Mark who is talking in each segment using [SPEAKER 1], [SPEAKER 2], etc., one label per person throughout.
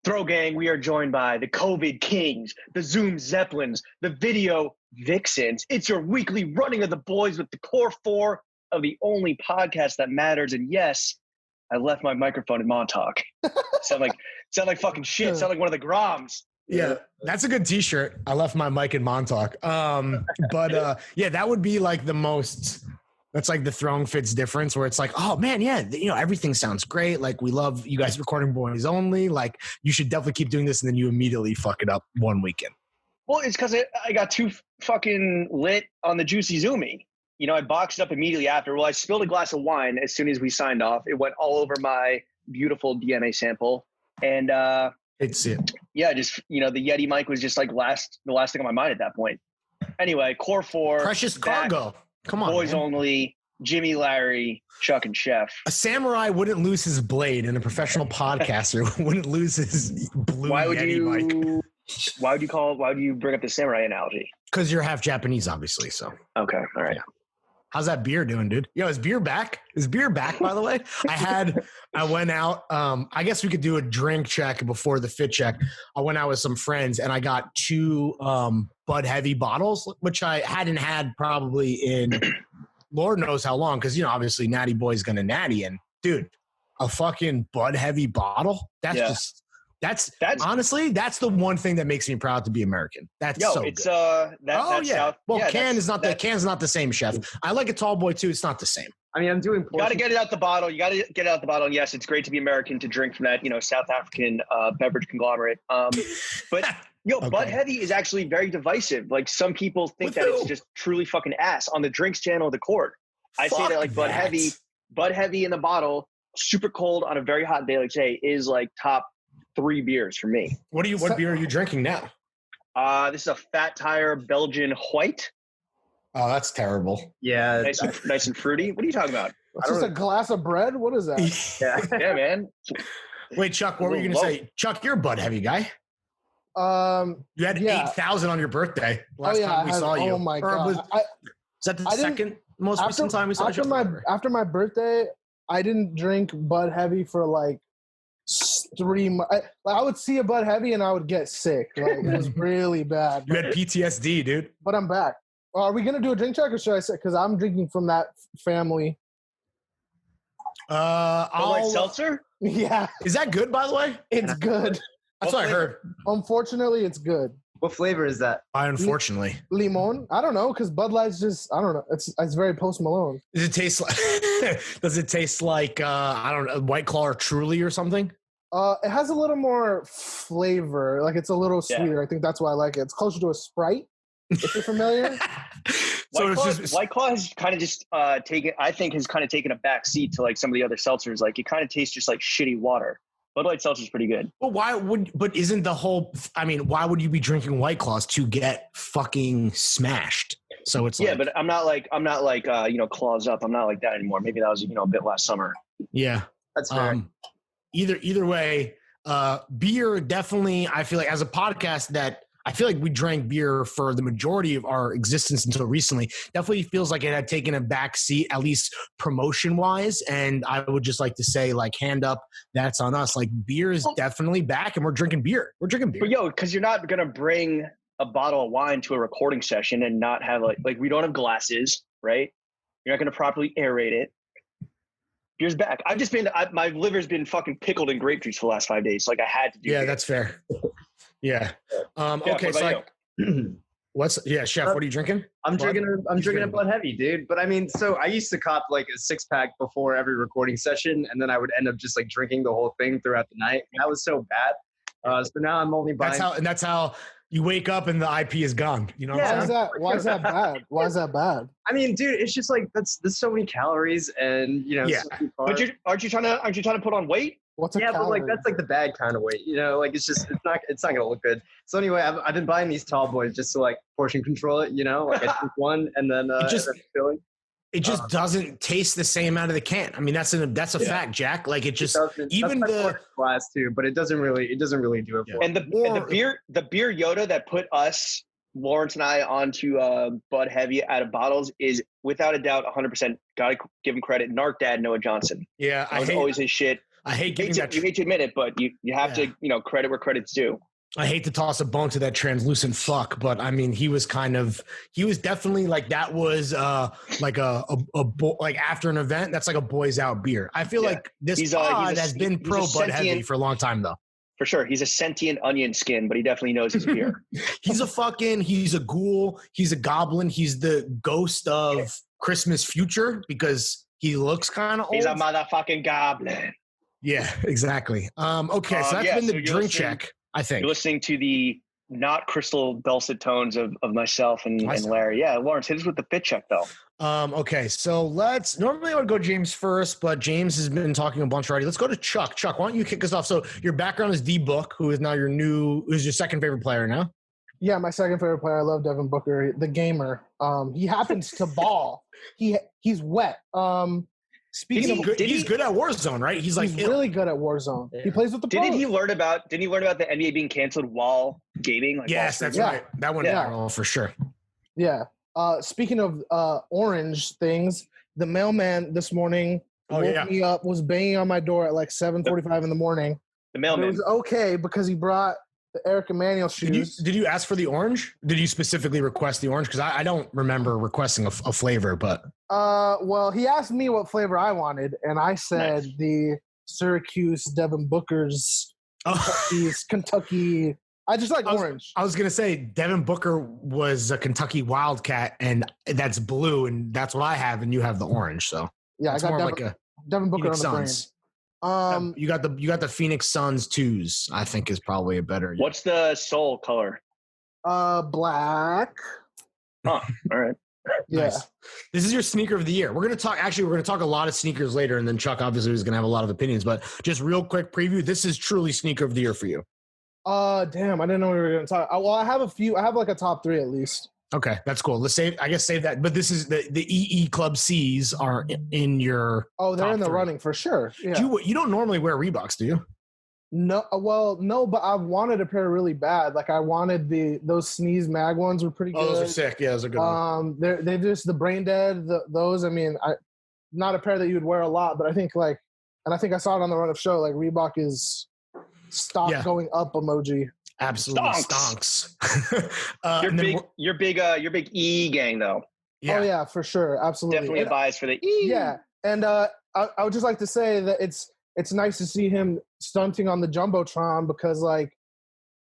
[SPEAKER 1] Throw Gang, we are joined by the COVID Kings, the Zoom Zeppelins, the Video Vixens. It's your weekly running of the boys with the core four of the only podcast that matters. And yes, I left my microphone in Montauk. sound like fucking shit. Sound like one of the Groms.
[SPEAKER 2] Yeah, that's a good T-shirt. I left my mic in Montauk. But that would be like the most. That's like the throwing fits difference where it's like, oh man, yeah, everything sounds great. Like we love you guys recording boys only. Like you should definitely keep doing this, and then you immediately fuck it up one weekend.
[SPEAKER 1] Well, it's because I got too fucking lit on the Jüicy Zöömy. I boxed up immediately after. Well, I spilled a glass of wine as soon as we signed off. It went all over my beautiful DNA sample, and
[SPEAKER 2] it's it.
[SPEAKER 1] Yeah, just the Yeti mic was just like the last thing on my mind at that point. Anyway, core four,
[SPEAKER 2] precious cargo. Come on,
[SPEAKER 1] boys
[SPEAKER 2] man.
[SPEAKER 1] Only, Jimmy, Larry, Chuck, and Chef.
[SPEAKER 2] A samurai wouldn't lose his blade, and a professional podcaster wouldn't lose his blue Yeti mic.
[SPEAKER 1] Why would you bring up the samurai analogy?
[SPEAKER 2] Because you're half Japanese, obviously. So
[SPEAKER 1] okay, all right.
[SPEAKER 2] Yeah. How's that beer doing, dude? Yo, is beer back? Is beer back, by the way? I went out. I guess we could do a drink check before the fit check. I went out with some friends, and I got 2 Bud Heavy bottles, which I hadn't had probably in Lord knows how long. Because, obviously Natty Boy's going to natty. And, dude, a fucking Bud Heavy bottle? That's honestly, that's the one thing that makes me proud to be American. That's so
[SPEAKER 1] it's
[SPEAKER 2] good.
[SPEAKER 1] South.
[SPEAKER 2] Well, can's not the same, Chef. I like a tall boy too. It's not the same.
[SPEAKER 3] I mean, I'm doing.
[SPEAKER 1] You got to get it out the bottle. And yes, it's great to be American to drink from that, South African beverage conglomerate. But okay. Bud Heavy is actually very divisive. Like some people think that it's just truly fucking ass on the drinks channel of the court. I say that like Bud Heavy in the bottle, super cold on a very hot day like today is like top 3 beers for me.
[SPEAKER 2] What beer are you drinking now?
[SPEAKER 1] This is a Fat Tire Belgian White.
[SPEAKER 2] Oh, that's terrible.
[SPEAKER 3] Yeah.
[SPEAKER 1] Nice and fruity. What are you talking about?
[SPEAKER 4] It's just a glass of bread? What is that?
[SPEAKER 1] Yeah, man.
[SPEAKER 2] Wait, Chuck, what were you going to say? Chuck, you're a Bud Heavy guy. You had 8,000 on your birthday last time we saw you.
[SPEAKER 4] Oh, my God.
[SPEAKER 2] Is that the second most recent time we saw you?
[SPEAKER 4] After my birthday, I didn't drink Bud Heavy for like 3 months. I would see a Bud Heavy and I would get sick. Like, it was really bad.
[SPEAKER 2] You had PTSD, dude.
[SPEAKER 4] But I'm back. Are we going to do a drink check or should I say? Because I'm drinking from that family.
[SPEAKER 1] White seltzer?
[SPEAKER 4] Yeah.
[SPEAKER 2] Is that good, by the way?
[SPEAKER 4] It's good.
[SPEAKER 2] That's what I heard.
[SPEAKER 4] Unfortunately, it's good.
[SPEAKER 3] What flavor is that?
[SPEAKER 2] Unfortunately.
[SPEAKER 4] Limon? I don't know, because Bud Light's just, I don't know. It's very Post Malone.
[SPEAKER 2] Does it taste like, I don't know, White Claw or Truly or something?
[SPEAKER 4] It has a little more flavor. Like it's a little sweeter. I think that's why I like it. It's closer to a Sprite, if you're familiar.
[SPEAKER 1] White Claw has kind of just taken a back seat to like some of the other seltzers. Like it kind of tastes just like shitty water. Bud Light seltzer is pretty good.
[SPEAKER 2] Well, why would you be drinking White Claws to get fucking smashed? So it's
[SPEAKER 1] but I'm not like claws up. I'm not like that anymore. Maybe that was a bit last summer.
[SPEAKER 2] Yeah,
[SPEAKER 3] that's fair.
[SPEAKER 2] Either way, beer definitely. I feel like as a podcast that I feel like we drank beer for the majority of our existence until recently. Definitely feels like it had taken a back seat, at least promotion wise. And I would just like to say, like, hand up, that's on us. Like, beer is definitely back, and we're drinking beer. We're drinking beer.
[SPEAKER 1] But because you're not gonna bring a bottle of wine to a recording session and not have like we don't have glasses, right? You're not gonna properly aerate it. Beer's back. My liver's been fucking pickled in grape juice for the last 5 days. Like I had to do.
[SPEAKER 2] Yeah,
[SPEAKER 1] beer.
[SPEAKER 2] that's fair. Yeah. Okay. So Chef, what are you drinking?
[SPEAKER 3] I'm drinking a Bud Heavy, dude. But I mean, so I used to cop like a 6-pack before every recording session, and then I would end up just like drinking the whole thing throughout the night. That was so bad. So now I'm only buying.
[SPEAKER 2] That's how you wake up and the IP is gone. You know?
[SPEAKER 4] Yeah. Why is that bad? Why is that bad?
[SPEAKER 3] I mean, dude, it's just like there's so many calories, and
[SPEAKER 2] Yeah.
[SPEAKER 3] So many
[SPEAKER 1] But
[SPEAKER 3] carbs.
[SPEAKER 1] aren't you trying to put on weight?
[SPEAKER 4] What's a
[SPEAKER 3] Yeah, but
[SPEAKER 4] calorie?
[SPEAKER 3] like that's like the bad kind of weight, like it's not gonna look good. So anyway, I've been buying these tall boys just to like portion control it, like I drink one and then
[SPEAKER 2] it just doesn't taste the same out of the can. I mean, that's a fact, Jack. Like it just even the
[SPEAKER 3] glass too, but it doesn't really do it for me.
[SPEAKER 1] And the beer Yoda that put us, Lawrence and I, onto Bud Heavy out of bottles is without a doubt 100%. Gotta give him credit. Narc Dad Noah Johnson.
[SPEAKER 2] Yeah,
[SPEAKER 1] that was always his shit.
[SPEAKER 2] I hate giving that.
[SPEAKER 1] You hate to admit it, but you have to, credit where credit's due.
[SPEAKER 2] I hate to toss a bone to that translucent fuck, but I mean, he was definitely like, that was like like after an event, that's like a boys out beer. I feel like this pod has been pro Bud Heavy for a long time though.
[SPEAKER 1] For sure. He's a sentient onion skin, but he definitely knows his beer.
[SPEAKER 2] He's a ghoul. He's a goblin. He's the ghost of Christmas future because he looks kind of old.
[SPEAKER 1] He's a motherfucking goblin.
[SPEAKER 2] Yeah, exactly. Okay, so that's been the drink check, I think.
[SPEAKER 1] You're listening to the not crystal dulcet tones of myself and Larry. Yeah, Lawrence, hit us with the fit check, though.
[SPEAKER 2] Okay, so normally I would go James first, but James has been talking a bunch already. Let's go to Chuck. Chuck, why don't you kick us off? So your background is D-Book, who is now who's your second favorite player now?
[SPEAKER 4] Yeah, my second favorite player. I love Devin Booker, the gamer. He happens to ball. He's wet. Speaking of,
[SPEAKER 2] he's good at Warzone, right? He's
[SPEAKER 4] really good at Warzone. Yeah. He plays with the pros.
[SPEAKER 1] Didn't he learn about the NBA being canceled while gaming?
[SPEAKER 2] Yes, that's right. That went viral for sure.
[SPEAKER 4] Yeah. Speaking of orange things, the mailman this morning woke me up, was banging on my door at like 7:45 in the morning.
[SPEAKER 1] The mailman.
[SPEAKER 4] It was okay because he brought the Eric Emanuel shoes.
[SPEAKER 2] Did you ask for the orange? Did you specifically request the orange? Because I don't remember requesting a flavor, but
[SPEAKER 4] well, he asked me what flavor I wanted, and I said the Syracuse Devin Booker's Kentucky. I just like orange.
[SPEAKER 2] I was gonna say Devin Booker was a Kentucky Wildcat, and that's blue, and that's what I have, and you have the orange. So
[SPEAKER 4] yeah, I got Devin Booker on the brain.
[SPEAKER 2] You got the Phoenix Suns 2s, I think is probably a better.
[SPEAKER 1] What's the soul color?
[SPEAKER 4] Black.
[SPEAKER 1] Huh. All right.
[SPEAKER 4] Yeah.
[SPEAKER 2] Nice. This is your sneaker of the year. We're going to talk a lot of sneakers later, and then Chuck obviously is going to have a lot of opinions, but just real quick preview. This is truly sneaker of the year for you.
[SPEAKER 4] Damn, I didn't know we were going to talk. Well, I have a few. I have like a top 3 at least.
[SPEAKER 2] Okay, that's cool. Let's save that. But this is the EE Club C's are in your.
[SPEAKER 4] Oh, they're in the running for sure. Yeah.
[SPEAKER 2] You don't normally wear Reeboks, do you?
[SPEAKER 4] No, well, no, but I wanted a pair really bad. Like I wanted those Sneeze Mag ones were pretty good.
[SPEAKER 2] Oh, those are sick. Yeah, those are good.
[SPEAKER 4] They're just the brain dead. Those, I mean, not a pair that you would wear a lot, but I think I saw it on the run of show. Like Reebok is stock going up emoji.
[SPEAKER 2] Absolutely stonks.
[SPEAKER 1] You're big E gang though.
[SPEAKER 4] Yeah. Oh yeah, for sure, absolutely.
[SPEAKER 1] Definitely a bias for the E.
[SPEAKER 4] Yeah, and I would just like to say that it's nice to see him stunting on the jumbotron because like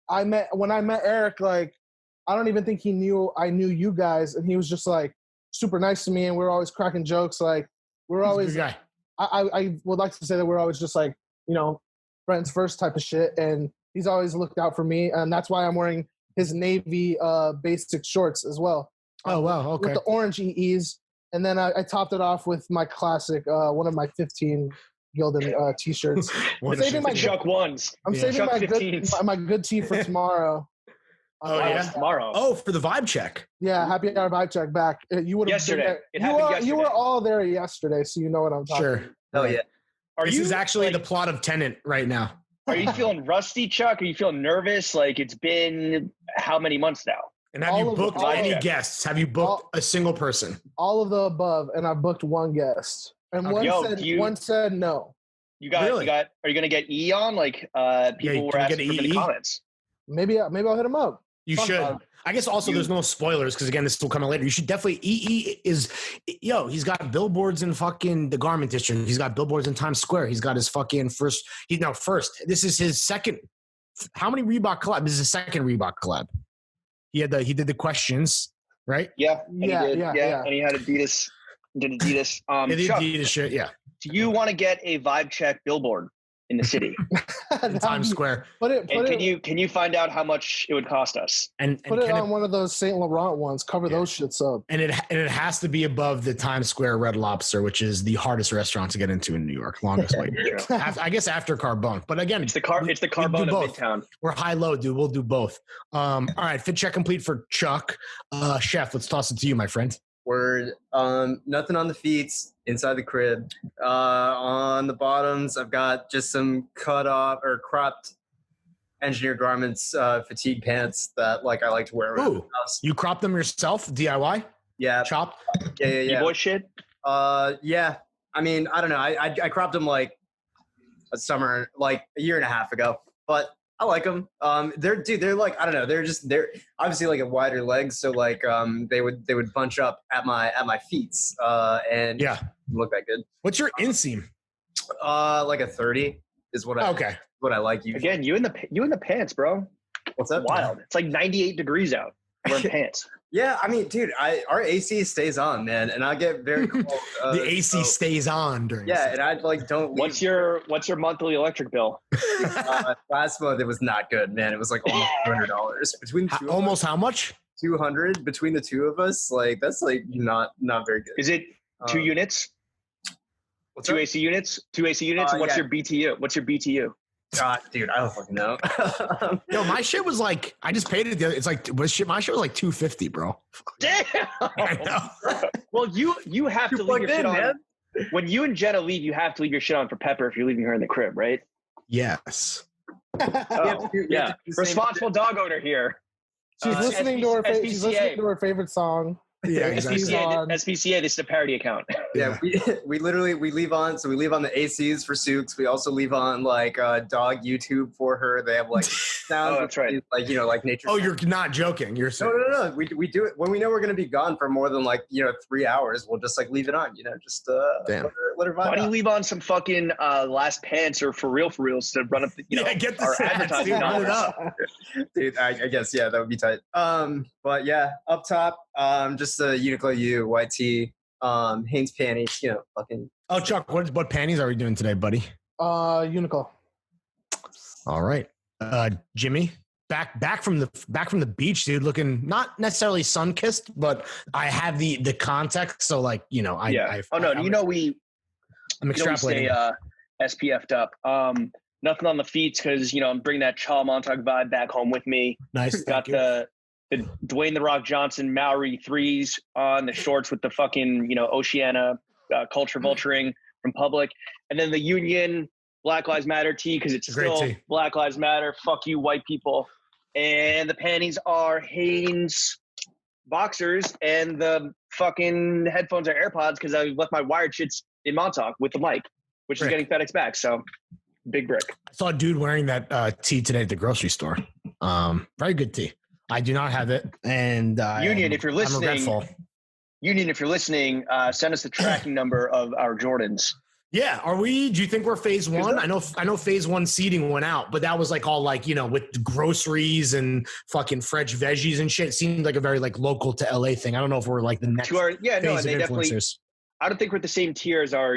[SPEAKER 4] when I met Eric, like I don't even think I knew you guys, and he was just like super nice to me, and we were always cracking jokes. Like we're always. I would like to say that we're always just like friends first type of shit, and he's always looked out for me, and that's why I'm wearing his navy basic shorts as well.
[SPEAKER 2] Oh wow! Okay.
[SPEAKER 4] With the orange EEs, and then I topped it off with my classic, one of my 15 Gildan t-shirts.
[SPEAKER 1] I'm saving my Chuck ones.
[SPEAKER 4] I'm saving my good tea for tomorrow.
[SPEAKER 1] Tomorrow.
[SPEAKER 2] Oh, for the vibe check.
[SPEAKER 4] Yeah, happy hour vibe check back. You would have
[SPEAKER 1] yesterday.
[SPEAKER 4] You were all there yesterday, so you know what I'm talking about.
[SPEAKER 3] Oh yeah.
[SPEAKER 2] This is actually the plot of Tenet right now.
[SPEAKER 1] Are you feeling rusty, Chuck? Are you feeling nervous? Like it's been how many months now?
[SPEAKER 2] And have you booked any guests? Have you booked a single person?
[SPEAKER 4] All of the above, and I booked one guest. And one said no.
[SPEAKER 1] You got. Are you going to get E on? Like people were asking for in the comments.
[SPEAKER 4] Maybe I'll hit him up.
[SPEAKER 2] You should. I guess also there's no spoilers because again this will come out later. You should definitely he's got billboards in fucking the Garment District. He's got billboards in Times Square. He's got his fucking first. This is his second. How many Reebok collab? This is his second Reebok collab. He did the questions, right?
[SPEAKER 1] Yeah. And he had Adidas. Did Adidas.
[SPEAKER 2] Chuck, Adidas shit. Yeah.
[SPEAKER 1] Do you want to get a vibe check billboard in the city?
[SPEAKER 2] In Times Square.
[SPEAKER 1] Can you find out how much it would cost us?
[SPEAKER 4] And put it on one of those Saint Laurent ones. Cover those shits up.
[SPEAKER 2] And it has to be above the Times Square Red Lobster, which is the hardest restaurant to get into in New York. Longest wait. I guess after Carbone. But again,
[SPEAKER 1] it's the Carbone of Midtown.
[SPEAKER 2] We're high low, dude. We'll do both. All right, fit check complete for Chuck. Chef, let's toss it to you, my friend.
[SPEAKER 3] Word. Nothing on the feet inside the crib. On the bottoms, I've got just some cut off or cropped engineer garments, fatigue pants that like I like to wear around the house.
[SPEAKER 2] You crop them yourself, DIY?
[SPEAKER 3] Yeah.
[SPEAKER 2] Chopped?
[SPEAKER 3] Yeah.
[SPEAKER 1] Boy shit?
[SPEAKER 3] Yeah. I mean, I don't know. I cropped them like a summer, like a year and a half ago. But I like them. They're like, I don't know. They're obviously like a wider legs. So like, they would bunch up at my feet, and look that good.
[SPEAKER 2] What's your inseam?
[SPEAKER 3] Like a 30 is what I like. Usually.
[SPEAKER 1] Again, you in the pants, bro.
[SPEAKER 3] What's that?
[SPEAKER 1] Wild. It's like 98 degrees out. Wearing pants.
[SPEAKER 3] Yeah, I mean, dude, our AC stays on, man, and I get very cold.
[SPEAKER 2] The AC stays on during.
[SPEAKER 3] Yeah, and I like don't.
[SPEAKER 1] What's your monthly electric bill?
[SPEAKER 3] Last month it was not good, man. It was like almost $200 between the two.
[SPEAKER 2] Almost how much?
[SPEAKER 3] 200 between the two of us. Like that's like not very good.
[SPEAKER 1] Is it 2 units? Two AC units? 2 AC units? And what's your BTU? What's your BTU?
[SPEAKER 3] God, dude, I don't fucking know.
[SPEAKER 2] Yo, my shit was like, I just paid it. It's like, my shit was like $250, bro.
[SPEAKER 1] Damn.
[SPEAKER 2] I know.
[SPEAKER 1] Well, you have to leave your shit on. Man. When you and Jenna leave, you have to leave your shit on for Pepper if you're leaving her in the crib, right?
[SPEAKER 2] Yes.
[SPEAKER 1] Yeah. Responsible dog owner here.
[SPEAKER 4] She's listening to her favorite song.
[SPEAKER 2] Yeah, exactly.
[SPEAKER 1] SPCA, this is a parody account.
[SPEAKER 3] Yeah, we literally leave on. So we leave on the ACs for Sooks. We also leave on like dog YouTube for her. They have like sounds.
[SPEAKER 1] Oh, that's right.
[SPEAKER 3] Like like nature.
[SPEAKER 2] Oh, you're not joking. You're saying
[SPEAKER 3] no. We do it when we know we're gonna be gone for more than 3 hours. We'll just leave it on. Just let her vibe.
[SPEAKER 1] Why do you leave on some fucking Last Pants or for reals to run up
[SPEAKER 2] get the
[SPEAKER 1] our
[SPEAKER 2] stats,
[SPEAKER 1] advertising
[SPEAKER 2] run it
[SPEAKER 1] dollars?
[SPEAKER 2] up.
[SPEAKER 3] Dude, I guess that would be tight. But yeah, up top, just a Uniqlo U, white tee, Hanes panties, fucking.
[SPEAKER 2] Oh, Chuck, what panties are we doing today, buddy?
[SPEAKER 4] Uniqlo.
[SPEAKER 2] All right, Jimmy, back from the beach, dude. Looking not necessarily sun kissed, but I have the context, so I'm extrapolating.
[SPEAKER 1] We stay SPF'd up. Nothing on the feet because I'm bringing that Chaw Montauk vibe back home with me.
[SPEAKER 2] Nice.
[SPEAKER 1] Got the Dwayne The Rock Johnson Maori threes on the shorts with the fucking Oceana culture vulturing from Public, and then the Union Black Lives Matter tee because it's still Black Lives Matter. Fuck you, white people. And the panties are Hanes boxers, and the fucking headphones are AirPods because I left my wired shits in Montauk with the mic, which is getting FedEx back. So big brick.
[SPEAKER 2] I saw a dude wearing that tee today at the grocery store. Very good tee. I do not have it. And
[SPEAKER 1] Union, if you're listening, send us the tracking number of our Jordans.
[SPEAKER 2] Yeah. Do you think we're phase one? I know phase one seating went out, but that was all with groceries and fucking fresh veggies and shit. It seemed like a very local to LA thing. I don't know if we're the next phase
[SPEAKER 1] and they
[SPEAKER 2] of
[SPEAKER 1] definitely,
[SPEAKER 2] influencers.
[SPEAKER 1] I don't think we're at the same tier as our,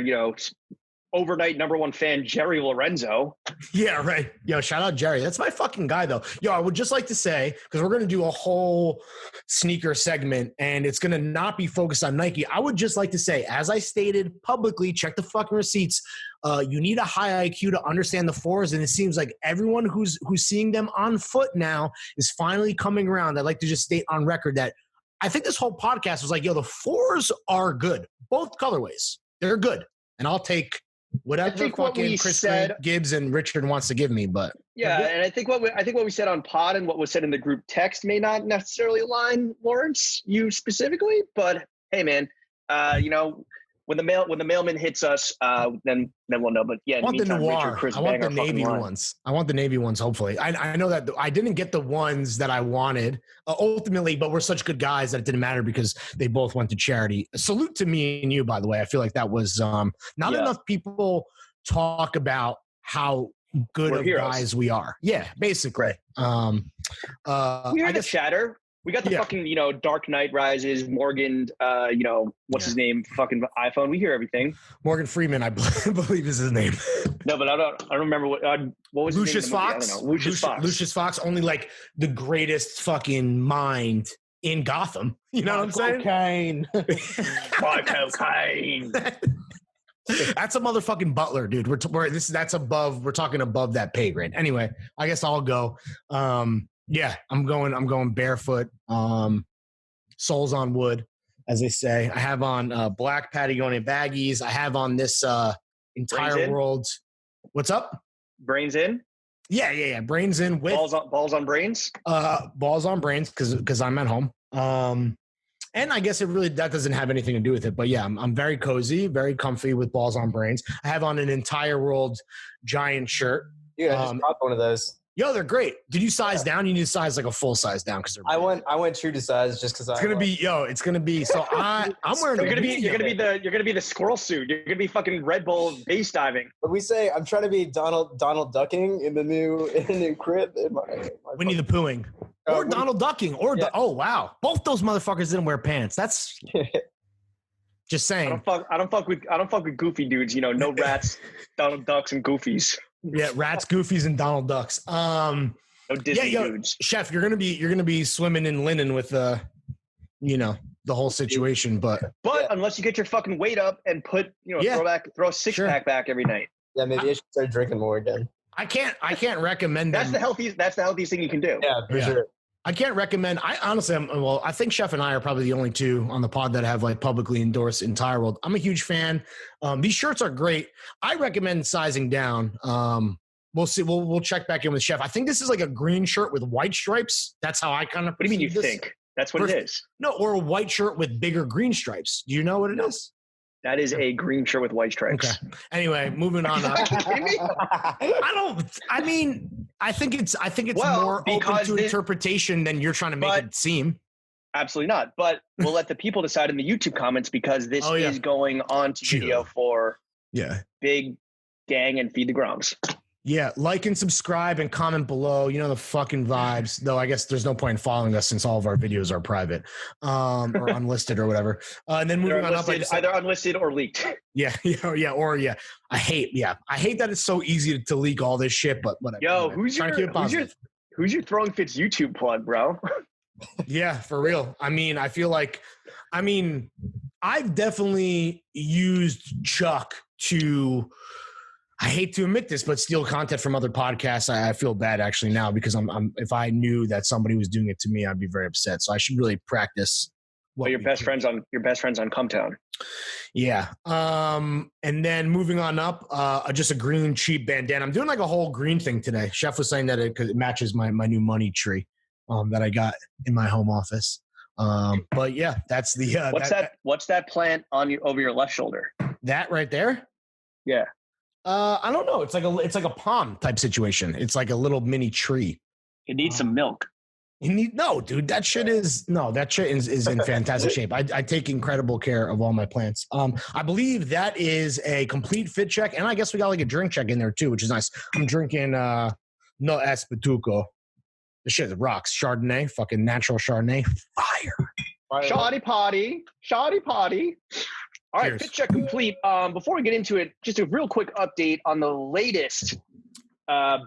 [SPEAKER 1] overnight number one fan, Jerry Lorenzo.
[SPEAKER 2] Yeah, right. Yo, shout out Jerry. That's my fucking guy, though. Yo, I would just like to say, because we're going to do a whole sneaker segment, and it's going to not be focused on Nike. I would just like to say, as I stated publicly, check the fucking receipts. You need a high IQ to understand the fours, and it seems like everyone who's seeing them on foot now is finally coming around. I'd like to just state on record that I think this whole podcast was the fours are good. Both colorways. They're good. And I'll take whatever fucking Chris Gibbs and Richard wants to give me, but
[SPEAKER 1] and I think what we said on pod and what was said in the group text may not necessarily align, Lawrence, you specifically. But hey, man, when the mailman hits us, then we'll know. But yeah,
[SPEAKER 2] I want the noir. I want the navy ones. I want the navy ones. Hopefully, I know that I didn't get the ones that I wanted ultimately, but we're such good guys that it didn't matter because they both went to charity. Salute to me and you, by the way. I feel like that was not enough people talk about how good of guys we are. Yeah, basically.
[SPEAKER 1] Right. We had a chatter. We got the fucking, Dark Knight Rises, Morgan, what's his name? Fucking iPhone. We hear everything.
[SPEAKER 2] Morgan Freeman, I believe is his name.
[SPEAKER 1] No, but I don't remember what was
[SPEAKER 2] Lucius
[SPEAKER 1] his
[SPEAKER 2] name
[SPEAKER 1] Fox? I don't know.
[SPEAKER 2] Lucius Fox, only the greatest fucking mind in Gotham. You know what I'm saying?
[SPEAKER 4] Cocaine.
[SPEAKER 1] Cocaine.
[SPEAKER 2] That's a motherfucking butler, dude. We're talking above that pay grade. Anyway, I guess I'll go. Yeah, I'm going barefoot. Soles on wood, as they say. I have on black Patagonia baggies. I have on this entire world. What's up?
[SPEAKER 1] Brains in?
[SPEAKER 2] Yeah. Brains in with
[SPEAKER 1] balls on brains.
[SPEAKER 2] Balls on brains because I'm at home. And I guess that doesn't have anything to do with it. But yeah, I'm very cozy, very comfy with balls on brains. I have on an entire world giant shirt.
[SPEAKER 3] Yeah, I just bought one of those.
[SPEAKER 2] Yo, they're great. Did you size down? You need to size like a full size down because
[SPEAKER 3] I went true to size just because
[SPEAKER 2] it's gonna be. So I'm wearing.
[SPEAKER 1] You're gonna be the squirrel suit. You're gonna be fucking Red Bull base diving.
[SPEAKER 3] But we say I'm trying to be Donald Ducking in the new crib. In my
[SPEAKER 2] Winnie the Poohing. Or Donald Ducking. Oh wow, both those motherfuckers didn't wear pants. That's just saying.
[SPEAKER 1] I don't fuck with goofy dudes. No rats, Donald Ducks, and goofies.
[SPEAKER 2] Yeah, rats, goofies, and Donald Ducks.
[SPEAKER 1] No Disney dudes.
[SPEAKER 2] Chef, you're gonna be swimming in linen with the whole situation, but
[SPEAKER 1] unless you get your fucking weight up and put throw a six pack back every night.
[SPEAKER 3] Yeah, maybe I should start drinking more again.
[SPEAKER 2] I can't recommend
[SPEAKER 1] that's the healthiest thing you can do.
[SPEAKER 3] Yeah, for sure.
[SPEAKER 2] I can't recommend. I honestly, I think Chef and I are probably the only two on the pod that have like publicly endorsed Entire World. I'm a huge fan. These shirts are great. I recommend sizing down. We'll see. We'll check back in with Chef. I think this is like a green shirt with white stripes. That's how I kind of.
[SPEAKER 1] What do you mean you think? That's what it is.
[SPEAKER 2] No, or a white shirt with bigger green stripes. Do you know what it is?
[SPEAKER 1] That is a green shirt with white stripes.
[SPEAKER 2] Okay. Anyway, moving on. I think it's more open to interpretation than you're trying to make it seem.
[SPEAKER 1] Absolutely not. But we'll let the people decide in the YouTube comments because this is going on to video for Big Gang and Feed the Groms.
[SPEAKER 2] Yeah, like and subscribe and comment below. You know the fucking vibes. Though I guess there's no point in following us since all of our videos are private, or unlisted or whatever. And then moving on up,
[SPEAKER 1] either unlisted or leaked.
[SPEAKER 2] Yeah. I hate that it's so easy to leak all this shit. But whatever.
[SPEAKER 1] Yo, who's your Throwing Fits YouTube plug, bro?
[SPEAKER 2] Yeah, for real. I feel like, I've definitely used Chuck to. I hate to admit this, but steal content from other podcasts. I feel bad actually now because if I knew that somebody was doing it to me, I'd be very upset. So I should really practice.
[SPEAKER 1] Your best friends on Cumtown.
[SPEAKER 2] Yeah. And then moving on up, just a green cheap bandana. I'm doing like a whole green thing today. Chef was saying that it matches my new money tree that I got in my home office. But yeah, that's the
[SPEAKER 1] what's that plant over your left shoulder?
[SPEAKER 2] That right there?
[SPEAKER 1] Yeah.
[SPEAKER 2] I don't know. It's like a palm type situation. It's like a little mini tree.
[SPEAKER 1] It needs some milk.
[SPEAKER 2] No, dude. That shit is in fantastic shape. I take incredible care of all my plants. I believe that is a complete fit check, and I guess we got like a drink check in there too, which is nice. I'm drinking no Espatuco. The shit rocks. Chardonnay, fucking natural Chardonnay. Fire.
[SPEAKER 1] Shoddy potty. All right, fit check complete. Before we get into it, just a real quick update on the latest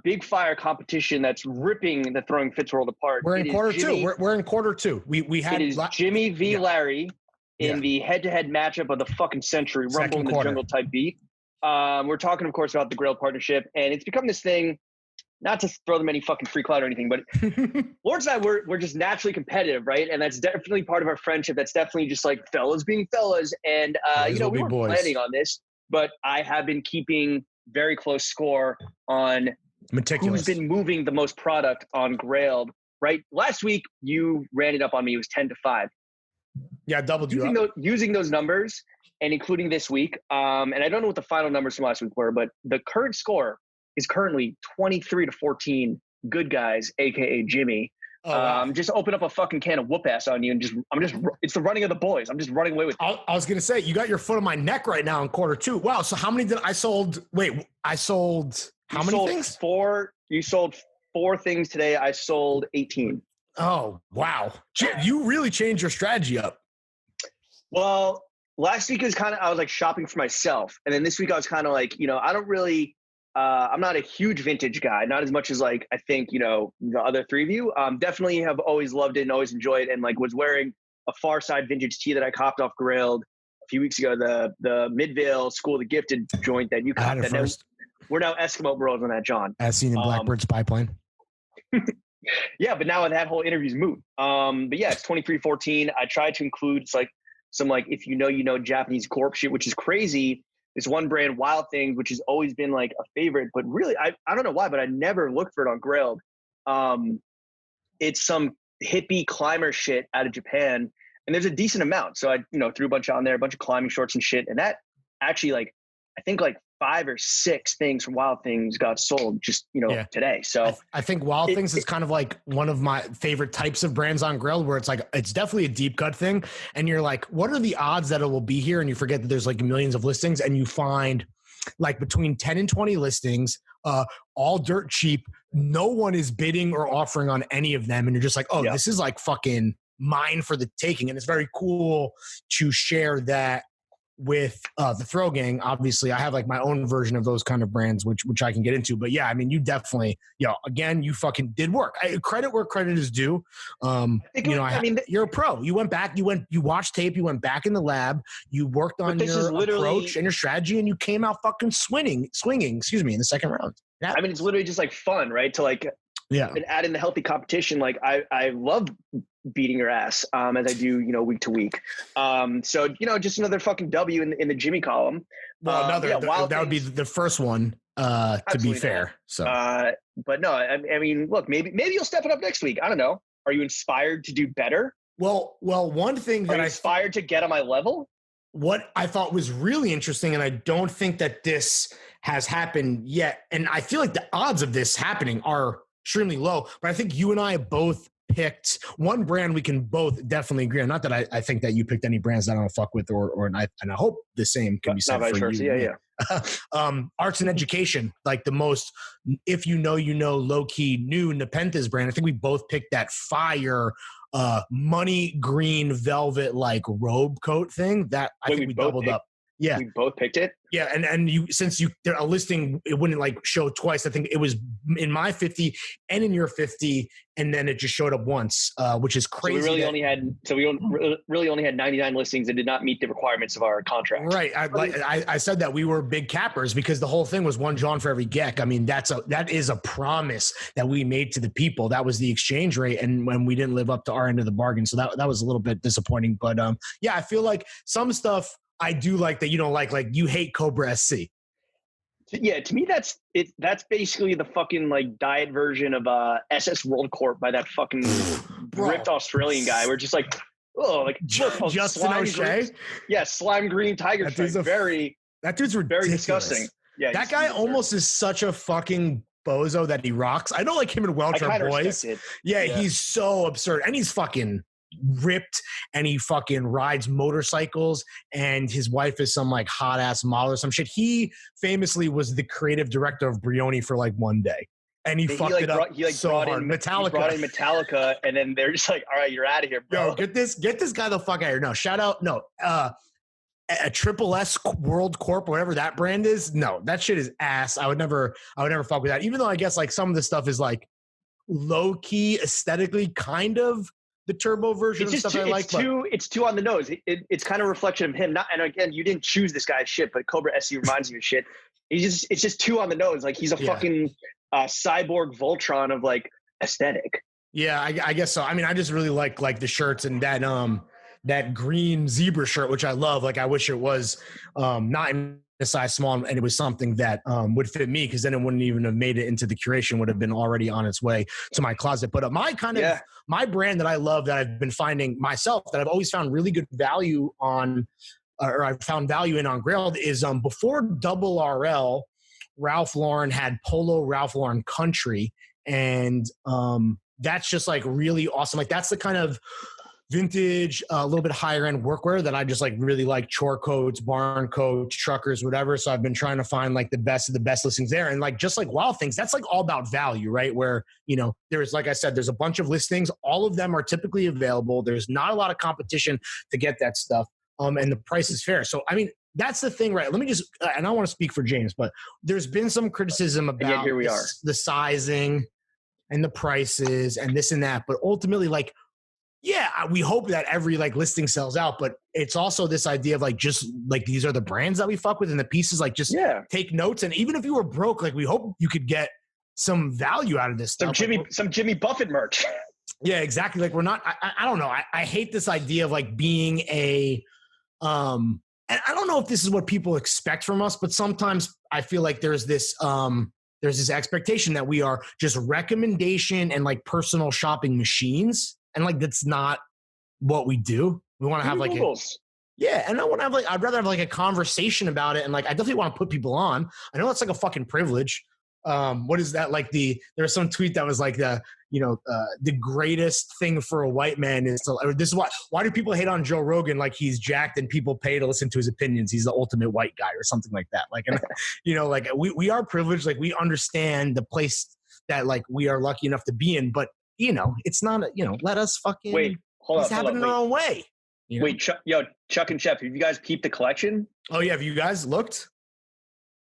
[SPEAKER 1] big fire competition that's ripping the Throwing Fits world apart.
[SPEAKER 2] We're in quarter two. We're in quarter two. We had
[SPEAKER 1] it is Jimmy v. Larry in the head-to-head matchup of the fucking century, Rumble in the Jungle type beat. We're talking, of course, about the Grail partnership, and it's become this thing. Not to throw them any fucking free clout or anything, but Lawrence and I, we're just naturally competitive, right? And that's definitely part of our friendship. That's definitely just like fellas being fellas. And, we weren't planning on this, but I have been keeping very close score on who's been moving the most product on Grail, right? Last week, you ran it up on me. It was 10-5.
[SPEAKER 2] Yeah, doubled you up.
[SPEAKER 1] Using those numbers and including this week, and I don't know what the final numbers from last week were, but the current score is currently 23-14. Good guys, aka Jimmy. Oh, wow. Just open up a fucking can of whoop ass on you, and it's the running of the boys. I'm just running away with it.
[SPEAKER 2] I was gonna say you got your foot on my neck right now in quarter two. Wow. So how many did I sold? Wait, I sold how many things?
[SPEAKER 1] 4. You sold 4 things today. I sold 18.
[SPEAKER 2] Oh wow! You really changed your strategy up.
[SPEAKER 1] Well, last week I was like shopping for myself, and then this week I was kind of like, I don't really. I'm not a huge vintage guy, not as much as like I think the other 3 of you. Definitely have always loved it and always enjoyed it, and like was wearing a Far Side vintage tee that I copped off Grailed a few weeks ago. The Midvale School of the Gifted joint that you copped. We're now Eskimo Bros on that, John.
[SPEAKER 2] As seen in Blackbird's Biplane.
[SPEAKER 1] Yeah, but now that whole interview's moot. But yeah, it's 23-14. I tried to include some like if you know Japanese corp shit, which is crazy. This one brand, Wild Things, which has always been like a favorite, but really, I don't know why, but I never looked for it on Grailed. It's some hippie climber shit out of Japan, and there's a decent amount. So I, threw a bunch on there, a bunch of climbing shorts and shit. And that actually I think 5 or 6 things from Wild Things got sold just, today. So
[SPEAKER 2] I think Wild Things is kind of like one of my favorite types of brands on Grailed, where it's it's definitely a deep cut thing. And you're like, what are the odds that it will be here? And you forget that there's millions of listings, and you find between 10 and 20 listings, all dirt cheap. No one is bidding or offering on any of them. And you're just like, oh, this is fucking mine for the taking. And it's very cool to share that with the Throw Gang. Obviously, I have my own version of those kind of brands, which I can get into. But yeah, I mean, you definitely, again, you fucking did work. Credit where credit is due. You're a pro. You went back, you watched tape, you went back in the lab, you worked on your approach and your strategy, and you came out fucking swinging, in the second round. Yeah.
[SPEAKER 1] I mean, it's literally just fun, right? To and add in the healthy competition. I love beating your ass as I do, week to week. So, just another fucking W in the Jimmy column.
[SPEAKER 2] Well, that would be the first one, to be fair. So,
[SPEAKER 1] but no, I mean, look, maybe you'll step it up next week. I don't know. Are you inspired to do better?
[SPEAKER 2] Well, one thing that
[SPEAKER 1] I inspired to get on my level.
[SPEAKER 2] What I thought was really interesting, and I don't think that this has happened yet, and I feel like the odds of this happening are extremely low, but I think you and I both picked one brand we can both definitely agree on. Not that I think that you picked any brands that I don't fuck with, and I hope the same can be said for you.
[SPEAKER 1] Yeah.
[SPEAKER 2] Arts and education, the most, if low-key new Nepenthes brand. I think we both picked that fire money green velvet robe coat thing that I think we doubled up. Yeah,
[SPEAKER 1] we both picked it.
[SPEAKER 2] Yeah, and since a listing, it wouldn't show twice. I think it was in my 50 and in your 50, and then it just showed up once, which is crazy.
[SPEAKER 1] So we really only had 99 listings that did not meet the requirements of our contract.
[SPEAKER 2] Right. I said that we were big cappers because the whole thing was one John for every Geck. I mean, that is a promise that we made to the people. That was the exchange rate, and when we didn't live up to our end of the bargain, so that was a little bit disappointing. But yeah, I feel like some stuff I do like that you don't like you hate Cobra SC.
[SPEAKER 1] Yeah, to me that's it. That's basically the fucking diet version of SS World Corp by that fucking ripped Australian guy. We're just
[SPEAKER 2] Justin O'Shea.
[SPEAKER 1] Yeah, slime green tiger stripe.
[SPEAKER 2] That dude's ridiculous.
[SPEAKER 1] Very disgusting. Yeah,
[SPEAKER 2] that guy almost is such a fucking bozo that he rocks. I don't like him and Welch are boys. Yeah, he's so absurd, and he's fucking ripped, and he fucking rides motorcycles, and his wife is some hot ass model or some shit. He famously was the creative director of Brioni for one day, and he fucked it up so hard.
[SPEAKER 1] He brought in Metallica, and then they're just all right, you're out of here, bro.
[SPEAKER 2] Yo, get this guy the fuck out of here. No, shout out, a Triple S World Corp, whatever that brand is. No, that shit is ass. I would never fuck with that. Even though I guess some of the stuff is low key aesthetically kind of the turbo version of stuff I like.
[SPEAKER 1] It's too on the nose. It's kind of a reflection of him. And again, you didn't choose this guy's shit, but Cobra SC reminds you of shit. It's just too on the nose. He's a fucking cyborg Voltron of aesthetic.
[SPEAKER 2] Yeah, I guess so. I mean, I just really like the shirts and that green zebra shirt, which I love. I wish it was not in a size small, and it was something that would fit me, because then it wouldn't even have made it into the curation, would have been already on its way to my closet. But my brand that I love, that I've been finding myself, that I've always found really good value on, or I've found value in on Grailed, is before Double RL, Ralph Lauren had Polo Ralph Lauren Country, and that's just really awesome. That's the kind of vintage, a little bit higher end workwear that I just really like. Chore coats, barn coats, truckers, whatever. So I've been trying to find the best of the best listings there. And just Wild Things, that's all about value, right? Where, there's, like I said, there's a bunch of listings. All of them are typically available. There's not a lot of competition to get that stuff. And the price is fair. So, I mean, that's the thing, right? Let me just, and I don't want to speak for James, but there's been some criticism about the sizing and the prices and this and that. But ultimately, yeah, we hope that every listing sells out, but it's also this idea of just these are the brands that we fuck with, and the pieces take notes. And even if you were broke, we hope you could get some value out of this stuff.
[SPEAKER 1] Some Jimmy Buffett merch.
[SPEAKER 2] Yeah, exactly. We're not. I don't know. I hate this idea of being a. And I don't know if this is what people expect from us, but sometimes I feel there's this expectation that we are just recommendation and personal shopping machines. And that's not what we do. We want to have like and I want to have I'd rather have like a conversation about it. And like, I definitely want to put people on. I know that's like a fucking privilege. What is that? Like there was some tweet that was like the greatest thing for a white man is this is why do people hate on Joe Rogan? Like he's jacked and people pay to listen to his opinions. He's the ultimate white guy or something like that. Like, and, like we are privileged. Like we understand the place that like we are lucky enough to be in, but it's not, let us fucking have it in our own way.
[SPEAKER 1] Wait, Chuck and Chef, have you guys peeped the collection?
[SPEAKER 2] Oh yeah. Have you guys looked?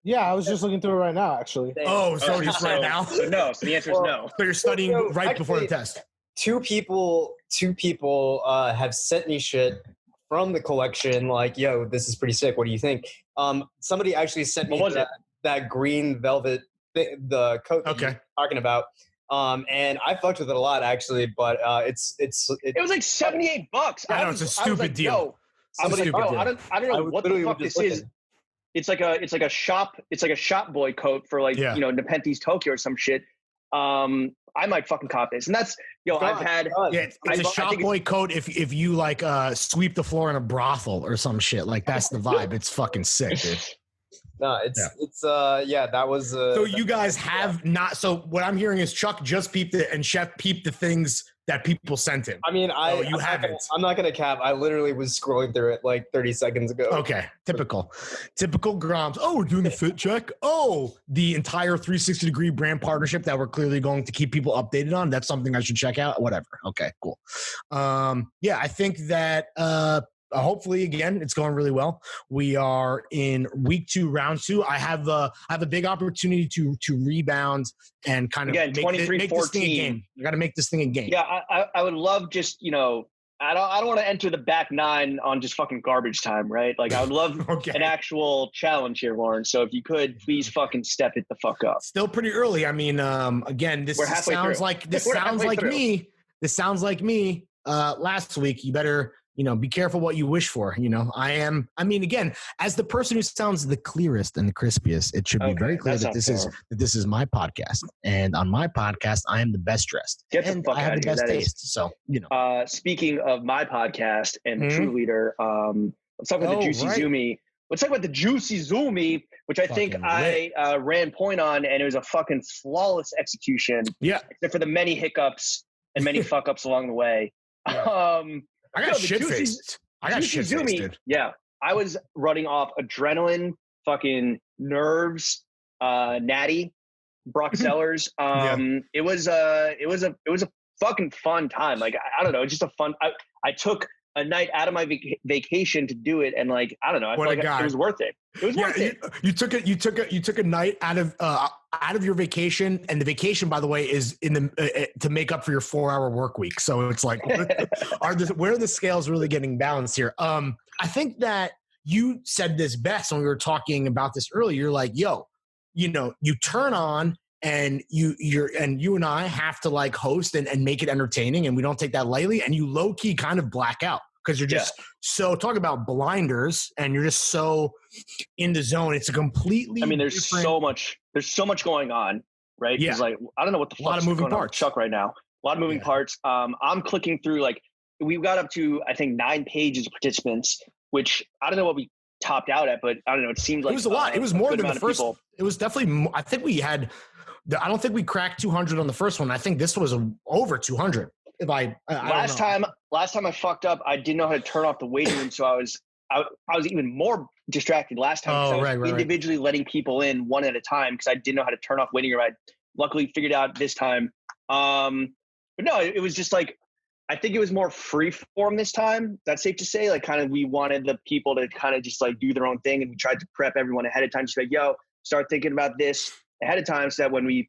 [SPEAKER 4] Yeah, I was just looking through it right now, actually.
[SPEAKER 2] Oh, so just right now?
[SPEAKER 1] So no. So the answer is no.
[SPEAKER 2] So you're studying right before the test.
[SPEAKER 3] Two people have sent me shit from the collection. Like, yo, this is pretty sick. What do you think? Somebody actually sent me that green velvet, the coat that you're talking about. And I fucked with it a lot actually, but it
[SPEAKER 1] was like $78.
[SPEAKER 2] I know it's a stupid deal.
[SPEAKER 1] I don't know what the fuck this is. It's like a shop boy coat for like Nepenthes Tokyo or some shit. I might fucking cop this, and that's I've had
[SPEAKER 2] it's a shop boy coat if you like sweep the floor in a brothel or some shit, like that's the vibe. It's fucking sick, dude.
[SPEAKER 3] No, that was
[SPEAKER 2] so you guys have not. So what I'm hearing is Chuck just peeped it and Chef peeped the things that people sent him.
[SPEAKER 3] I mean, I'm not gonna cap. I literally was scrolling through it like 30 seconds ago.
[SPEAKER 2] Okay, typical Groms. Oh, we're doing the fit check. Oh, the entire 360-degree brand partnership that we're clearly going to keep people updated on. That's something I should check out. Whatever. Okay, cool. I think that hopefully again it's going really well. We are in week 2, round 2. I have a big opportunity to rebound and kind of make this thing a game. I got to make this thing a game.
[SPEAKER 1] Yeah, I would love just I don't want to enter the back 9 on just fucking garbage time, right? Like I would love an actual challenge here, Lauren. So if you could please fucking step it the fuck up.
[SPEAKER 2] Still pretty early. I mean, again, this sounds like me. This sounds like me last week. You better be careful what you wish for. I mean, again, as the person who sounds the clearest and the crispiest, it should be very clear that this is my podcast. And on my podcast, I am the best dressed. And I have the best taste. So,
[SPEAKER 1] speaking of my podcast and the True Leader, let's talk about the Jüicy Zöömy. Let's talk about the Jüicy Zöömy, which I think I ran point on, and it was a fucking flawless execution.
[SPEAKER 2] Yeah.
[SPEAKER 1] Except for the many hiccups and many fuck ups along the way.
[SPEAKER 2] I got shit-faced. Dude.
[SPEAKER 1] Yeah. I was running off adrenaline, fucking nerves, natty, Brock Sellers. It was a fucking fun time. Like, I don't know, just a fun, I took a night out of my vacation to do it. And like, I don't know, I feel like it was worth it. It was worth it.
[SPEAKER 2] You took a night out of your vacation, and the vacation, by the way, is to make up for your 4-hour work week. So it's like, where are the scales really getting balanced here? I think that you said this best when we were talking about this earlier. You're like, yo, you turn on and you and I have to like host and make it entertaining, and we don't take that lightly, and you low key kind of black out. Because you're just so talk about blinders, and you're just so in the zone. It's a completely.
[SPEAKER 1] I mean, there's so much going on, right?
[SPEAKER 2] Yeah.
[SPEAKER 1] Like I don't know what the fuck is going on with Chuck right now. A lot of moving parts. I'm clicking through like we got up to I think 9 pages of participants, which I don't know what we topped out at, but I don't know. It seemed like
[SPEAKER 2] it was a lot. It was more than the first. It was definitely. I think we had. I don't think we cracked 200 on the first one. I think this was over 200. Last
[SPEAKER 1] time I fucked up, I didn't know how to turn off the waiting room, so I was even more distracted last time. I was individually letting people in one at a time because I didn't know how to turn off waiting room. I luckily figured out this time. But no, it was just like I think it was more free form this time. That's safe to say. Like kind of we wanted the people to kind of just like do their own thing, and we tried to prep everyone ahead of time. Just like, yo, start thinking about this ahead of time so that when we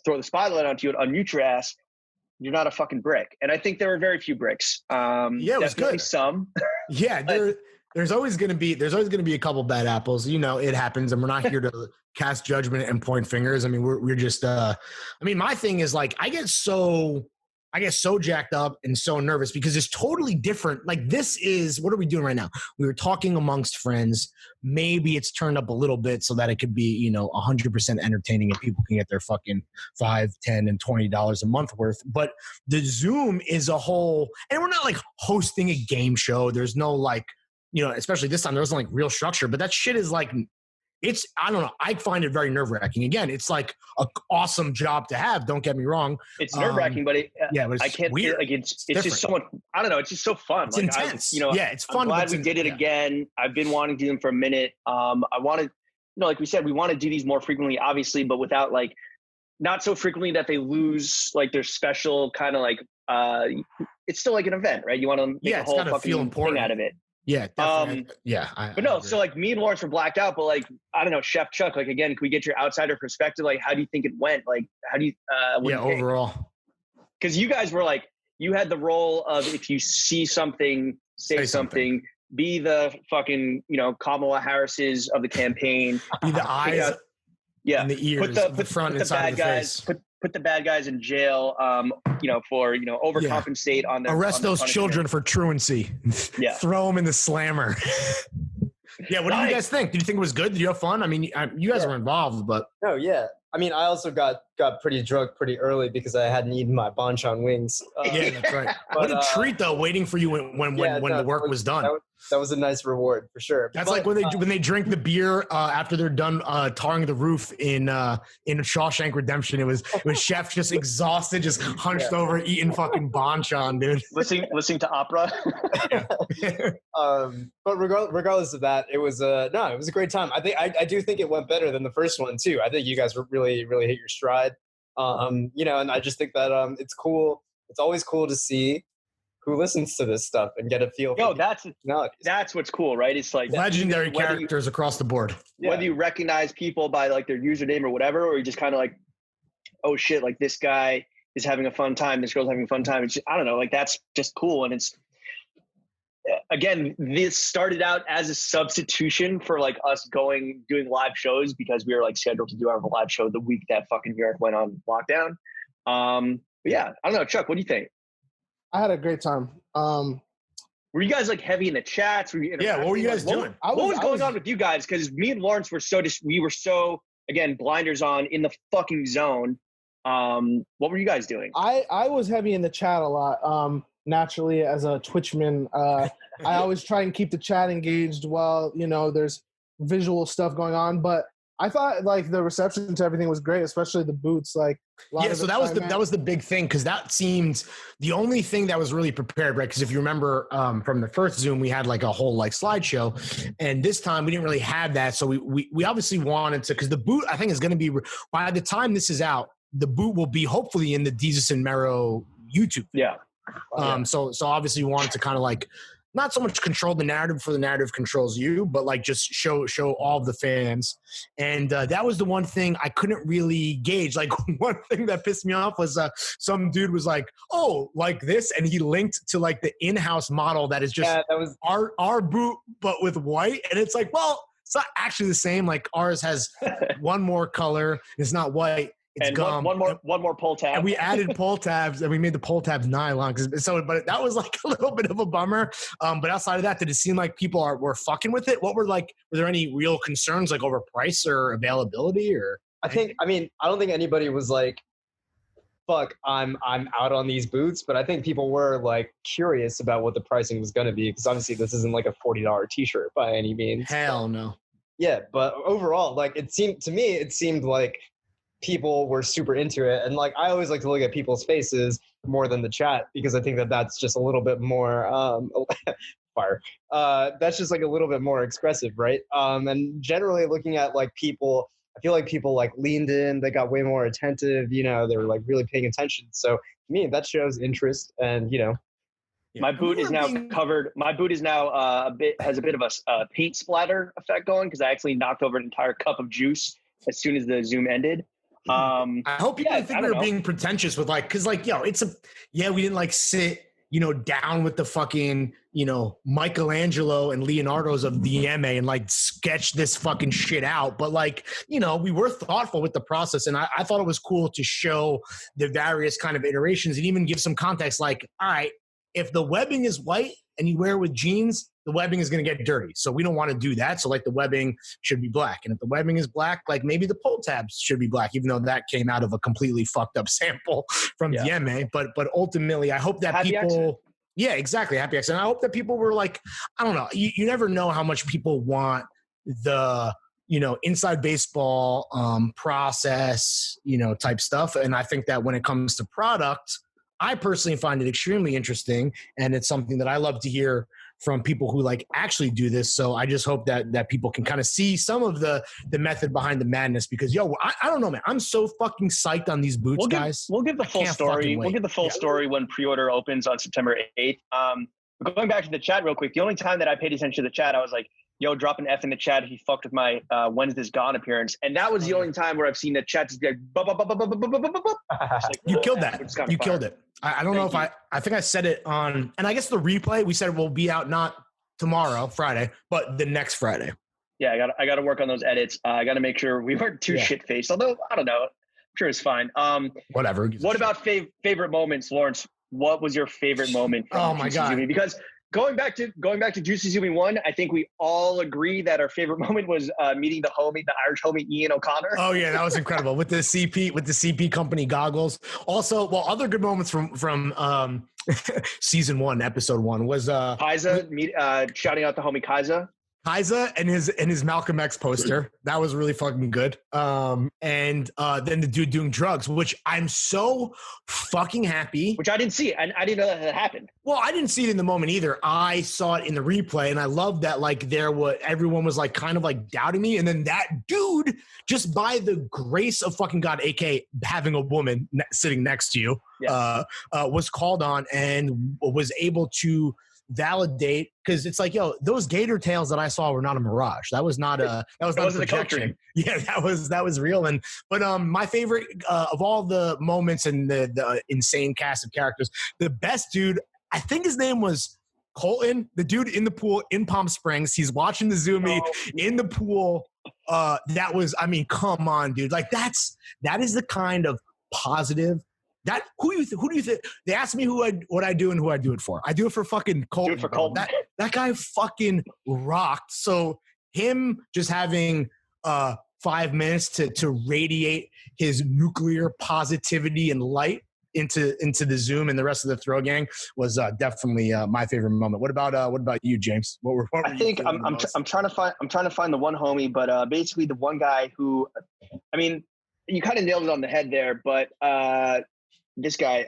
[SPEAKER 1] throw the spotlight onto you, unmute your ass. You're not a fucking brick. And I think there were very few bricks.
[SPEAKER 2] It was good.
[SPEAKER 1] Some.
[SPEAKER 2] Yeah, there's always going to be a couple bad apples. It happens, and we're not here to cast judgment and point fingers. I mean, we're just my thing is like I get so I get so jacked up and so nervous because it's totally different. Like this is, what are we doing right now? We were talking amongst friends. Maybe it's turned up a little bit so that it could be, 100% entertaining and people can get their fucking $5, $10, and $20 a month worth. But the Zoom is a whole, and we're not like hosting a game show. There's no like, especially this time, there wasn't like real structure, but that shit is like, I don't know. I find it very nerve wracking. Again, it's like an awesome job to have. Don't get me wrong.
[SPEAKER 1] It's nerve wracking, but
[SPEAKER 2] but
[SPEAKER 1] I can't.
[SPEAKER 2] weird.
[SPEAKER 1] Like it's just so much. I don't know. It's just so fun.
[SPEAKER 2] It's intense. It's fun.
[SPEAKER 1] I'm glad we did it again. I've been wanting to do them for a minute. I wanted, like we said, we want to do these more frequently, obviously, but without like not so frequently that they lose like their special kind of like. It's still like an event, right? You want to make a whole fucking thing out of it.
[SPEAKER 2] Yeah, definitely.
[SPEAKER 1] But no, so like me and Lawrence were blacked out, but like, I don't know, Chef Chuck, like again, can we get your outsider perspective? Like, how do you think it went? Like, how do you,
[SPEAKER 2] overall?
[SPEAKER 1] Because you guys were like, you had the role of if you see something, say something, be the fucking, Kamala Harris's of the campain.
[SPEAKER 2] Be the eyes and the ears,
[SPEAKER 1] put
[SPEAKER 2] the front and
[SPEAKER 1] bad
[SPEAKER 2] side of the
[SPEAKER 1] guys,
[SPEAKER 2] face.
[SPEAKER 1] Put the bad guys in jail, for, overcompensate on their.
[SPEAKER 2] Arrest those children for truancy.
[SPEAKER 1] Yeah.
[SPEAKER 2] Throw them in the slammer. Yeah. What do you guys think? Did you think it was good? Did you have fun? I mean, you guys were involved, but.
[SPEAKER 3] Oh, yeah. I mean, I also got pretty drunk pretty early because I hadn't eaten my banchan wings.
[SPEAKER 2] Yeah, that's right. What a treat, though, waiting for you when the work was done.
[SPEAKER 3] That was a nice reward for sure.
[SPEAKER 2] That's like when they drink the beer after they're done tarring the roof in Shawshank Redemption. It was Chef just exhausted, just hunched over, eating fucking banchan, dude.
[SPEAKER 1] Listening to opera.
[SPEAKER 3] But regardless of that, it was it was a great time. I do think it went better than the first one too. I think you guys were really hit your stride. And I just think that it's cool. It's always cool to see who listens to this stuff and get a feel.
[SPEAKER 1] That's what's cool, right? It's like
[SPEAKER 2] legendary characters across the board.
[SPEAKER 1] Whether you recognize people by like their username or whatever, or you just kind of like, oh shit, like this guy is having a fun time, this girl's having a fun time. It's just, I don't know, like that's just cool. And it's, again, this started out as a substitution for like us doing live shows because we were like scheduled to do our live show the week that fucking New York went on lockdown. But yeah, I don't know, Chuck, what do you think?
[SPEAKER 4] I had a great time.
[SPEAKER 1] Were you guys like heavy in the chats?
[SPEAKER 2] What were you guys doing?
[SPEAKER 1] What was going on with you guys? Because me and Lawrence were we were so again blinders on in the fucking zone. What were you guys doing?
[SPEAKER 4] I was heavy in the chat a lot. Naturally, as a Twitchman, I always try and keep the chat engaged while there's visual stuff going on. But I thought like the reception to everything was great, especially the boots. Like,
[SPEAKER 2] so that was the big thing because that seemed the only thing that was really prepared, right? Because if you remember from the first Zoom, we had like a whole like slideshow, and this time we didn't really have that. So we obviously wanted to, because the boot I think is going to be by the time this is out, the boot will be hopefully in the Desus and Mero YouTube.
[SPEAKER 1] Yeah.
[SPEAKER 2] So obviously we wanted to kind of like not so much control the narrative for the narrative controls you, but like just show all of the fans. And that was the one thing I couldn't really gauge. Like one thing that pissed me off was some dude was like, oh, like this. And he linked to like the in-house model that is just that was our boot, but with white. And it's like, well, it's not actually the same. Like ours has one more color. It's not white. It's
[SPEAKER 1] and
[SPEAKER 2] gum.
[SPEAKER 1] one more pull tab.
[SPEAKER 2] And we added pull tabs, and we made the pull tabs nylon. But that was like a little bit of a bummer. But outside of that, did it seem like people were fucking with it? Were there any real concerns like over price or availability or?
[SPEAKER 3] I don't think anybody was like, "Fuck, I'm out on these boots." But I think people were like curious about what the pricing was going to be because obviously this isn't like a $40 T-shirt by any means.
[SPEAKER 2] Hell no.
[SPEAKER 3] Yeah, but overall, like it seemed like people were super into it. And like I always like to look at people's faces more than the chat because I think that that's just a little bit more fire. That's just like a little bit more expressive, right? And generally looking at like people, I feel like people like leaned in, they got way more attentive, they were like really paying attention. So to me, that shows interest and
[SPEAKER 1] My boot is now covered. My boot is now has a bit of a paint splatter effect going because I actually knocked over an entire cup of juice as soon as the Zoom ended.
[SPEAKER 2] I hope you didn't think we were being pretentious with like, cause like, we didn't like sit, down with the fucking, Michelangelo and Leonardo's of the MA and like sketch this fucking shit out. But like, we were thoughtful with the process. And I thought it was cool to show the various kind of iterations and even give some context. Like, all right, if the webbing is white and you wear it with jeans, the webbing is going to get dirty. So we don't want to do that. So like the webbing should be black. And if the webbing is black, like maybe the pull tabs should be black, even though that came out of a completely fucked up sample from DMA. But ultimately, I hope that
[SPEAKER 1] Happy accident.
[SPEAKER 2] Yeah, exactly. Happy accident. I hope that people were like, I don't know. You never know how much people want the, inside baseball process, type stuff. And I think that when it comes to product, I personally find it extremely interesting. And it's something that I love to hear from people who like actually do this. So I just hope that people can kind of see some of the method behind the madness because I don't know, man, I'm so fucking psyched on these boots, guys.
[SPEAKER 1] We'll give the full story. We'll give the full story when pre-order opens on September 8th. Going back to the chat real quick, the only time that I paid attention to the chat, I was like, yo, drop an F in the chat. He fucked with my when's this gone appearance. And that was the only time where I've seen the chat just be like,
[SPEAKER 2] you killed that. You killed it. I don't know if I think I said it on, and I guess the replay, we said it will be out not tomorrow, Friday, but the next Friday.
[SPEAKER 1] Yeah, I got to work on those edits. I got to make sure we weren't too shit-faced, although, I don't know. I'm sure it's fine.
[SPEAKER 2] Whatever.
[SPEAKER 1] What about favorite moments, Lawrence? What was your favorite moment from
[SPEAKER 2] my God.
[SPEAKER 1] Zöömy? Because going back to Jüicy Zöömy 1, I think we all agree that our favorite moment was meeting the Irish homie Ian O'Connor.
[SPEAKER 2] Oh yeah, that was incredible with the CP company goggles. Also, other good moments from season 1, episode 1 was
[SPEAKER 1] Kaiza shouting out the homie Kaiza.
[SPEAKER 2] Kaiza and his Malcolm X poster. That was really fucking good. And then the dude doing drugs, which I'm so fucking happy.
[SPEAKER 1] Which I didn't see. And I didn't know that happened.
[SPEAKER 2] Well, I didn't see it in the moment either. I saw it in the replay, and I love that like everyone was like kind of like doubting me. And then that dude, just by the grace of fucking God, aka having a woman sitting next to you, was called on and was able to validate, because it's like, yo, those gator tails that I saw were not a mirage. That was not a projection. Yeah, that was real. But my favorite of all the moments and the insane cast of characters, the best dude, I think his name was Colton, the dude in the pool in Palm Springs. He's watching the Zöömy in the pool. That was, I mean, come on, dude. Like that is the kind of positive. That who do you think? They asked me what I do and who I do it for. I do it for fucking Colton.
[SPEAKER 1] Do it for Colton.
[SPEAKER 2] That guy fucking rocked. So him just having 5 minutes to radiate his nuclear positivity and light into the Zoom and the rest of the throw gang was definitely my favorite moment. What about you, James? What were
[SPEAKER 1] I think I'm trying to find the one homie, but basically the one guy who, I mean, you kind of nailed it on the head there, but this guy,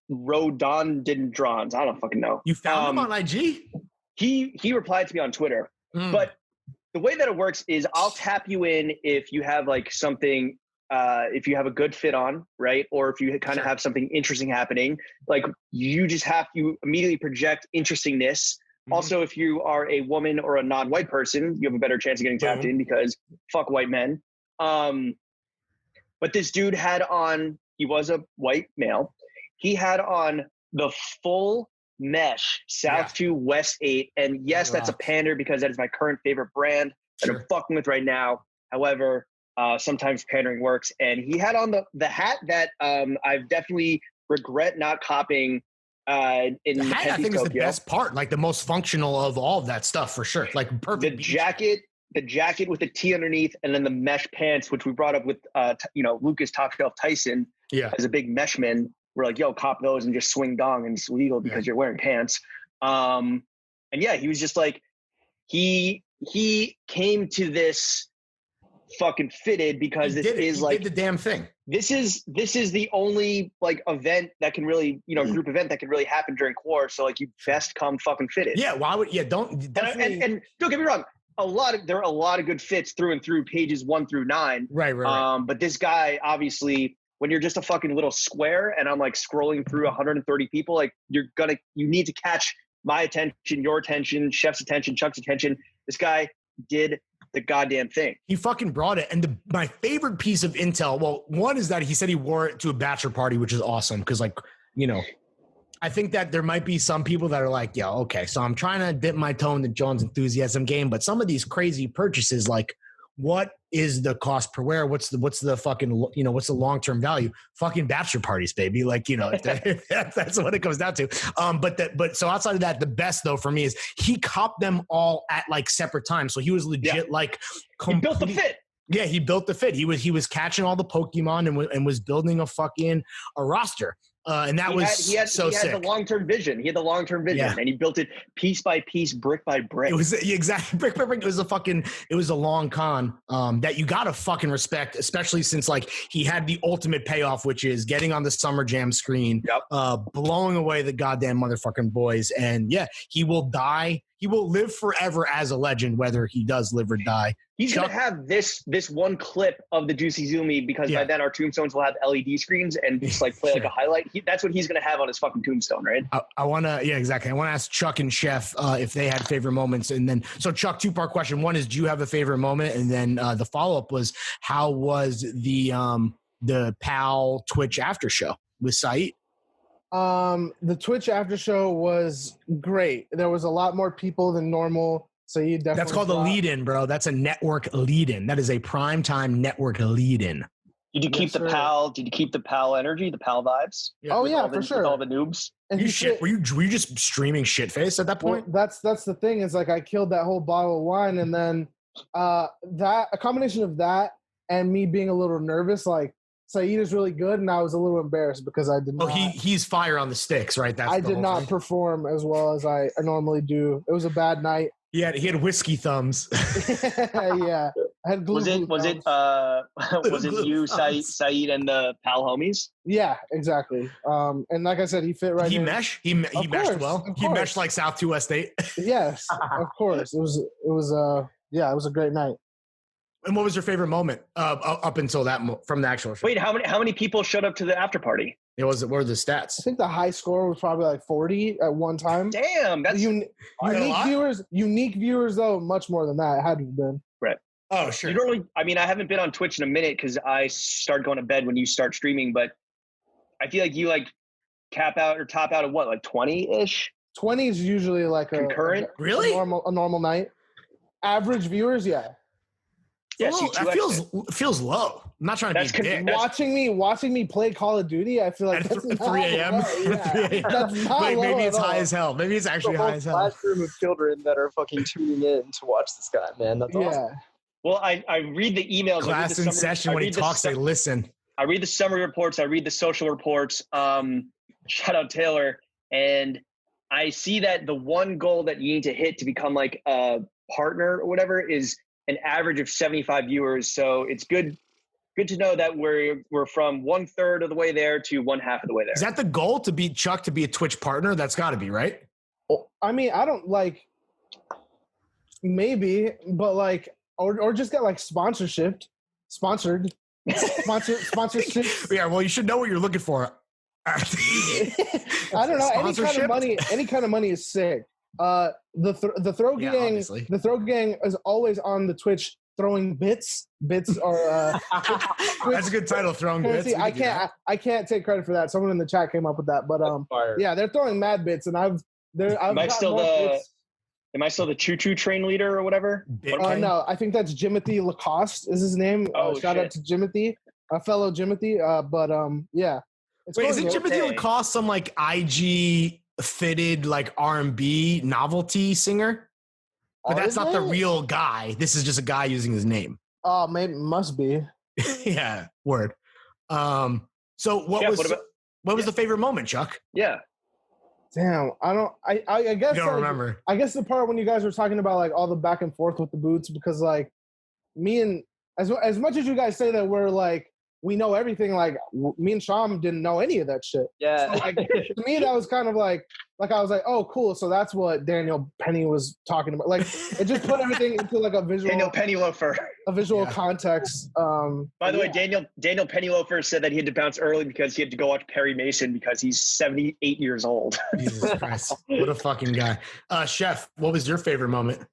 [SPEAKER 1] Rodondendrons. I don't fucking know.
[SPEAKER 2] You found him on IG?
[SPEAKER 1] He replied to me on Twitter. But the way that it works is I'll tap you in if you have like something, if you have a good fit on, right? Or if you kind of have something interesting happening, like you immediately project interestingness. Also, if you are a woman or a non-white person, you have a better chance of getting tapped in because fuck white men. But this dude had on, he was a white male. He had on the full mesh South 2 West 8. And yes, that's a pander because that is my current favorite brand that I'm fucking with right now. However, sometimes pandering works. And he had on the hat that I've definitely regret not copying in the hat,
[SPEAKER 2] I think, is the best part, like the most functional of all of that stuff for sure. Like perfect.
[SPEAKER 1] The jacket with the tee underneath, and then the mesh pants, which we brought up with Lucas Top Shelf Tyson as a big meshman. We're like, yo, cop those and just swing dong, and it's legal because you're wearing pants. And yeah, he was just like, he came to this fucking fitted because he did
[SPEAKER 2] the damn thing.
[SPEAKER 1] This is the only like event that can really, group event that can really happen during core. So like you best come fucking fitted.
[SPEAKER 2] Yeah. Why would, don't definitely.
[SPEAKER 1] And don't get me wrong. There are a lot of good fits through and through pages 1 through 9.
[SPEAKER 2] Right.
[SPEAKER 1] But this guy, obviously, when you're just a fucking little square and I'm like scrolling through 130 people, like you need to catch my attention, your attention, Chef's attention, Chuck's attention. This guy did the goddamn thing.
[SPEAKER 2] He fucking brought it. And my favorite piece of intel, well, one is that he said he wore it to a bachelor party, which is awesome. Cause like, I think that there might be some people that are like, yeah, okay, so I'm trying to dip my toe in the Jones enthusiasm game, but some of these crazy purchases, like, what is the cost per wear? What's the fucking, what's the long-term value? Fucking bachelor parties, baby. Like, if that's what it comes down to. But so outside of that, the best though for me is he copped them all at like separate times. So he was legit like
[SPEAKER 1] he built the fit.
[SPEAKER 2] Yeah, he built the fit. He was catching all the Pokemon and was building a roster. And that he had
[SPEAKER 1] the long-term vision. He had the long-term vision, and he built it piece by piece, brick by brick.
[SPEAKER 2] It was exactly brick by brick. It was a long con that you gotta fucking respect, especially since like he had the ultimate payoff, which is getting on the Summer Jam screen, blowing away the goddamn motherfucking boys. And yeah, he will die. He will live forever as a legend, whether he does live or die.
[SPEAKER 1] He's going to have this one clip of the Jüicy Zöömy because by then our tombstones will have LED screens and just like play like a highlight. That's what he's going to have on his fucking tombstone, right?
[SPEAKER 2] I want to, exactly. I want to ask Chuck and Chef if they had favorite moments. And then, so Chuck, 2-part question. One is, do you have a favorite moment? And then the follow-up was, how was the PAL Twitch after show with Saeed?
[SPEAKER 4] The Twitch after show was great. There was a lot more people than normal. So you definitely.
[SPEAKER 2] That's called a lead-in, bro. That's a network lead-in. That is a primetime network lead-in.
[SPEAKER 1] Did you keep the PAL? Did you keep the PAL energy, the PAL vibes?
[SPEAKER 4] Yeah. For sure.
[SPEAKER 1] With all the noobs.
[SPEAKER 4] And
[SPEAKER 2] were you just streaming shitface at that point?
[SPEAKER 4] Well, that's the thing. Is like I killed that whole bottle of wine, and then a combination of that and me being a little nervous, like. Saeed is really good, and I was a little embarrassed because I did not.
[SPEAKER 2] Oh, he's fire on the sticks, right?
[SPEAKER 4] I did not perform as well as I normally do. It was a bad night.
[SPEAKER 2] He had whiskey thumbs.
[SPEAKER 4] Yeah, I had glue.
[SPEAKER 1] Was it you, Saeed, and the PAL homies?
[SPEAKER 4] Yeah, exactly. And like I said, he fit right.
[SPEAKER 2] He meshed well. He meshed like South 2 West 8.
[SPEAKER 4] Yes, of course. It was a great night.
[SPEAKER 2] And what was your favorite moment up until that from the actual show?
[SPEAKER 1] Wait, how many people showed up to the after party?
[SPEAKER 2] What were the stats?
[SPEAKER 4] I think the high score was probably like 40 at one time.
[SPEAKER 1] Damn, that's
[SPEAKER 4] unique viewers. Unique viewers, though, much more than that. It had to have been.
[SPEAKER 1] Right.
[SPEAKER 2] Oh, sure.
[SPEAKER 1] You don't really, I haven't been on Twitch in a minute because I start going to bed when you start streaming, but I feel like you like cap out or top out of what, like 20-ish?
[SPEAKER 4] 20 is usually like
[SPEAKER 1] concurrent.
[SPEAKER 2] Really?
[SPEAKER 4] A normal night. Average viewers, yeah.
[SPEAKER 1] Yeah,
[SPEAKER 2] that feels low. I'm not trying to be dick.
[SPEAKER 4] Watching me play Call of Duty, I feel like
[SPEAKER 2] at 3 a.m.
[SPEAKER 4] That's not
[SPEAKER 2] like, maybe it's
[SPEAKER 4] high
[SPEAKER 2] as hell. Maybe it's actually high as hell.
[SPEAKER 3] Classroom of children that are fucking tuning in to watch this guy, man. That's awesome.
[SPEAKER 1] Well, I read the emails.
[SPEAKER 2] Class in session when he talks, they listen.
[SPEAKER 1] I read the summary reports. I read the social reports. Shout out Taylor. And I see that the one goal that you need to hit to become like a partner or whatever is an average of 75 viewers. So it's good to know that we're from 1/3 of the way there to 1/2 of the way there.
[SPEAKER 2] Is that the goal, to be Chuck, to be a Twitch partner? That's got to be, right?
[SPEAKER 4] Well, I mean, I don't like, maybe, but like, or just get like sponsorship.
[SPEAKER 2] Yeah, well, you should know what you're looking for.
[SPEAKER 4] I don't know. Any kind of money is sick. The throw gang, the throw gang is always on the Twitch throwing bits. Bits are
[SPEAKER 2] that's a good title, throwing bits.
[SPEAKER 4] I can't take credit for that. Someone in the chat came up with that, but yeah, they're throwing mad bits, and Am I still
[SPEAKER 1] the choo-choo train leader or whatever?
[SPEAKER 4] No, I think that's Jimothy Lacoste is his name. Shout out to Jimothy, a fellow Jimothy. Yeah.
[SPEAKER 2] Wait, isn't Jimothy Lacoste some like IG fitted like R&B novelty singer? But that's not the real guy. This is just a guy using his name.
[SPEAKER 4] Oh, maybe must be.
[SPEAKER 2] Yeah, word. So what was the favorite moment, Chuck?
[SPEAKER 1] Yeah.
[SPEAKER 4] Damn, I guess
[SPEAKER 2] you don't remember.
[SPEAKER 4] I guess the part when you guys were talking about like all the back and forth with the boots, because like me and as much as you guys say that we're like we know everything, like me and Sham didn't know any of that shit.
[SPEAKER 3] Yeah.
[SPEAKER 4] So, like, to me, that was kind of like I was like, oh, cool. So that's what Daniel Penny was talking about. Like, it just put everything into like a visual.
[SPEAKER 1] Daniel Pennyloafer.
[SPEAKER 4] A visual context.
[SPEAKER 1] By the way, Daniel Pennyloafer said that he had to bounce early because he had to go watch Perry Mason because he's 78 years old.
[SPEAKER 2] Jesus Christ. What a fucking guy. Chef, what was your favorite moment?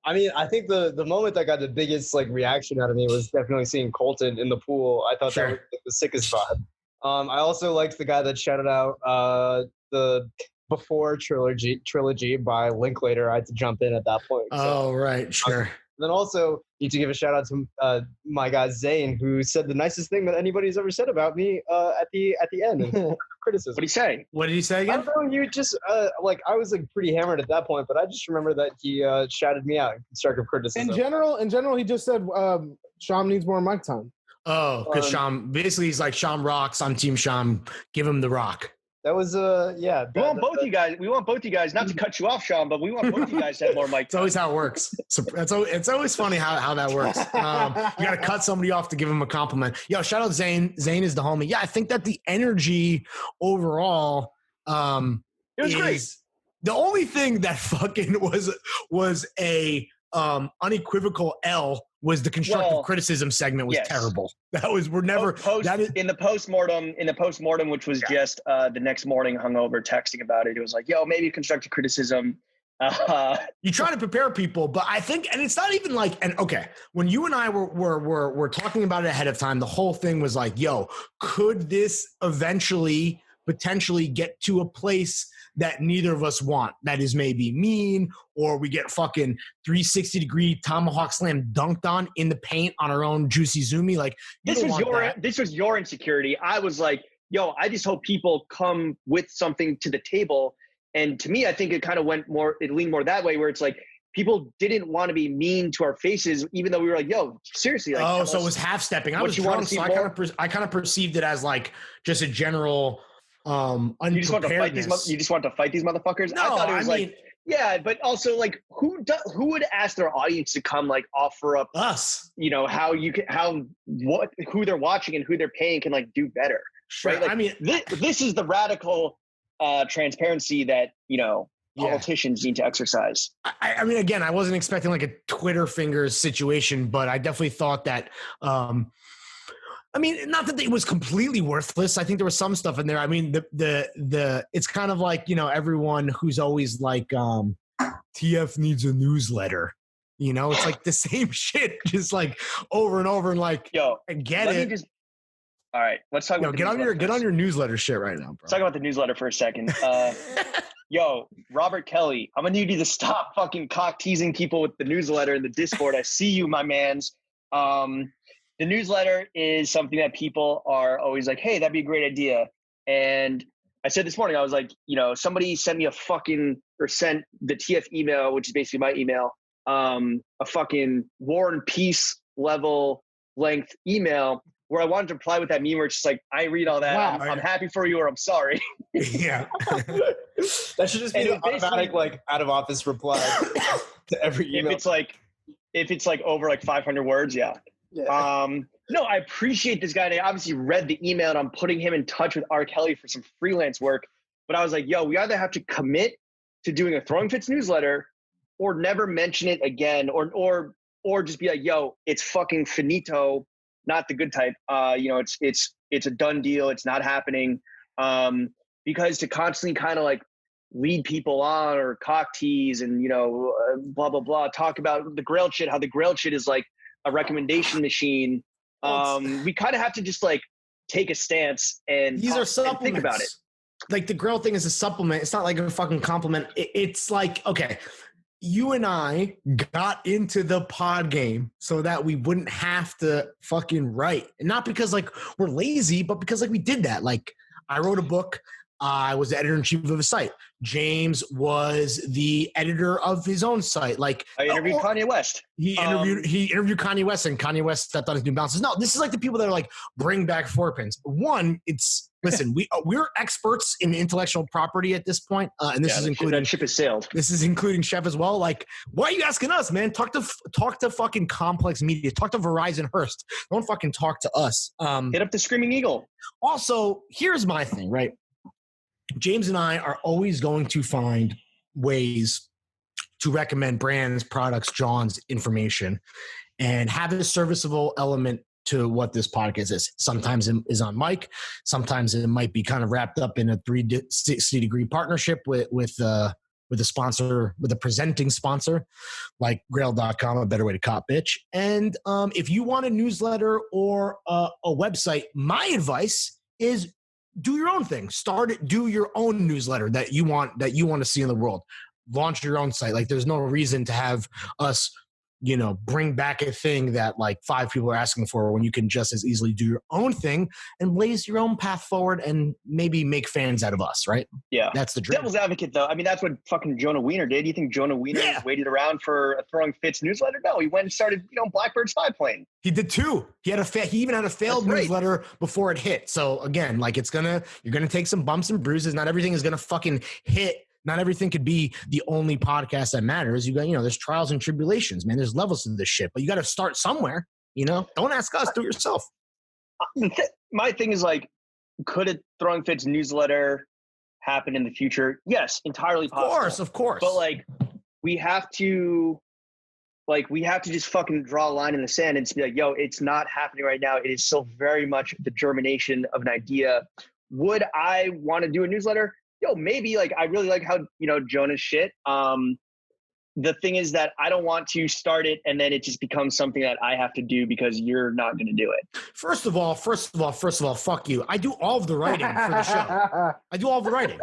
[SPEAKER 3] I mean, I think the moment that got the biggest like reaction out of me was definitely seeing Colton in the pool. I thought that was like, the sickest vibe. I also liked the guy that shouted out the Before trilogy by Linklater. I had to jump in at that point.
[SPEAKER 2] Oh, right, sure.
[SPEAKER 3] Then also need to give a shout out to my guy Zane, who said the nicest thing that anybody's ever said about me at the end. Criticism.
[SPEAKER 1] What did he say?
[SPEAKER 2] What did he say again?
[SPEAKER 3] I don't know. You just I was like pretty hammered at that point, but I just remember that he shouted me out in constructive criticism.
[SPEAKER 4] In general, he just said Sham needs more mic time.
[SPEAKER 2] Oh, because Sham basically he's like Sham rocks. I'm Team Sham. Give him the rock.
[SPEAKER 3] That was yeah.
[SPEAKER 1] We want both you guys. We want both you guys not to cut you off, Sean, but we want both you guys to have more mic.
[SPEAKER 2] It's always how it works. So it's always funny how that works. You got to cut somebody off to give him a compliment. Yo, shout out Zane. Zane is the homie. Yeah, I think that the energy overall
[SPEAKER 1] it was great.
[SPEAKER 2] The only thing that fucking was a unequivocal L was the constructive criticism segment was terrible. That was in the postmortem, which was just the next morning hungover texting about it. It was like, yo, maybe constructive criticism. You try to prepare people, but I think, and it's not even like, and okay, when you and I were talking about it ahead of time, the whole thing was like, yo, could this eventually potentially get to a place that neither of us want? That is maybe mean, or we get fucking 360-degree tomahawk slam dunked on in the paint on our own Jüicy Zöömy. Like
[SPEAKER 1] this was your insecurity. I was like, yo, I just hope people come with something to the table. And to me, I think it kind of leaned more that way, where it's like people didn't want to be mean to our faces, even though we were like, yo, seriously. Like,
[SPEAKER 2] so it was half stepping. I was drunk, so I kind of perceived it as like just a general
[SPEAKER 1] you just want to fight these motherfuckers?
[SPEAKER 2] No,
[SPEAKER 1] I thought it was yeah, but also like who would ask their audience to come like offer up
[SPEAKER 2] us,
[SPEAKER 1] you know, who they're watching and who they're paying can like do better.
[SPEAKER 2] Sure.
[SPEAKER 1] Right? Like,
[SPEAKER 2] I mean,
[SPEAKER 1] this is the radical transparency that, you know, politicians need to exercise.
[SPEAKER 2] I mean, again, I wasn't expecting like a Twitter fingers situation, but I definitely thought that I mean, not that it was completely worthless. I think there was some stuff in there. I mean, the it's kind of like, you know, everyone who's always like, TF needs a newsletter. You know, it's like the same shit, just like over and over, and like,
[SPEAKER 1] yo,
[SPEAKER 2] I get it.
[SPEAKER 1] All right, let's talk about
[SPEAKER 2] get on your newsletter shit right now, bro.
[SPEAKER 1] Let's talk about the newsletter for a second. Yo, Robert Kelly, I'm gonna need you to stop fucking cock teasing people with the newsletter in the Discord. I see you, my mans. The newsletter is something that people are always like, hey, that'd be a great idea. And I said this morning, I was like, you know, somebody sent me sent the TF email, which is basically my email, a fucking War and Peace level length email where I wanted to reply with that meme where it's just like, I read all that. Wow. I'm happy for you or I'm sorry.
[SPEAKER 2] Yeah.
[SPEAKER 3] That should just be an automatic, like, out of office reply to every email.
[SPEAKER 1] If it's like over like 500 words, yeah. No, I appreciate this guy. And I obviously read the email and I'm putting him in touch with R. Kelly for some freelance work. But I was like, yo, we either have to commit to doing a Throwing Fits newsletter or never mention it again, or just be like, yo, it's fucking finito, not the good type. You know, it's a done deal. It's not happening. Because to constantly kind of like lead people on or cock tease and, you know, blah, blah, blah, talk about the Grail shit, how the Grail shit is like a recommendation machine. We kind of have to just like take a stance and
[SPEAKER 2] these are supplements.
[SPEAKER 1] And think about it.
[SPEAKER 2] Like the Grail thing is a supplement. It's not like a fucking compliment. It's like, okay, you and I got into the pod game so that we wouldn't have to fucking write. And not because like we're lazy, but because like we did that. Like I wrote a book. I was the editor-in-chief of a site. James was the editor of his own site. Like
[SPEAKER 1] I interviewed Kanye West.
[SPEAKER 2] He interviewed Kanye West, and Kanye West stepped on his New Balances. No, this is like the people that are like, bring back 4-pins. One, listen, we're experts in intellectual property at this point, and this is including
[SPEAKER 1] that ship has sailed.
[SPEAKER 2] This is including Chef as well. Like, why are you asking us, man? Talk to fucking Complex Media. Talk to Verizon Hearst. Don't fucking talk to us.
[SPEAKER 1] Hit up the Screaming Eagle.
[SPEAKER 2] Also, here's my thing, right? James and I are always going to find ways to recommend brands, products, John's information, and have a serviceable element to what this podcast is. Sometimes it is on mic. Sometimes it might be kind of wrapped up in a 360-degree partnership with a sponsor, with a presenting sponsor like Grail.com, a better way to cop bitch. And if you want a newsletter or a website, my advice is do your own thing. Start it. Do your own newsletter that you want to see in the world. Launch your own site. Like there's no reason to have us, bring back a thing that like 5 people are asking for when you can just as easily do your own thing and blaze your own path forward and maybe make fans out of us, right?
[SPEAKER 1] Yeah.
[SPEAKER 2] That's the dream.
[SPEAKER 1] Devil's advocate, though. I mean, that's what fucking Jonah Wiener did. You think Jonah Wiener waited around for a Throwing Fits newsletter? No, he went and started, Blackbird Spy Plane.
[SPEAKER 2] He did too. He even had a failed newsletter before it hit. So again, like you're gonna take some bumps and bruises. Not everything is gonna fucking hit. Not everything could be the only podcast that matters. You got, there's trials and tribulations, man. There's levels to this shit, but you got to start somewhere. Don't ask us, do it yourself.
[SPEAKER 1] My thing is like, could a Throwing Fits newsletter happen in the future? Yes, entirely possible.
[SPEAKER 2] Of course.
[SPEAKER 1] But like, we have to just fucking draw a line in the sand and be like, yo, it's not happening right now. It is still very much the germination of an idea. Would I want to do a newsletter? Yo, maybe. Like, I really like how, Jonah's shit. The thing is that I don't want to start it and then it just becomes something that I have to do because you're not going to do it.
[SPEAKER 2] First of all, fuck you. I do all of the writing for the show. I do all of the writing.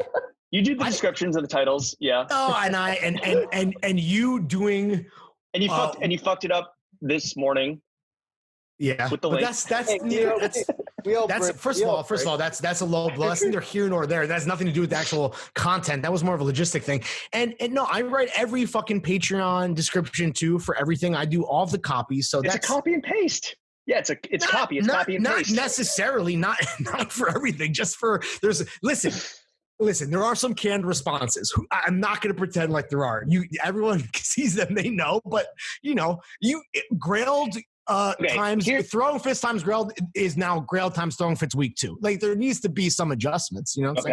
[SPEAKER 1] You do the descriptions of the titles, yeah.
[SPEAKER 2] Oh, and you doing.
[SPEAKER 1] And you fucked it up this morning.
[SPEAKER 2] Yeah,
[SPEAKER 1] with the
[SPEAKER 2] but
[SPEAKER 1] link.
[SPEAKER 2] That's first of all, that's a low blow. That's neither here nor there. That has nothing to do with the actual content. That was more of a logistic thing. And no, I write every fucking Patreon description too for everything. I do all of the copies. So
[SPEAKER 1] it's a copy and paste. Yeah, it's copy. It's copy and paste.
[SPEAKER 2] Not necessarily, not for everything. Just for Listen, there are some canned responses. I'm not going to pretend like there are. Everyone sees them, they know. But Grailed times Throwing Fits times Grailed is now Grailed times Throwing Fits week 2. Like there needs to be some adjustments. You know what I'm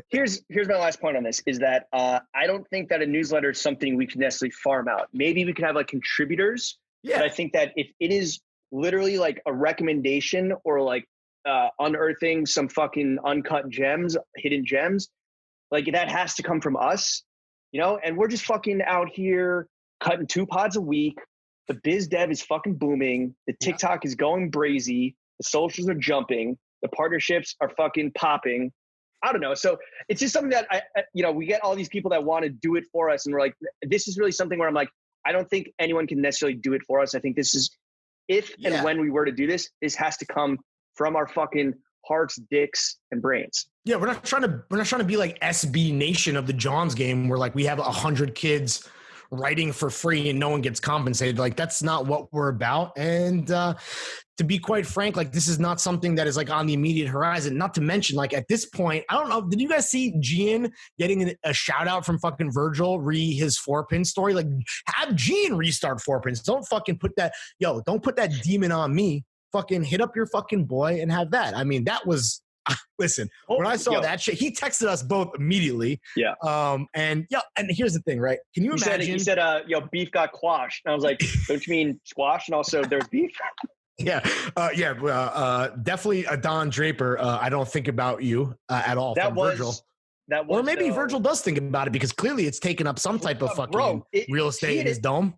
[SPEAKER 2] saying?
[SPEAKER 1] Here's my last point on this is that I don't think that a newsletter is something we can necessarily farm out. Maybe we could have like contributors. Yeah. But I think that if it is literally like a recommendation or like unearthing some fucking uncut gems, hidden gems, like that has to come from us, and we're just fucking out here cutting 2 pods a week. The biz dev is fucking booming. The TikTok is going brazy. The socials are jumping. The partnerships are fucking popping. I don't know. So it's just something that we get all these people that want to do it for us. And we're like, this is really something where I'm like, I don't think anyone can necessarily do it for us. I think this is, and when we were to do this has to come from our fucking hearts, dicks, and brains.
[SPEAKER 2] Yeah, we're not trying to be like SB Nation of the Johns game where like we have 100 kids writing for free and no one gets compensated. Like that's not what we're about. And to be quite frank, like this is not something that is like on the immediate horizon. Not to mention, like at this point, I don't know. Did you guys see Gian getting a shout out from fucking Virgil his 4-pin story? Like have Gian restart 4-pins. Don't fucking don't put that demon on me. Fucking hit up your fucking boy and have that. I mean, that was. Listen, when I saw that shit, he texted us both immediately. Yeah. And here's the thing, right? Can you imagine?
[SPEAKER 1] He said, beef got quashed. And I was like, don't you mean squash? And also there's beef?
[SPEAKER 2] Definitely a Don Draper. I don't think about you at all. Virgil. Or maybe Virgil does think about it because clearly it's taken up some type of fucking real estate in his dome.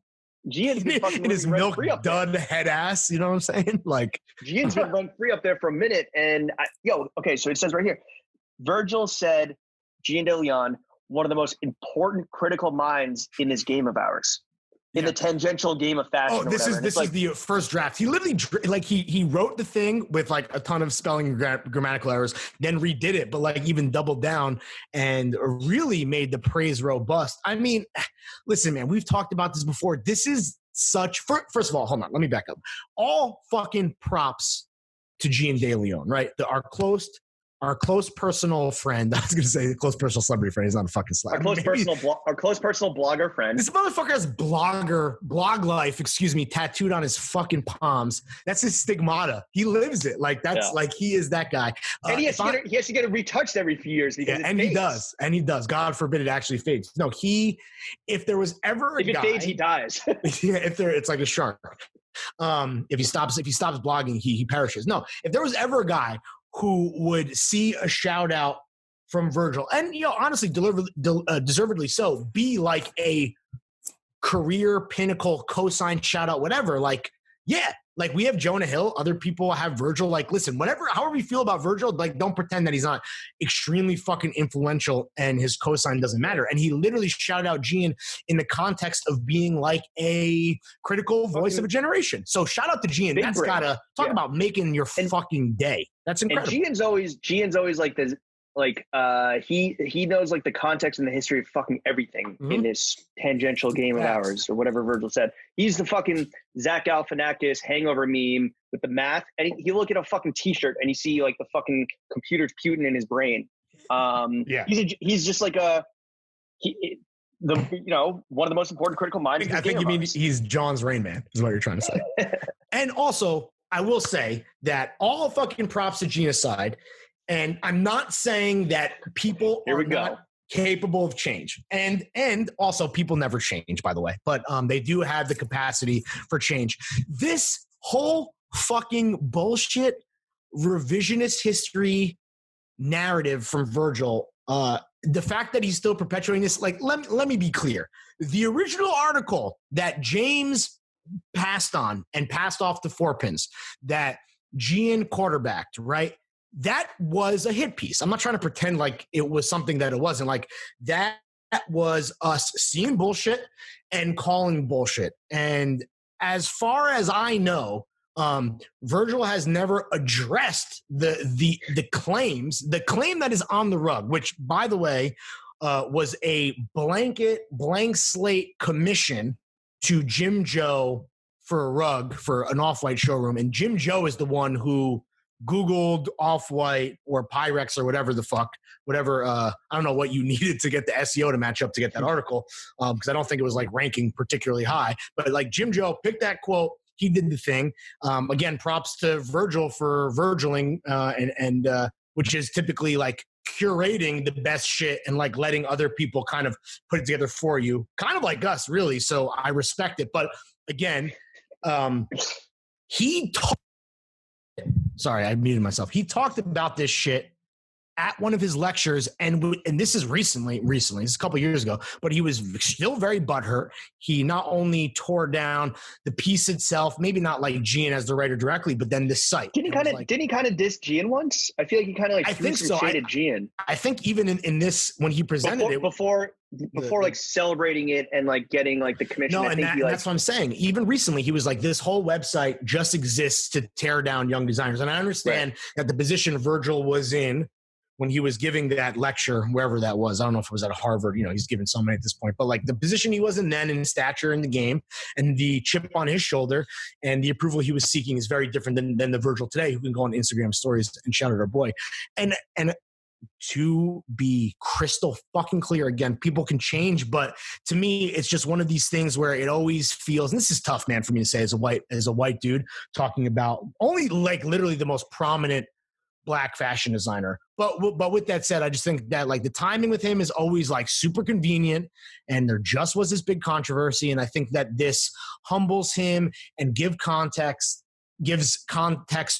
[SPEAKER 1] Gian's been fucking
[SPEAKER 2] in his milk dud head ass, you know what I'm saying? Like
[SPEAKER 1] Gian's been run free up there for a minute, and so it says right here, Virgil said Gian De Leon, one of the most important critical minds in this game of ours, in the tangential game of fashion.
[SPEAKER 2] Oh, this is the first draft. He literally he wrote the thing with like a ton of spelling and grammatical errors, then redid it, but like even doubled down and really made the praise robust. I mean, listen, man, we've talked about this before. This is first of all, hold on, let me back up. All fucking props to Gian De Leon, right? Our close personal friend. I was going to say close personal celebrity friend. He's not a fucking celebrity.
[SPEAKER 1] Our close personal blogger friend.
[SPEAKER 2] This motherfucker has blog life, tattooed on his fucking palms. That's his stigmata. He lives it. Like that's like he is that guy.
[SPEAKER 1] And he has to get it retouched every few years because it fades.
[SPEAKER 2] He does. God forbid it actually fades. No, if there was ever a guy,
[SPEAKER 1] if it fades, he dies.
[SPEAKER 2] It's like a shark. If he stops blogging, he perishes. No, if there was ever a guy who would see a shout out from Virgil and, honestly, deservedly so, be like a career pinnacle cosign shout out, whatever. Like, yeah, like we have Jonah Hill, other people have Virgil. Like, listen, however you feel about Virgil, like don't pretend that he's not extremely fucking influential and his cosign doesn't matter. And he literally shouted out Gian in the context of being like a critical voice of a generation. So shout out to Gian. That's gotta talk about making your fucking day. That's incredible.
[SPEAKER 1] And Gian's always like this. Like he knows like the context and the history of fucking everything in this tangential game of ours, or whatever Virgil said. He's the fucking Zach Galifianakis hangover meme with the math, and he look at a fucking t-shirt and you see like the fucking computer's Putin in his brain. He's just like one of the most important critical minds.
[SPEAKER 2] I think you mean he's John's Rain Man is what you're trying to say. And also, I will say that all fucking props to genocide. And I'm not saying that people are not capable of change. And also people never change, by the way. But they do have the capacity for change. This whole fucking bullshit revisionist history narrative from Virgil, the fact that he's still perpetuating this, like, let me be clear. The original article that James passed on and passed off the 4pins that Gian quarterbacked, right? That was a hit piece. I'm not trying to pretend like it was something that it wasn't. Like that was us seeing bullshit and calling bullshit. And as far as I know, Virgil has never addressed the claims, the claim that is on the rug, which, by the way, was a blank slate commission to Jim Joe for a rug for an Off-White showroom. And Jim Joe is the one who Googled Off-White or Pyrex or whatever the fuck, I don't know what you needed to get the SEO to match up to get that article, because I don't think it was like ranking particularly high. But like Jim Joe picked that quote, he did the thing. Again, props to Virgil for Virgiling, and which is typically like curating the best shit and like letting other people kind of put it together for you, kind of like us, really. So I respect it. But again, Sorry, I muted myself. He talked about this shit at one of his lectures, and this is recently, this is a couple of years ago, but he was still very butthurt. He not only tore down the piece itself, maybe not like Gian as the writer directly, but then the site.
[SPEAKER 1] Didn't he kind of diss Gian once? I feel like he kind of like threw some shade at Gian.
[SPEAKER 2] I think even in this, when he presented
[SPEAKER 1] before like celebrating it and like getting like the commission.
[SPEAKER 2] No, that's what I'm saying. Even recently, he was like, this whole website just exists to tear down young designers. And I understand that the position Virgil was in when he was giving that lecture, wherever that was, I don't know if it was at Harvard, he's given so many at this point, but like the position he was in then in stature in the game and the chip on his shoulder and the approval he was seeking is very different than the Virgil today, who can go on Instagram stories and shout at our boy. And to be crystal fucking clear, again, people can change, but to me, it's just one of these things where it always feels, and this is tough, man, for me to say as a white dude talking about only like literally the most prominent Black fashion designer. But with that said, I just think that like the timing with him is always like super convenient, and there just was this big controversy. And I think that this humbles him and gives context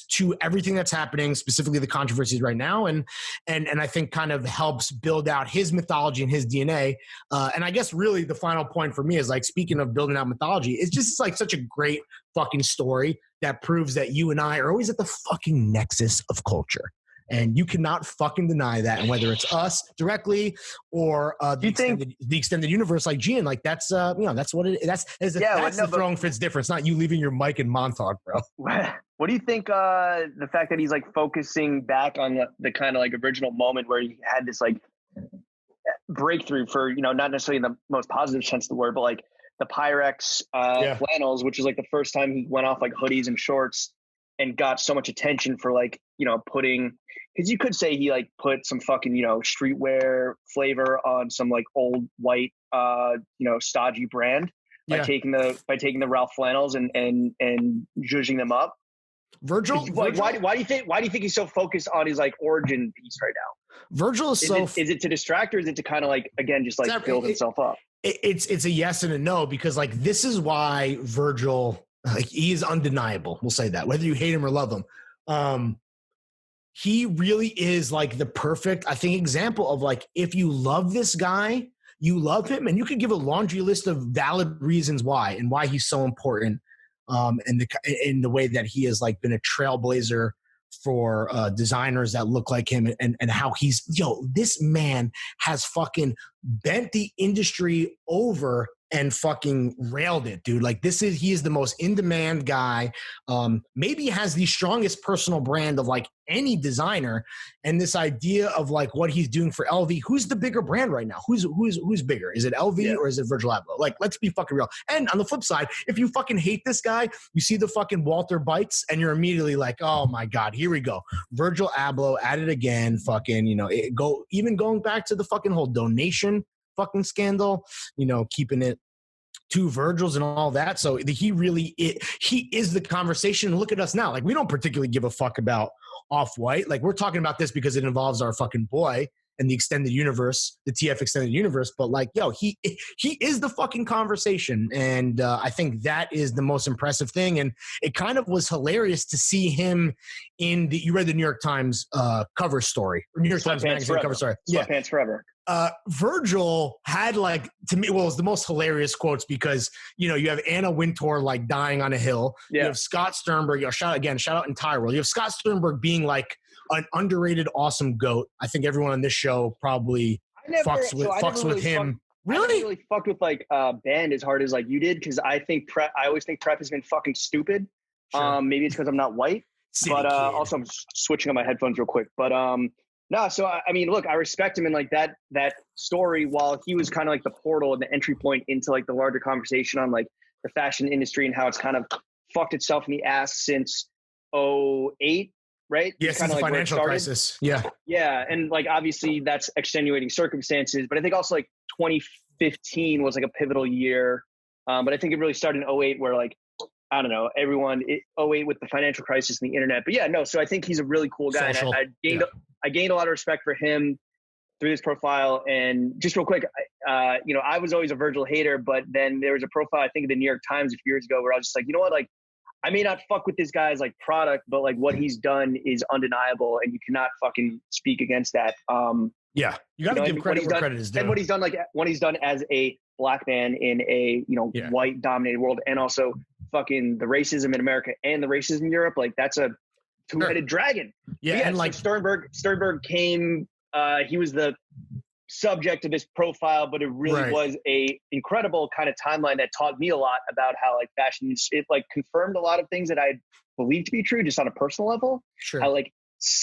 [SPEAKER 2] to everything that's happening, specifically the controversies right now. And I think kind of helps build out his mythology and his DNA. And I guess really the final point for me is like, speaking of building out mythology, it's just like such a great fucking story that proves that you and I are always at the fucking nexus of culture. And you cannot fucking deny that. And whether it's us directly or the extended universe like Gian, like that's that's what it is. That's the throwing fits difference, not you leaving your mic in Montauk, bro.
[SPEAKER 1] What do you think the fact that he's like focusing back on the kind of like original moment where he had this like breakthrough for, not necessarily in the most positive sense of the word, but like the Pyrex flannels, which is like the first time he went off like hoodies and shorts and got so much attention for like, putting, because you could say he like put some fucking, streetwear flavor on some like old white, stodgy brand by taking the Ralph flannels and zhuzhing them up.
[SPEAKER 2] Virgil,
[SPEAKER 1] why do you think he's so focused on his like origin piece right now?
[SPEAKER 2] Virgil is
[SPEAKER 1] is it to distract, or is it to kind of like, again, just like build himself up?
[SPEAKER 2] It's a yes and a no, because like this is why Virgil, like, he is undeniable. We'll say that, whether you hate him or love him. He really is like the perfect, I think, example of like, if you love this guy, you love him, and you could give a laundry list of valid reasons why and why he's so important. and in the way that he has like been a trailblazer for designers that look like him, and how he's, this man has fucking bent the industry over and fucking railed it, dude. Like he is the most in-demand guy. Maybe has the strongest personal brand of like any designer. And this idea of like what he's doing for LV, who's the bigger brand right now? Who's bigger? Is it LV or is it Virgil Abloh? Like, let's be fucking real. And on the flip side, if you fucking hate this guy, you see the fucking Walter bites and you're immediately like, oh my God, here we go. Virgil Abloh at it again. Fucking, going back to the fucking whole donation fucking scandal, keeping it to Virgils and all that. So he is the conversation. Look at us now. Like, we don't particularly give a fuck about Off-White. Like, we're talking about this because it involves our fucking boy and the extended universe, the TF extended universe. But like, he is the fucking conversation. And I think that is the most impressive thing. And it kind of was hilarious to see him you read the New York Times cover story, or New York Times magazine cover story.
[SPEAKER 1] Sweatpants forever.
[SPEAKER 2] Virgil had, like, to me, it was the most hilarious quotes because, you have Anna Wintour like dying on a hill. You have Scott Sternberg, shout out entire world. You have Scott Sternberg being like an underrated, awesome GOAT. I think everyone on this show probably fucks with him.
[SPEAKER 1] Really? I never really fucked with like band as hard as like you did, because I always think Prep has been fucking stupid. Sure. Maybe it's because I'm not white, but also I'm switching on my headphones real quick. But no, so I mean, look, I respect him in like that story, while he was kind of like the portal and the entry point into like the larger conversation on like the fashion industry and how it's kind of fucked itself in the ass since 2008, right?
[SPEAKER 2] Yes,
[SPEAKER 1] kind
[SPEAKER 2] of
[SPEAKER 1] of
[SPEAKER 2] like financial crisis. Yeah. Yeah.
[SPEAKER 1] And like, obviously that's extenuating circumstances, but I think also like 2015 was like a pivotal year. But I think it really started in 2008 where like, I don't know, 2008 with the financial crisis and the internet. But yeah, no, so I think he's a really cool guy.
[SPEAKER 2] Social.
[SPEAKER 1] And I gained a lot of respect for him through this profile. And just real quick, I was always a Virgil hater, but then there was a profile, I think, in the New York Times a few years ago, where I was just like, you know what, like, I may not fuck with this guy's like product, but like what he's done is undeniable, and you cannot fucking speak against that.
[SPEAKER 2] Yeah, you got to give credit where credit is due.
[SPEAKER 1] And what he's done, like what he's done as a black man in a white dominated world, and also fucking the racism in America and the racism in Europe, like that's a two-headed dragon.
[SPEAKER 2] Yeah, and like
[SPEAKER 1] Sternberg came. He was the subject of this profile, but it really was a incredible kind of timeline that taught me a lot about how like fashion, it like confirmed a lot of things that I believed to be true just on a personal level.
[SPEAKER 2] Sure.
[SPEAKER 1] How like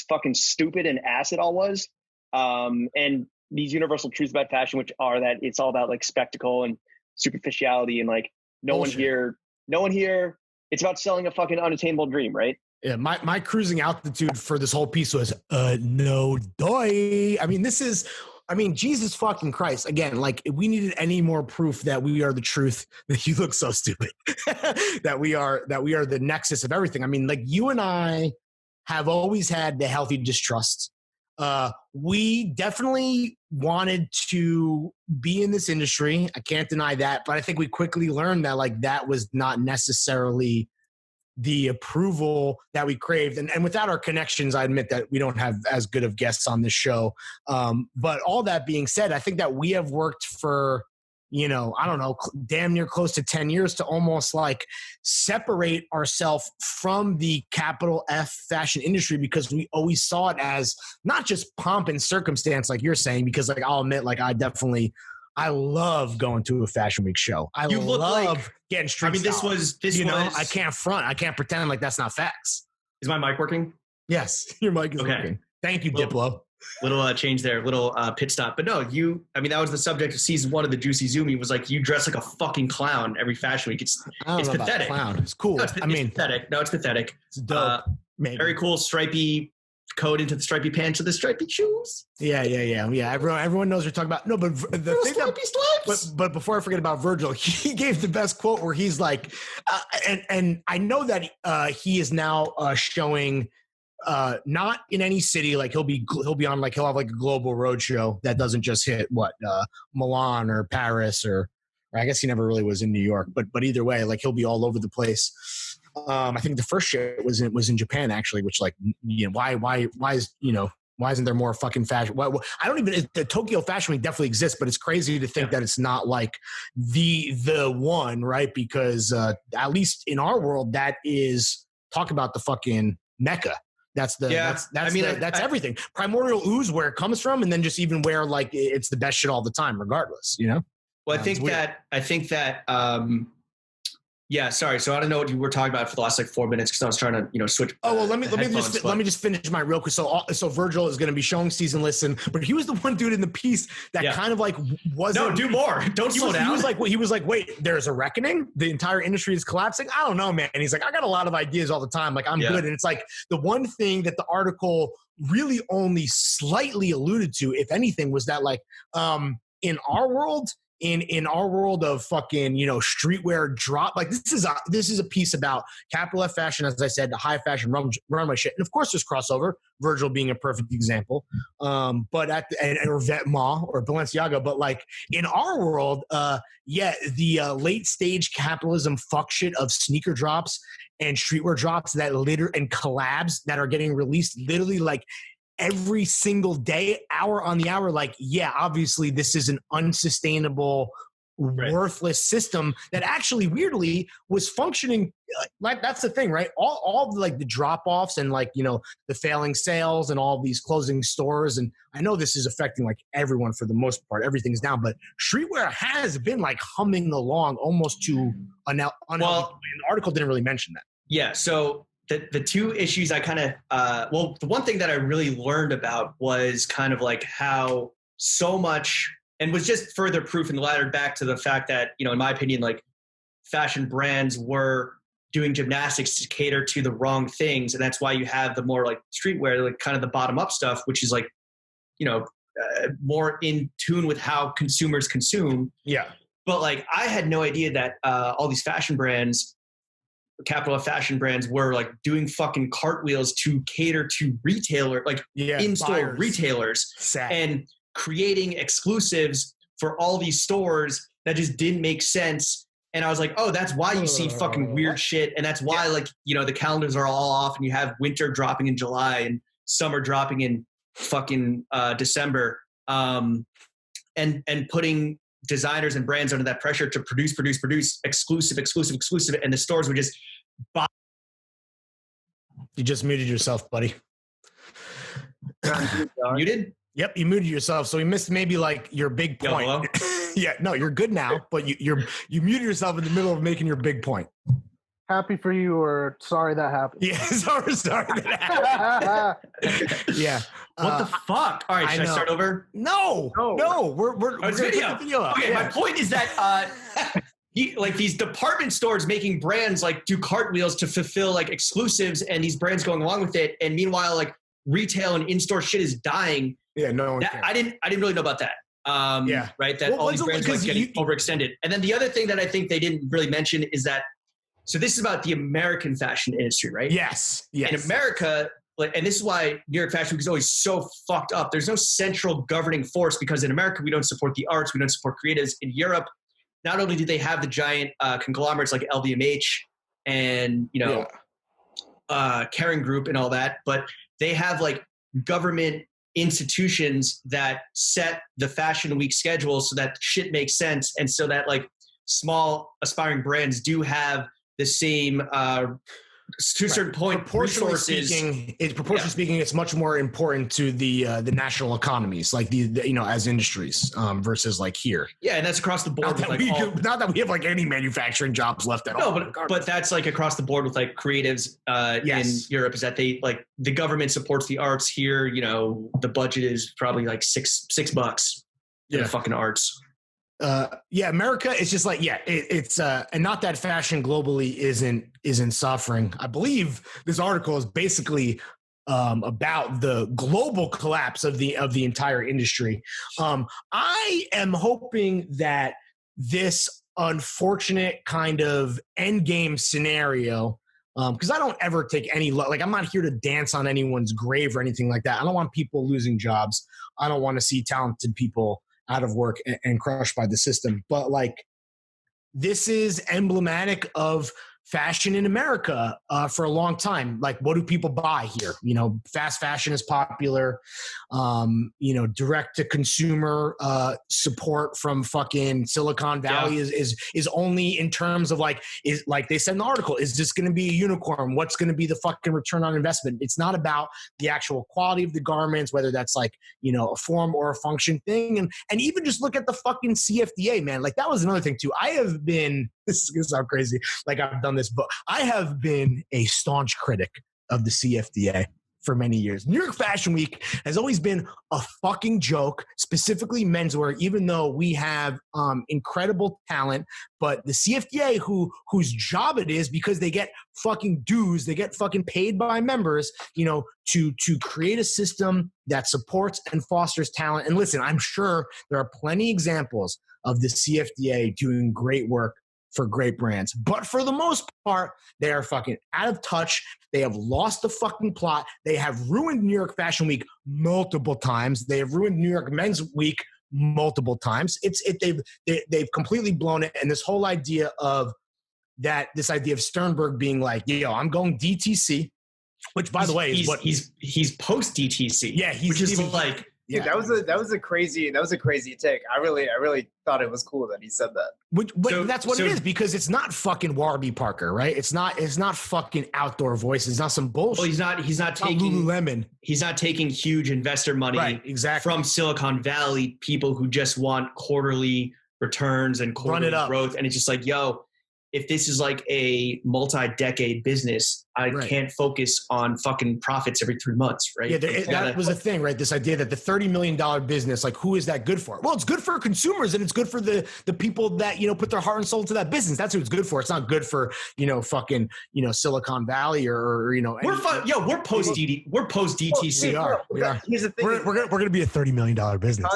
[SPEAKER 1] fucking stupid and ass it all was. And these universal truths about fashion, which are that it's all about like spectacle and superficiality, and like no one here, it's about selling a fucking unattainable dream, right?
[SPEAKER 2] Yeah, my cruising altitude for this whole piece was no doy. I mean, Jesus fucking Christ. Again, like, if we needed any more proof that we are the truth, that you look so stupid, that we are the nexus of everything. I mean, like, you and I have always had the healthy distrust. We definitely wanted to be in this industry. I can't deny that, but I think we quickly learned that like that was not necessarily the approval that we craved. And without our connections, I admit that we don't have as good of guests on this show. But all that being said, I think that we have worked for, I don't know, damn near close to 10 years to almost like separate ourselves from the capital F fashion industry, because we always saw it as not just pomp and circumstance, like you're saying, because like I'll admit, like I love going to a fashion week show. I love getting street style. This was I can't front. I can't pretend like that's not facts.
[SPEAKER 5] Is my mic working?
[SPEAKER 2] Yes, your mic is working. Thank you, Diplo.
[SPEAKER 5] Little change there, little pit stop. But no, that was the subject of season 1 of the Jüicy Zöömy, was like you dress like a fucking clown every fashion week. It's pathetic.
[SPEAKER 2] Clown. It's cool.
[SPEAKER 5] No, it's pathetic. No, it's pathetic.
[SPEAKER 2] It's dope.
[SPEAKER 5] Very cool stripy coat into the stripy pants with the stripy shoes.
[SPEAKER 2] Yeah. Everyone knows what you're talking about. No, but the thing but before I forget about Virgil, he gave the best quote where he's like, and I know that he is now showing. Not in any city, like he'll have like a global road show that doesn't just hit Milan or Paris or I guess he never really was in New York, but either way, like he'll be all over the place. I think the first show was in Japan actually, which like, why is, Why isn't there more fucking fashion? I don't even, the Tokyo Fashion Week definitely exists, but it's crazy to think that it's not like the one, right? Because at least in our world, that is, talk about the fucking Mecca. That's that's everything. Primordial ooze, where it comes from, and then just even where like it's the best shit all the time, regardless, you know?
[SPEAKER 5] Well, I think that yeah, sorry. So I don't know what you were talking about for the last like 4 minutes because I was trying to, switch.
[SPEAKER 2] Oh, well, let me just finish mine real quick. So Virgil is going to be showing season listen, but he was the one dude in the piece that kind of like wasn't.
[SPEAKER 5] No, do more. Don't slow down.
[SPEAKER 2] He was like, wait, there's a reckoning. The entire industry is collapsing. I don't know, man. And he's like, I got a lot of ideas all the time. Like I'm good. And it's like the one thing that the article really only slightly alluded to, if anything, was that like in our world. In our world of fucking, streetwear drop, like this is a piece about capital F fashion, as I said, the high fashion runway shit. And of course there's crossover, Virgil being a perfect example. But or Vetements or Balenciaga, but like in our world, the late stage capitalism fuck shit of sneaker drops and streetwear drops that and collabs that are getting released literally like every single day, hour on the hour, like, yeah, obviously this is an unsustainable, worthless system that actually weirdly was functioning. Like that's the thing, right? All like the drop-offs and like, the failing sales and all these closing stores. And I know this is affecting like everyone for the most part, everything's down, but streetwear has been like humming along almost to the article didn't really mention that.
[SPEAKER 5] Yeah. So the two issues I kind of, the one thing that I really learned about was kind of like how so much, and was just further proof and laddered back to the fact that, in my opinion, like fashion brands were doing gymnastics to cater to the wrong things. And that's why you have the more like streetwear, like kind of the bottom up stuff, which is like, more in tune with how consumers consume.
[SPEAKER 2] Yeah.
[SPEAKER 5] But like, I had no idea that all these fashion brands, capital F fashion brands, were like doing fucking cartwheels to cater to retailer, like in-store retailers.
[SPEAKER 2] Sad.
[SPEAKER 5] And creating exclusives for all these stores that just didn't make sense. And I was like, oh, that's why you see fucking weird shit. And that's why like, the calendars are all off and you have winter dropping in July and summer dropping in fucking December. And putting designers and brands under that pressure to produce exclusive. And the stores would just buy.
[SPEAKER 2] You just muted yourself, buddy.
[SPEAKER 5] Muted?
[SPEAKER 2] Yep, you muted yourself. So we missed maybe like your big point. Yeah, no, you're good now, but you muted yourself in the middle of making your big point.
[SPEAKER 4] Happy for you, or sorry that happened.
[SPEAKER 2] Yeah, sorry that happened. Yeah.
[SPEAKER 5] What the fuck? All right, should I start over?
[SPEAKER 2] No. We're
[SPEAKER 5] it's video. Okay, my point is that like these department stores making brands like do cartwheels to fulfill like exclusives, and these brands going along with it, and meanwhile like retail and in-store shit is dying.
[SPEAKER 2] Yeah, no one
[SPEAKER 5] I didn't really know about that. Right. That all these brands are like getting overextended. And then the other thing that I think they didn't really mention is that. So this is about the American fashion industry, right?
[SPEAKER 2] Yes.
[SPEAKER 5] In America, and this is why New York Fashion Week is always so fucked up. There's no central governing force because in America, we don't support the arts. We don't support creatives. In Europe, not only do they have the giant conglomerates like LVMH and, Kering Group and all that, but they have like government institutions that set the Fashion Week schedule so that shit makes sense. And so that like small aspiring brands do have the same to a certain point
[SPEAKER 2] proportionally speaking, it's much more important to the national economies, like the as industries versus like here.
[SPEAKER 5] Yeah, and that's across the board.
[SPEAKER 2] Not that we have like any manufacturing jobs left at all.
[SPEAKER 5] No, but that's like across the board with like creatives in Europe, is that they like the government supports the arts here. The budget is probably like $6 for the fucking arts.
[SPEAKER 2] America is just like, it's and not that fashion globally isn't suffering. I believe this article is basically about the global collapse of the entire industry. I am hoping that this unfortunate kind of end game scenario, because I don't ever take any like I'm not here to dance on anyone's grave or anything like that. I don't want people losing jobs. I don't want to see talented people out of work and crushed by the system. But like, this is emblematic of fashion in America for a long time. Like, what do people buy here? You know, fast fashion is popular. You know, direct to consumer support from fucking Silicon Valley is only in terms of like, is like they said in the article, is this going to be a unicorn? What's going to be the fucking return on investment? It's not about the actual quality of the garments, whether that's like, you know, a form or a function thing. And even just look at the fucking CFDA, man. Like, that was another thing too. I have been, this is going to sound crazy, like I've done this, but I have been a staunch critic of the CFDA for many years. New York Fashion Week has always been a fucking joke, specifically menswear, even though we have incredible talent. But the CFDA, whose job it is, because they get fucking dues, they get fucking paid by members, you know, to create a system that supports and fosters talent. And listen, I'm sure there are plenty examples of the CFDA doing great work for great brands. But for the most part, they are fucking out of touch. They have lost the fucking plot. They have ruined New York Fashion Week multiple times. They have ruined New York Men's Week multiple times. They've completely blown it. And this whole idea of Sternberg being like, yo, I'm going DTC, which by the way is what
[SPEAKER 5] he's post DTC.
[SPEAKER 2] Yeah,
[SPEAKER 5] which is like,
[SPEAKER 3] yeah, that was a crazy take. I really thought it was cool that he said that.
[SPEAKER 2] But that's what it is, because it's not fucking Warby Parker, right? It's not fucking Outdoor Voice. It's not some bullshit.
[SPEAKER 5] Well, he's not taking
[SPEAKER 2] Lululemon.
[SPEAKER 5] He's not taking huge investor money from Silicon Valley people who just want quarterly returns and quarterly growth. And it's just like, yo, if this is like a multi-decade business, I can't focus on fucking profits every 3 months, right?
[SPEAKER 2] Yeah, that was the thing, right? This idea that the $30 million business, like, who is that good for? Well, it's good for consumers, and it's good for the people that, you know, put their heart and soul to that business. That's who it's good for. It's not good for, you know, fucking, you know, Silicon Valley or you know.
[SPEAKER 5] We're post DTC.
[SPEAKER 2] We are.
[SPEAKER 3] Here's the thing:
[SPEAKER 2] we're gonna be a $30 million business.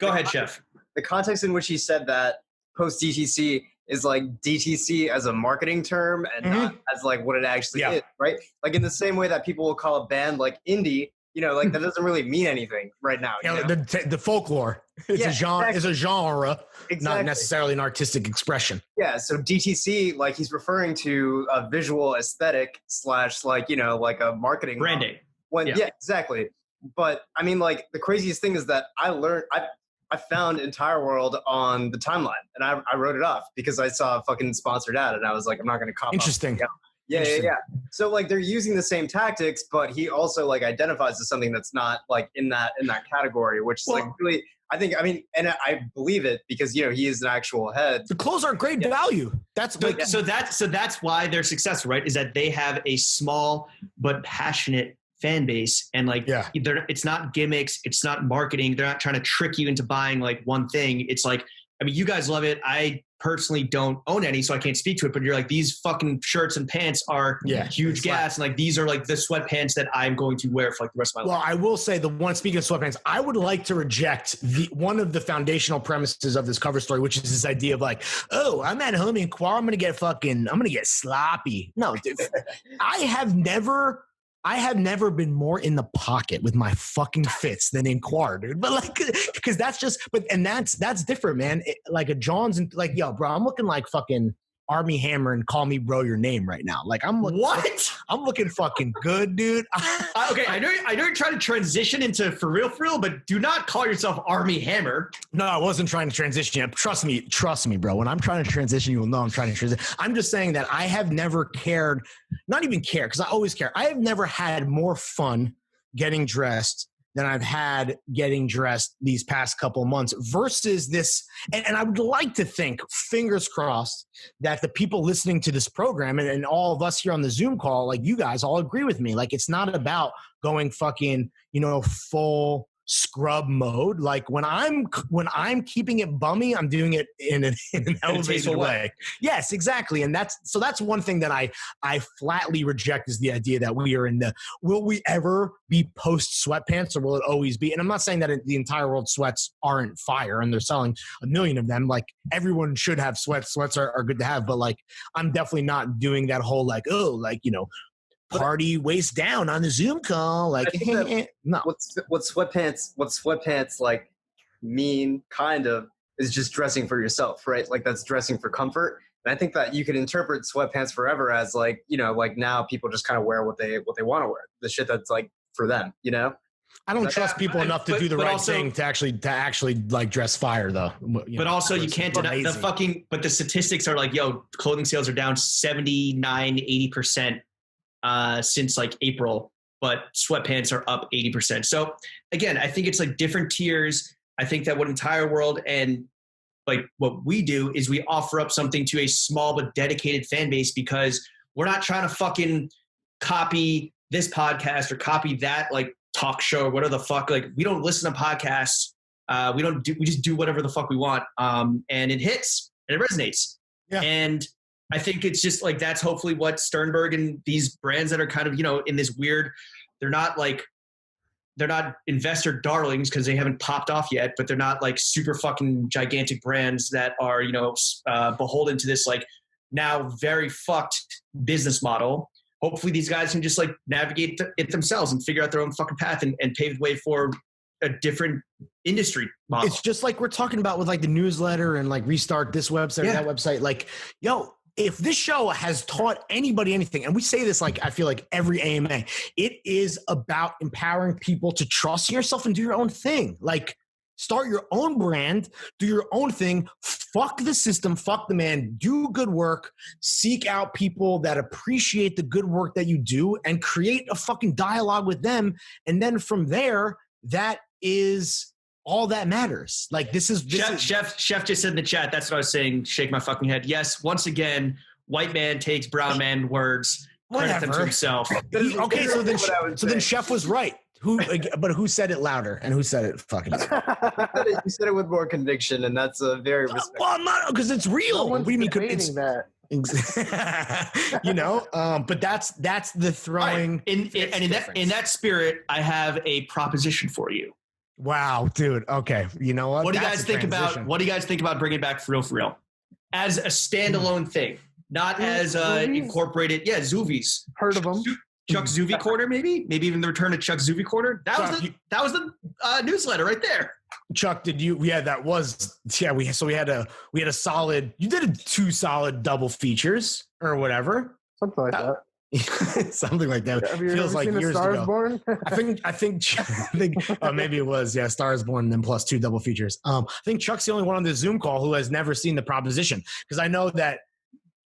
[SPEAKER 5] Go ahead, Chef.
[SPEAKER 3] The context in which he said that post DTC is like DTC as a marketing term and not as like what it actually is, right? Like in the same way that people will call a band like indie, you know, like that doesn't really mean anything right now. You know?
[SPEAKER 2] The folklore is a genre, not necessarily an artistic expression.
[SPEAKER 3] Yeah, so DTC, like he's referring to a visual aesthetic / like, you know, like a marketing
[SPEAKER 5] branding.
[SPEAKER 3] Yeah, exactly. But I mean, like the craziest thing is that I found Entire World on the timeline, and I wrote it off because I saw a fucking sponsored ad, and I was like, I'm not going to copy.
[SPEAKER 2] Interesting.
[SPEAKER 3] Yeah. So like they're using the same tactics, but he also like identifies as something that's not like in that category, which is like really, I think, I mean, and I believe it because, you know, he is an actual head.
[SPEAKER 2] The clothes are great value. That's
[SPEAKER 5] so that's why they're successful, right? Is that they have a small but passionate fan base, and like it's not gimmicks, it's not marketing, they're not trying to trick you into buying like one thing. It's like, I mean, you guys love it. I personally don't own any, so I can't speak to it, but you're like, these fucking shirts and pants are huge gas, and like these are like the sweatpants that I'm going to wear for like the rest of my life.
[SPEAKER 2] Well, I will say speaking of sweatpants, I would like to reject one of the foundational premises of this cover story, which is this idea of like, oh, I'm at home in Quar, I'm gonna get sloppy. No, dude. I have never been more in the pocket with my fucking fits than in Quar, dude. But like, because that's different, man. Like a John's and like, yo, bro, I'm looking like fucking Army Hammer and Call Me Bro Your Name right now. Like I'm looking fucking good, dude.
[SPEAKER 5] Okay, I know you're trying to transition into for real, but do not call yourself Army Hammer.
[SPEAKER 2] No, I wasn't trying to transition yet. Trust me, bro. When I'm trying to transition, you will know I'm trying to transition. I'm just saying that I have never cared, not even care, because I always care. I have never had more fun getting dressed than I've had getting dressed these past couple months versus this. And I would like to think, fingers crossed, that the people listening to this program and all of us here on the Zoom call, like you guys all agree with me. Like, it's not about going fucking, you know, full scrub mode. Like when I'm keeping it bummy, I'm doing it in an elevated way. Yes, exactly. And that's one thing that I flatly reject, is the idea that we are will we ever be post sweatpants, or will it always be? And I'm not saying that the Entire World sweats aren't fire and they're selling 1 million of them. Like everyone should have sweats. Sweats are good to have, but like, I'm definitely not doing that whole like, oh, like, you know, party waist down on the Zoom call. Like, no.
[SPEAKER 3] What sweatpants like mean kind of is just dressing for yourself, right? Like that's dressing for comfort. And I think that you could interpret sweatpants forever as like, you know, like now people just kind of wear what they want to wear, the shit that's like for them, you know.
[SPEAKER 2] I don't trust people enough to do the right thing to actually like dress fire though.
[SPEAKER 5] But also you can't deny but the statistics are like, yo, clothing sales are down 79, 80% since like April, but sweatpants are up 80%. So again, I think it's like different tiers. I think that what entire world and like what we do is we offer up something to a small but dedicated fan base, because we're not trying to fucking copy this podcast or copy that like talk show or whatever the fuck. Like we don't listen to podcasts. We just do whatever the fuck we want. And it hits and it resonates. Yeah. And I think it's just like, that's hopefully what Sternberg and these brands that are kind of, you know, in this weird, they're not investor darlings because they haven't popped off yet, but they're not like super fucking gigantic brands that are, you know, beholden to this like now very fucked business model. Hopefully these guys can just like navigate it themselves and figure out their own fucking path and pave the way for a different industry model.
[SPEAKER 2] It's just like we're talking about with like the newsletter and like restart this website, that website. Like, yo, if this show has taught anybody anything, and we say this like I feel like every AMA, it is about empowering people to trust in yourself and do your own thing. Like, start your own brand, do your own thing, fuck the system, fuck the man, do good work, seek out people that appreciate the good work that you do and create a fucking dialogue with them. And then from there, that is all that matters. Like
[SPEAKER 5] Chef just said in the chat, that's what I was saying, shake my fucking head. Yes, once again, white man takes brown man words, credit them to himself.
[SPEAKER 2] Okay, so then Chef was right. But who said it louder and who said it fucking?
[SPEAKER 3] You said it with more conviction, and that's a very respectful.
[SPEAKER 2] Well, I'm not, because it's real.
[SPEAKER 4] What do you mean? It's that.
[SPEAKER 2] You know, but that's the throwing.
[SPEAKER 5] Right. In that spirit, I have a proposition for you.
[SPEAKER 2] Wow, dude. Okay, you know what?
[SPEAKER 5] What do you guys think about bringing back For Real as a standalone thing, not as incorporated? Yeah, Zoovies.
[SPEAKER 4] Heard of them?
[SPEAKER 5] Chuck Zöömy Corner, maybe even the return of Chuck Zöömy Corner. That was the newsletter right there.
[SPEAKER 2] Chuck, did you? Yeah, that was. Yeah, we had a solid. You did 2 solid double features or whatever.
[SPEAKER 4] Something like that.
[SPEAKER 2] Something like that.
[SPEAKER 4] Have you
[SPEAKER 2] Feels
[SPEAKER 4] ever
[SPEAKER 2] like
[SPEAKER 4] seen
[SPEAKER 2] years
[SPEAKER 4] Stars
[SPEAKER 2] ago.
[SPEAKER 4] Born?
[SPEAKER 2] I think maybe it was Stars Born and then plus 2 double features. I think Chuck's the only one on the Zoom call who has never seen the proposition, because I know that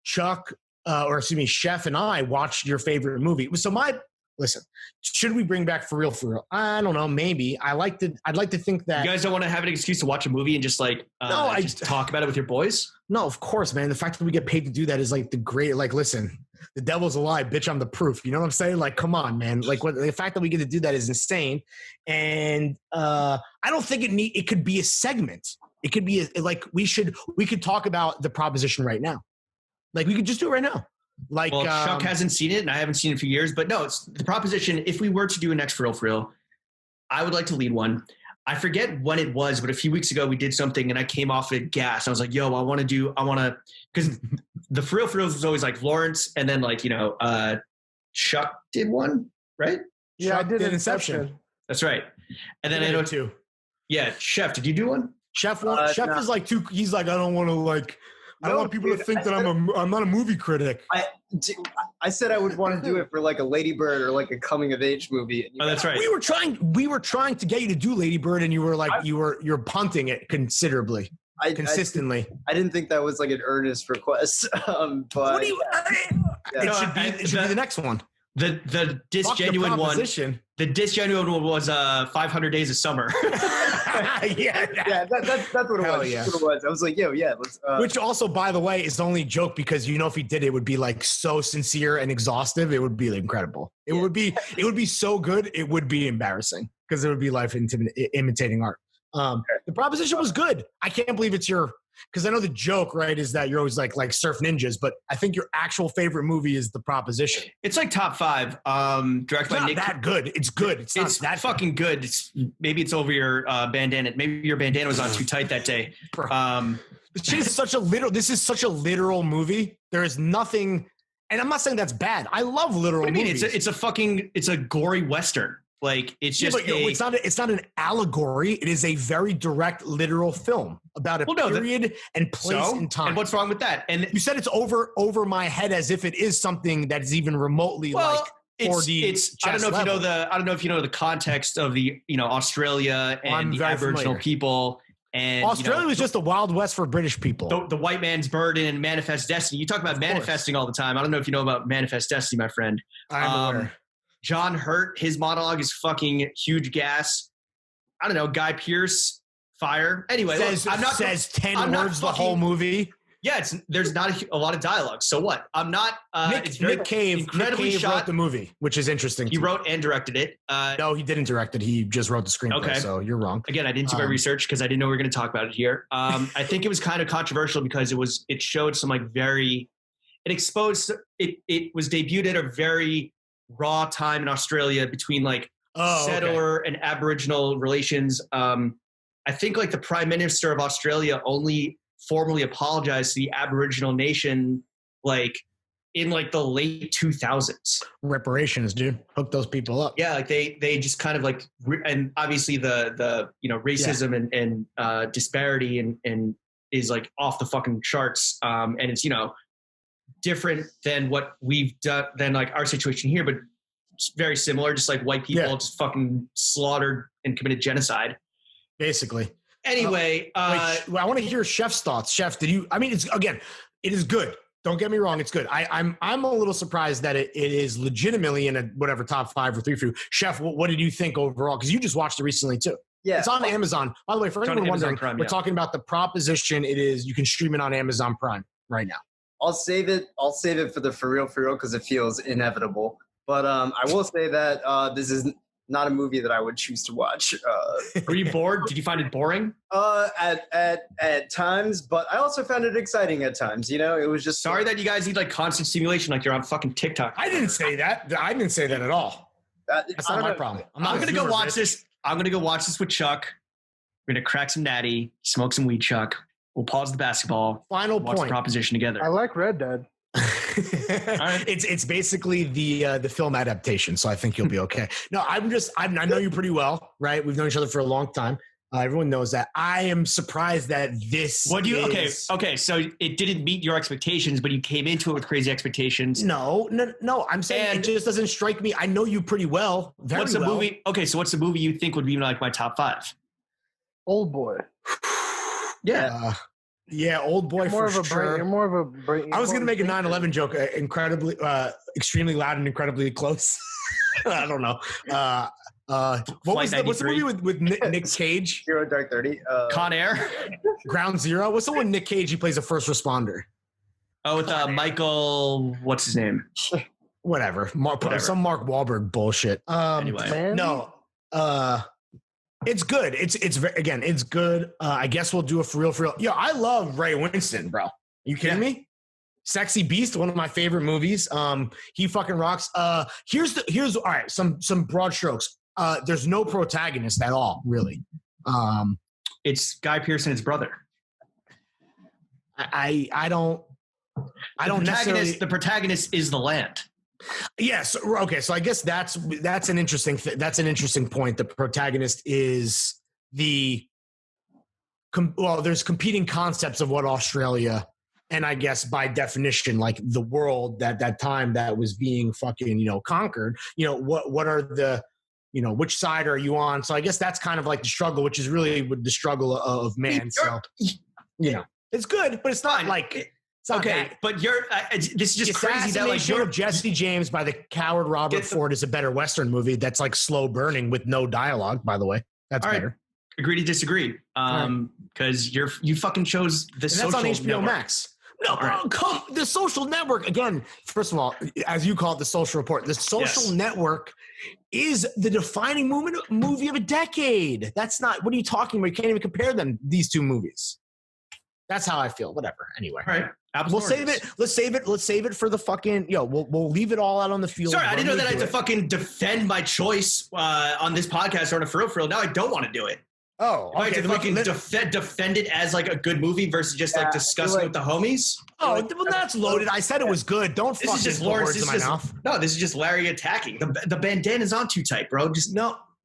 [SPEAKER 2] Chuck. Chef and I watched your favorite movie. So listen, should we bring back For Real? I don't know. Maybe. I'd like to think that
[SPEAKER 5] you guys don't want to have an excuse to watch a movie and just like talk about it with your boys.
[SPEAKER 2] No, of course, man. The fact that we get paid to do that is like the great. Like, listen, the devil's a lie, bitch. I'm the proof. You know what I'm saying? Like, come on, man. Like, the fact that we get to do that is insane. And I don't think it could be a segment. It could be we could talk about the proposition right now. Like, we could just do it right now. Like,
[SPEAKER 5] well, Chuck hasn't seen it, and I haven't seen it for years. But no, it's the proposition. If we were to do a next For Real, I would like to lead one. I forget when it was, but a few weeks ago we did something, and I came off it gas. I was like, "Yo, I want to," because the For Real was always like Lawrence, and then like Chuck did one, right?
[SPEAKER 4] Yeah,
[SPEAKER 2] Chuck
[SPEAKER 4] I did
[SPEAKER 2] Inception.
[SPEAKER 5] That's right. And then I know
[SPEAKER 2] too.
[SPEAKER 5] Yeah, Chef, did you do one?
[SPEAKER 2] Chef is like too. He's like, I don't want to like. I don't want people to think that I'm not a movie critic.
[SPEAKER 3] I said I would want to do it for like a Lady Bird or like a coming of age movie.
[SPEAKER 5] Oh, that's right.
[SPEAKER 2] We were trying to get you to do Lady Bird, and you were like you're punting it consistently, consistently.
[SPEAKER 3] I didn't think that was like an earnest request. But
[SPEAKER 2] what do you? It should be the next one.
[SPEAKER 5] The disgenuine one. The disgenuine one was 500 Days of Summer.
[SPEAKER 3] Yeah, that's what it was.
[SPEAKER 2] Yeah.
[SPEAKER 3] That's what it was. I was like, let's.
[SPEAKER 2] Which also, by the way, is only a joke because if he did it, would be like so sincere and exhaustive. It would be incredible. It would be so good. It would be embarrassing because it would be life imitating art. The proposition was good. I can't believe it's because I know the joke, right, is that you're always like surf ninjas, but I think your actual favorite movie is The Proposition.
[SPEAKER 5] It's like top 5. Directed by Nick.
[SPEAKER 2] That good. It's good. It's not that
[SPEAKER 5] fucking good. Maybe it's over your bandana. Maybe your bandana was on too tight that day.
[SPEAKER 2] This is such a literal movie. There is nothing, and I'm not saying that's bad. I love literal movies.
[SPEAKER 5] It's a gory Western. Like it's just
[SPEAKER 2] it's not an allegory. It is a very direct, literal film about a period and place in time.
[SPEAKER 5] And what's wrong with that? And
[SPEAKER 2] you said it's over my head as if it is something that is even remotely like 4D.
[SPEAKER 5] I don't know if you know the context of the Australia and the Aboriginal people. And
[SPEAKER 2] Australia was just the Wild West for British people.
[SPEAKER 5] The white man's burden and manifest destiny. You talk about manifesting all the time. I don't know if you know about manifest destiny, my friend.
[SPEAKER 2] I'm aware.
[SPEAKER 5] John Hurt, his monologue is fucking huge gas. I don't know. Guy Pearce, fire. Anyway,
[SPEAKER 2] says 10 words the whole movie.
[SPEAKER 5] Yeah, there's not a lot of dialogue. So what? I'm not.
[SPEAKER 2] Nick Cave wrote the movie, which is interesting.
[SPEAKER 5] He wrote and directed it.
[SPEAKER 2] No, he didn't direct it. He just wrote the screenplay. Okay. So you're wrong.
[SPEAKER 5] Again, I didn't do my research because I didn't know we were going to talk about it here. I think it was kind of controversial because it showed some it exposed it was debuted at a very raw time in Australia between settler and Aboriginal relations. I think the Prime Minister of Australia only formally apologized to the Aboriginal nation in the late 2000s.
[SPEAKER 2] Reparations, dude. Hook those people up.
[SPEAKER 5] Yeah, they just kind of and obviously the racism and disparity and is off the fucking charts. And it's different than what we've done than our situation here, but it's very similar. Just white people just fucking slaughtered and committed genocide,
[SPEAKER 2] basically.
[SPEAKER 5] Anyway,
[SPEAKER 2] I want to hear Chef's thoughts. Chef, it is good. Don't get me wrong, it's good. I'm a little surprised that it is legitimately in a whatever top 5 or 3 for you. Chef, what did you think overall? Because you just watched it recently too.
[SPEAKER 3] Yeah,
[SPEAKER 2] it's on Amazon. By the way, for anyone wondering, we're talking about the proposition. You can stream it on Amazon Prime right now.
[SPEAKER 3] I'll save it for the for real because it feels inevitable. But I will say that this is not a movie that I would choose to watch.
[SPEAKER 5] Were you bored? Did you find it boring?
[SPEAKER 3] At times, but I also found it exciting at times. It was just
[SPEAKER 5] sorry that you guys need constant stimulation, you're on fucking TikTok.
[SPEAKER 2] I didn't say that. I didn't say that at all. That's not my problem.
[SPEAKER 5] I'm gonna go watch this. I'm gonna go watch this with Chuck. We're gonna crack some natty, smoke some weed, Chuck. We'll pause the basketball.
[SPEAKER 2] Final
[SPEAKER 5] watch
[SPEAKER 2] point.
[SPEAKER 5] The proposition together.
[SPEAKER 4] I like Red Dead.
[SPEAKER 2] It's basically the film adaptation, so I think you'll be okay. No, I know you pretty well, right? We've known each other for a long time. Everyone knows that. I am surprised that this.
[SPEAKER 5] Okay. So it didn't meet your expectations, but you came into it with crazy expectations.
[SPEAKER 2] No. I'm saying it just doesn't strike me. I know you pretty well.
[SPEAKER 5] What's the movie? Okay, so what's the movie you think would be my top 5?
[SPEAKER 4] Old Boy.
[SPEAKER 5] Yeah.
[SPEAKER 2] Yeah, Old Boy for sure.
[SPEAKER 4] You're more of a brain.
[SPEAKER 2] I was going to make a 9/11 joke, extremely loud and incredibly close. I don't know. What's the movie with Nick Cage?
[SPEAKER 3] Zero Dark 30.
[SPEAKER 5] Con Air?
[SPEAKER 2] Ground Zero? What's the one Nick Cage, he plays a first responder?
[SPEAKER 5] Oh, with Michael, what's his name?
[SPEAKER 2] Whatever. Some Mark Wahlberg bullshit.
[SPEAKER 5] Anyway.
[SPEAKER 2] No. It's good. It's good. I guess we'll do it for real. Yo, I love Ray Winston, bro. You kidding me? Sexy Beast, one of my favorite movies. He fucking rocks. Here's all right. Some broad strokes. There's no protagonist at all, really.
[SPEAKER 5] It's Guy Pearce and his brother.
[SPEAKER 2] I don't necessarily.
[SPEAKER 5] The protagonist is the land.
[SPEAKER 2] Yes. Okay. So I guess that's an interesting point. The protagonist is there's competing concepts of what Australia, and I guess by definition, the world that time that was being fucking, conquered, what are the, which side are you on? So I guess that's kind of the struggle, which is really the struggle of man. So, it's good, but it's not
[SPEAKER 5] okay, but this is just crazy that
[SPEAKER 2] of Jesse James by the coward Robert Ford is a better Western movie that's slow burning with no dialogue, by the way. That's better.
[SPEAKER 5] Right. Agree to disagree. Because you fucking chose the social network.
[SPEAKER 2] That's on HBO Max. No, the Social Network, again, first of all, as you call it, the Social Report, the Social Network is the defining movie of a decade. That's not, what are you talking about? You can't even compare these two movies. That's how I feel. Whatever. Anyway.
[SPEAKER 5] All right.
[SPEAKER 2] We'll save it. Let's save it for the fucking, we'll leave it all out on the field.
[SPEAKER 5] Sorry, I didn't know that I had to fucking defend my choice on this podcast or on a for real. Now I don't want to do it.
[SPEAKER 2] Oh,
[SPEAKER 5] If I had to fucking defend it as like a good movie versus just like discussing it with the homies.
[SPEAKER 2] Oh, well, that's loaded. I said it was good. Don't fucking put words in my mouth.
[SPEAKER 5] No, this is just Larry attacking. The bandana's on too tight, bro. Just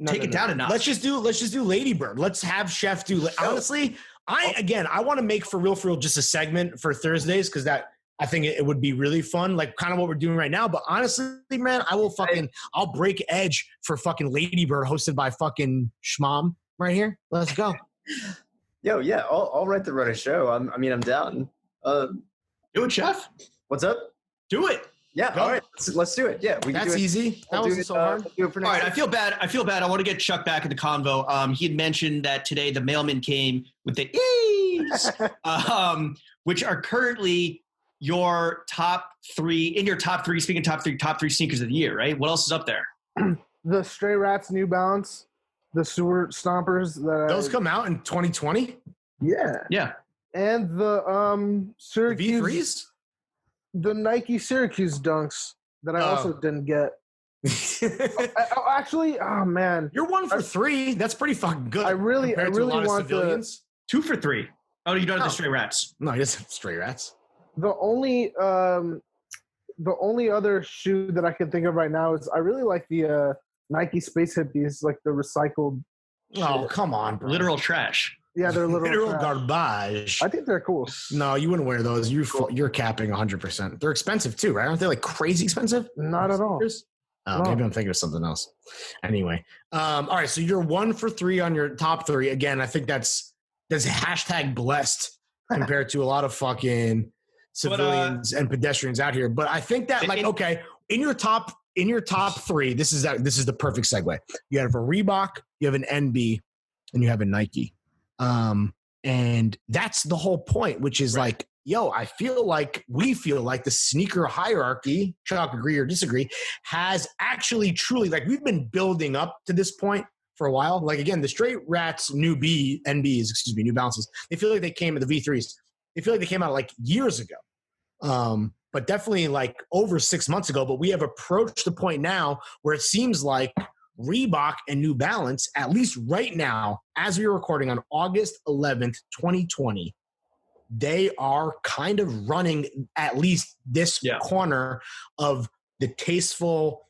[SPEAKER 5] take it down a notch.
[SPEAKER 2] Let's just do Lady Bird. Let's have Chef do. Honestly, I want to make for real just a segment for Thursdays because I think it would be really fun, like kind of what we're doing right now. But honestly, man, I'll break edge for fucking Lady Bird hosted by fucking Schmom right here. Let's go.
[SPEAKER 3] Yo, yeah, I'll write the run a show. I'm down.
[SPEAKER 5] Do it, Chef.
[SPEAKER 3] What's up?
[SPEAKER 5] Do it.
[SPEAKER 3] Yeah. All right. Let's do it. Yeah,
[SPEAKER 2] that's easy. That wasn't so hard.
[SPEAKER 3] Do it for next
[SPEAKER 5] all right. I feel bad. I want to get Chuck back in the convo. He had mentioned that today the mailman came with the ease, which are currently your top three. Speaking top three sneakers of the year, right? What else is up there?
[SPEAKER 4] The Stray Rats New Balance, the Sewer Stompers.
[SPEAKER 2] Those come out in 2020.
[SPEAKER 4] Yeah. And the Syracuse
[SPEAKER 2] V3s,
[SPEAKER 4] the Nike Syracuse Dunks that I also didn't get. Actually, oh man,
[SPEAKER 2] you're 1 for 3. That's pretty fucking good.
[SPEAKER 4] I really want
[SPEAKER 5] civilians. 2 for 3. Oh, you don't have the Stray Rats.
[SPEAKER 2] No, he doesn't have Stray Rats.
[SPEAKER 4] The only other shoe that I can think of right now is I really like the Nike Space Hippies, like the recycled.
[SPEAKER 2] Oh, come on, bro.
[SPEAKER 5] Literal trash.
[SPEAKER 4] Yeah, they're literal
[SPEAKER 2] garbage.
[SPEAKER 4] I think they're cool.
[SPEAKER 2] No, you wouldn't wear those. You're capping 100%. They're expensive too, right? Aren't they like crazy expensive?
[SPEAKER 4] Not at all.
[SPEAKER 2] Oh, maybe I'm thinking of something else. Anyway, all right. So you're 1 for 3 on your top 3. Again, I think that's hashtag blessed compared to a lot of fucking civilians and pedestrians out here. But I think that in your top 3, this is the perfect segue. You have a Reebok, you have an NB, and you have a Nike. And that's the whole point, which is like, yo, we feel like the sneaker hierarchy, Chuck, agree or disagree, has actually truly, like, we've been building up to this point for a while. Like, again, the Straight Rats New Balances, they feel like they came at the V3s. They feel like they came out like years ago. But definitely like over 6 months ago, but we have approached the point now where it seems like Reebok and New Balance, at least right now, as we are recording on August 11th, 2020, they are kind of running at least this corner of the tasteful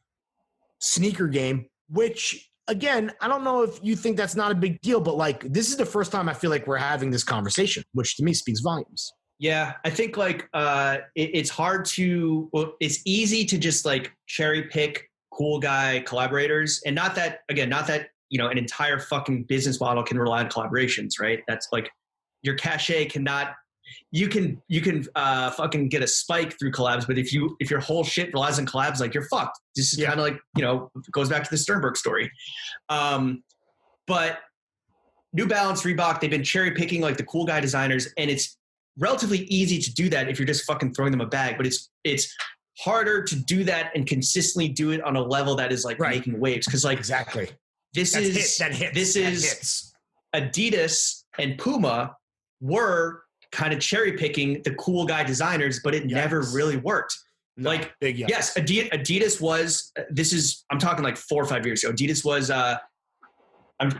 [SPEAKER 2] sneaker game, which, again, I don't know if you think that's not a big deal, but like this is the first time I feel like we're having this conversation, which to me speaks volumes.
[SPEAKER 5] Yeah, I think like it's hard to, it's easy to just like cherry pick cool guy collaborators, and not that an entire fucking business model can rely on collaborations, right? That's like your cachet cannot. You can fucking get a spike through collabs, but if your whole shit relies on collabs, like you're fucked. This is kind of like, it goes back to the Sternberg story. But New Balance, Reebok, they've been cherry picking like the cool guy designers, and it's relatively easy to do that if you're just fucking throwing them a bag, but it's harder to do that and consistently do it on a level that is like making waves. Cause like,
[SPEAKER 2] exactly.
[SPEAKER 5] This is Adidas and Puma were kind of cherry picking the cool guy designers, but it never really worked.
[SPEAKER 2] No,
[SPEAKER 5] like, yes, Adidas was, I'm talking like 4 or 5 years ago. Adidas was,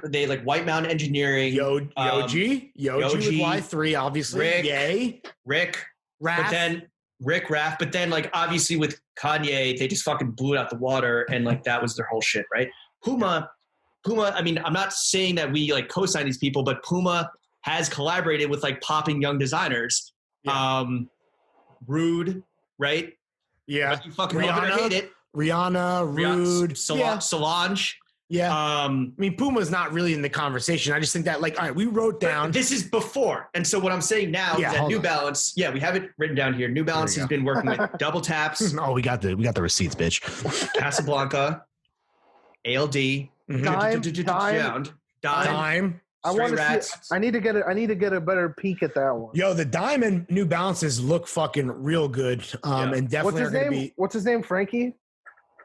[SPEAKER 5] they like White Mountain Engineering.
[SPEAKER 2] Yoji with Y3, obviously.
[SPEAKER 5] Rick,
[SPEAKER 2] Raph.
[SPEAKER 5] But then like obviously with Kanye, they just fucking blew it out the water, and like that was their whole shit, right? Puma, I mean, I'm not saying that we like co-sign these people, but Puma has collaborated with like popping young designers. Rude, right?
[SPEAKER 2] Yeah.
[SPEAKER 5] But you fucking love it or hate it.
[SPEAKER 2] Rihanna, Rude.
[SPEAKER 5] Solange.
[SPEAKER 2] Yeah. I mean, Puma's not really in the conversation. I just think that, like, all right, we wrote down.
[SPEAKER 5] This is before. And so what I'm saying now is that New Balance, we have it written down here. New Balance has been working with Double Taps.
[SPEAKER 2] Oh, we got the receipts, bitch.
[SPEAKER 5] Casablanca, ALD, Dime.
[SPEAKER 4] I want to see. I need to get a better peek at that one.
[SPEAKER 2] Yo, the Dime and New Balances look fucking real good. And definitely
[SPEAKER 4] what's his name? What's his name? Frankie.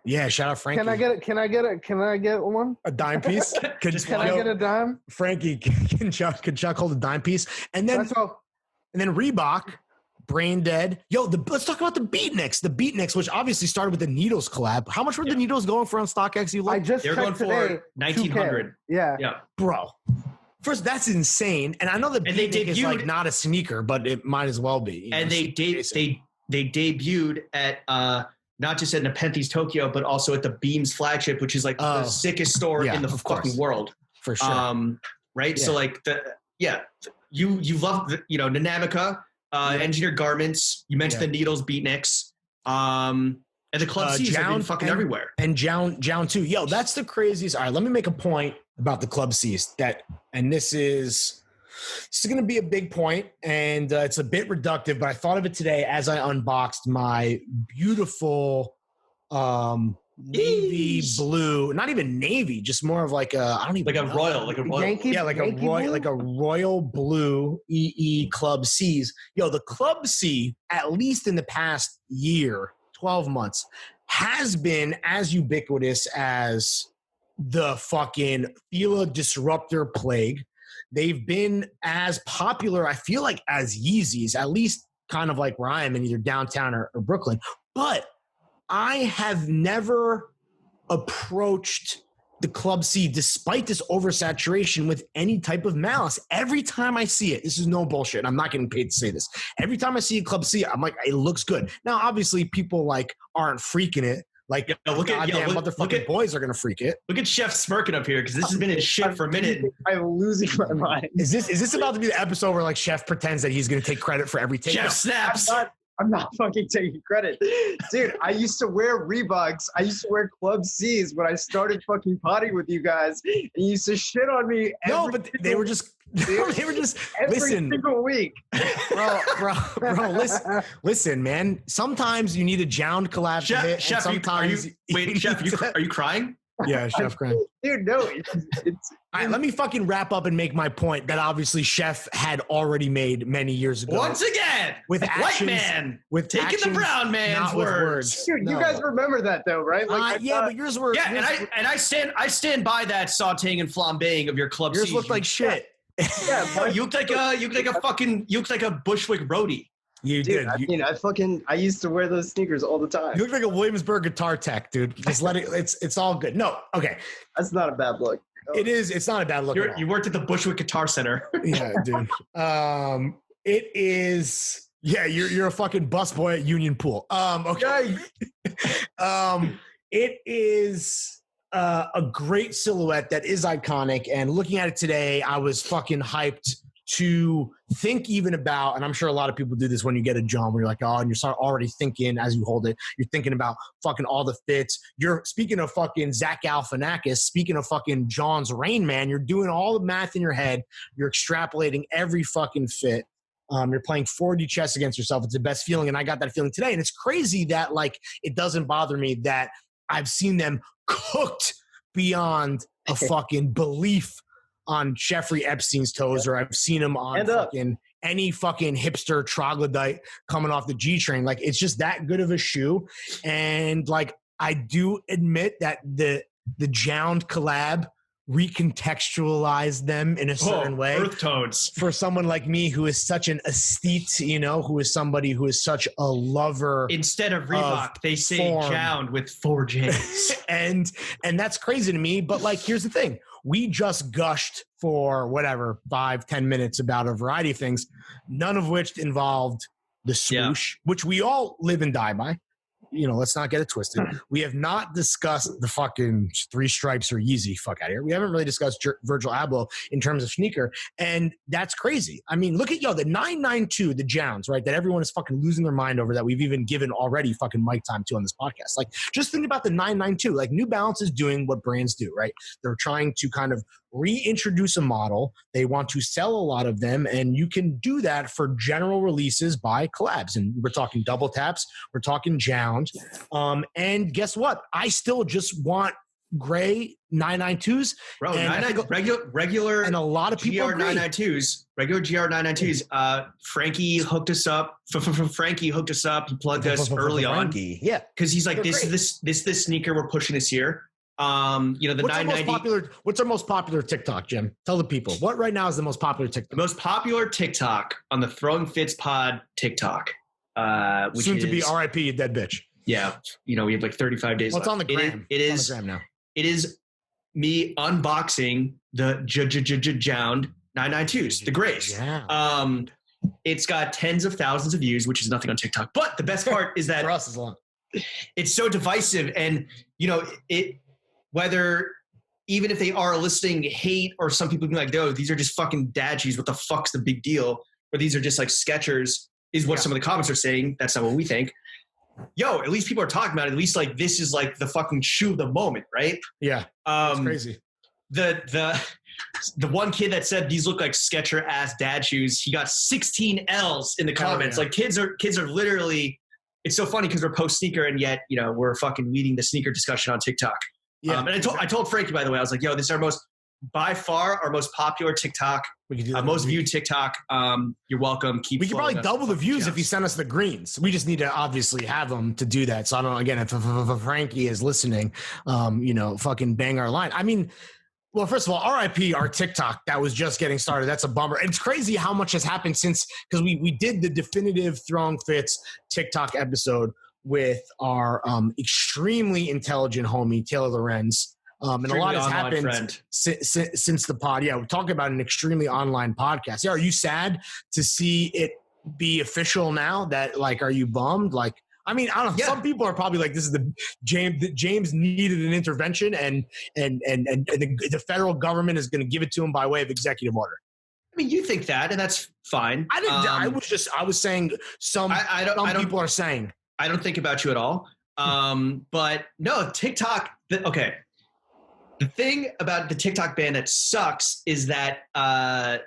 [SPEAKER 2] Yeah, shout out Frankie.
[SPEAKER 4] Can I get one?
[SPEAKER 2] A dime piece?
[SPEAKER 4] Can I get a dime?
[SPEAKER 2] Frankie, can Chuck hold a dime piece? And then Reebok, Brain Dead. Yo, let's talk about the Beatniks. The Beatniks, which obviously started with the Needles collab. How much were the Needles going for on StockX?
[SPEAKER 4] I just
[SPEAKER 5] they're going for $1,900.
[SPEAKER 4] Yeah.
[SPEAKER 2] Bro. First, that's insane. And I know the beatnik is like not a sneaker, but it might as well be.
[SPEAKER 5] And they debuted at not just at Nepenthes Tokyo, but also at the Beams flagship, which is like the sickest store in the fucking world.
[SPEAKER 2] For sure.
[SPEAKER 5] Right. Yeah. So like you love Nanamica, Engineered Garments. You mentioned the Needles beatniks. And the Club C's have been fucking everywhere.
[SPEAKER 2] And Jown too. Yo, that's the craziest. All right, let me make a point about the Club C's this is going to be a big point, and it's a bit reductive, but I thought of it today as I unboxed my beautiful navy blue, not even navy, just more of like a, I don't even
[SPEAKER 5] like a royal,
[SPEAKER 4] Yankee,
[SPEAKER 2] yeah, like a royal blue EE Club C's. Yo, the Club C, at least in the past year, 12 months, has been as ubiquitous as the fucking Fila Disruptor plague. They've been as popular, I feel like, as Yeezys, at least kind of like where I am in either downtown or Brooklyn. But I have never approached the Club C, despite this oversaturation, with any type of malice. Every time I see it, this is no bullshit, and I'm not getting paid to say this. Every time I see a Club C, I'm like, it looks good. Now, obviously, people like aren't freaking it. Like, motherfucking boys are gonna freak it.
[SPEAKER 5] Look at Chef smirking up here because this has been his shit for a minute.
[SPEAKER 3] I'm losing my mind.
[SPEAKER 2] Is this about to be the episode where like Chef pretends that he's gonna take credit for every take?
[SPEAKER 5] Chef snaps.
[SPEAKER 3] I'm not fucking taking credit. Dude, I used to wear Reeboks. I used to wear Club C's when I started fucking potty with you guys. And you used to shit on me.
[SPEAKER 2] No, but they were just
[SPEAKER 3] every single week.
[SPEAKER 2] Bro, listen, man. Sometimes you need a Jound collab to hit.
[SPEAKER 5] Chef,
[SPEAKER 2] sometimes
[SPEAKER 5] Chef, are you crying?
[SPEAKER 2] Yeah, Chef crying.
[SPEAKER 3] Dude, no, it's
[SPEAKER 2] all right, let me fucking wrap up and make my point that obviously Chef had already made many years ago.
[SPEAKER 5] Once again,
[SPEAKER 2] with
[SPEAKER 5] actions, white man,
[SPEAKER 2] with
[SPEAKER 5] taking
[SPEAKER 2] actions,
[SPEAKER 5] the brown man's words.
[SPEAKER 3] Dude, you guys remember that though, right? Like,
[SPEAKER 2] but yours were.
[SPEAKER 5] Yeah, and I stand by that sautéing and flambeing of your Club
[SPEAKER 2] Yours
[SPEAKER 5] C's.
[SPEAKER 2] looked like shit.
[SPEAKER 3] Yeah,
[SPEAKER 5] you look like a Bushwick roadie.
[SPEAKER 2] You
[SPEAKER 3] dude,
[SPEAKER 2] did.
[SPEAKER 3] I used to wear those sneakers all the time.
[SPEAKER 2] You look like a Williamsburg guitar tech, dude. Just let it. It's all good. No, okay.
[SPEAKER 3] That's not a bad look. Oh.
[SPEAKER 2] It is. It's not a bad look.
[SPEAKER 5] You worked at the Bushwick Guitar Center.
[SPEAKER 2] Yeah, dude. It is. Yeah, you're a fucking busboy at Union Pool. Okay. It is a great silhouette that is iconic. And looking at it today, I was fucking hyped to think even about, and I'm sure a lot of people do this when you get a John, where you're like, oh, and you start already thinking as you hold it, you're thinking about fucking all the fits. You're speaking of fucking Zach Galifianakis, speaking of fucking John's Rain Man, you're doing all the math in your head. You're extrapolating every fucking fit. You're playing 4D chess against yourself. It's the best feeling. And I got that feeling today. And it's crazy that like, it doesn't bother me that I've seen them cooked beyond a fucking belief on Jeffrey Epstein's toes, or I've seen him on fucking any fucking hipster troglodyte coming off the G train. Like, it's just that good of a shoe. And like, I do admit that the Jound collab recontextualized them in a certain way.
[SPEAKER 5] Earth tones.
[SPEAKER 2] For someone like me who is such an aesthete, who is somebody who is such a lover.
[SPEAKER 5] Instead of Reebok, they say Jound with 4 J's.
[SPEAKER 2] and that's crazy to me. But like, here's the thing. We just gushed for 5-10 minutes about a variety of things, none of which involved the swoosh, which we all live and die by. Let's not get it twisted. We have not discussed the fucking 3 stripes or Yeezy. Fuck out of here. We haven't really discussed Virgil Abloh in terms of sneaker. And that's crazy. I mean, look at, the 992, the Jounds, right? That everyone is fucking losing their mind over, that we've even given already fucking mic time to on this podcast. Like, just think about the 992. Like, New Balance is doing what brands do, right? They're trying to kind of reintroduce a model. They want to sell a lot of them, and you can do that for general releases by collabs. And we're talking double taps, we're talking Jound. And guess what? I still just want gray 992s.
[SPEAKER 5] Bro, regular
[SPEAKER 2] and a lot of people
[SPEAKER 5] GR 992s, regular GR 992s. Frankie hooked us up. Frankie hooked us up. He plugged us early on.
[SPEAKER 2] Yeah,
[SPEAKER 5] because he's like, this is the sneaker we're pushing this year. The 990.
[SPEAKER 2] What's our most popular TikTok, Jim? Tell the people what right now is the most popular TikTok.
[SPEAKER 5] The most popular TikTok on the Throwing Fits Pod TikTok, which
[SPEAKER 2] soon
[SPEAKER 5] is,
[SPEAKER 2] to be RIP, you dead bitch.
[SPEAKER 5] Yeah, we have like 35 days.
[SPEAKER 2] Well, it's
[SPEAKER 5] left.
[SPEAKER 2] on the gram.
[SPEAKER 5] It is
[SPEAKER 2] on the gram now.
[SPEAKER 5] It is me unboxing the Jound 992s, the Grays.
[SPEAKER 2] Yeah.
[SPEAKER 5] It's got tens of thousands of views, which is nothing on TikTok. But the best part is that
[SPEAKER 2] for us is long.
[SPEAKER 5] It's so divisive, and whether even if they are eliciting hate, or some people being like, "No, these are just fucking dad shoes. What the fuck's the big deal?" Or these are just like Skechers, is what some of the comments are saying. That's not what we think. Yo, at least people are talking about it. At least like this is like the fucking shoe of the moment, right?
[SPEAKER 2] Yeah, it's crazy.
[SPEAKER 5] The one kid that said these look like Sketcher ass dad shoes, he got 16 L's in the comments. Like kids are literally. It's so funny because we're post sneaker, and yet we're fucking leading the sneaker discussion on TikTok. Yeah, and I told Frankie, by the way, I was like, "Yo, this is by far our most popular TikTok,
[SPEAKER 2] we can do that
[SPEAKER 5] most viewed TikTok. You're welcome.
[SPEAKER 2] We could probably double the views if you send us the greens. We just need to obviously have them to do that. So I don't know. Again, if Frankie is listening, fucking bang our line. I mean. Well, first of all, RIP our TikTok that was just getting started. That's a bummer. It's crazy how much has happened since, because we did the definitive Throwing Fits TikTok episode with our extremely intelligent homie, Taylor Lorenz. And a lot has happened since the pod. Yeah, we're talking about an extremely online podcast. Yeah, are you sad to see it be official now? That are you bummed? I mean, I don't know. Yeah. Some people are probably like, "This is the James needed an intervention, and the federal government is going to give it to him by way of executive order."
[SPEAKER 5] I mean, you think that, and that's fine.
[SPEAKER 2] I didn't. I was saying some people are saying.
[SPEAKER 5] I don't think about you at all. But no, TikTok. Okay, the thing about the TikTok ban that sucks is that I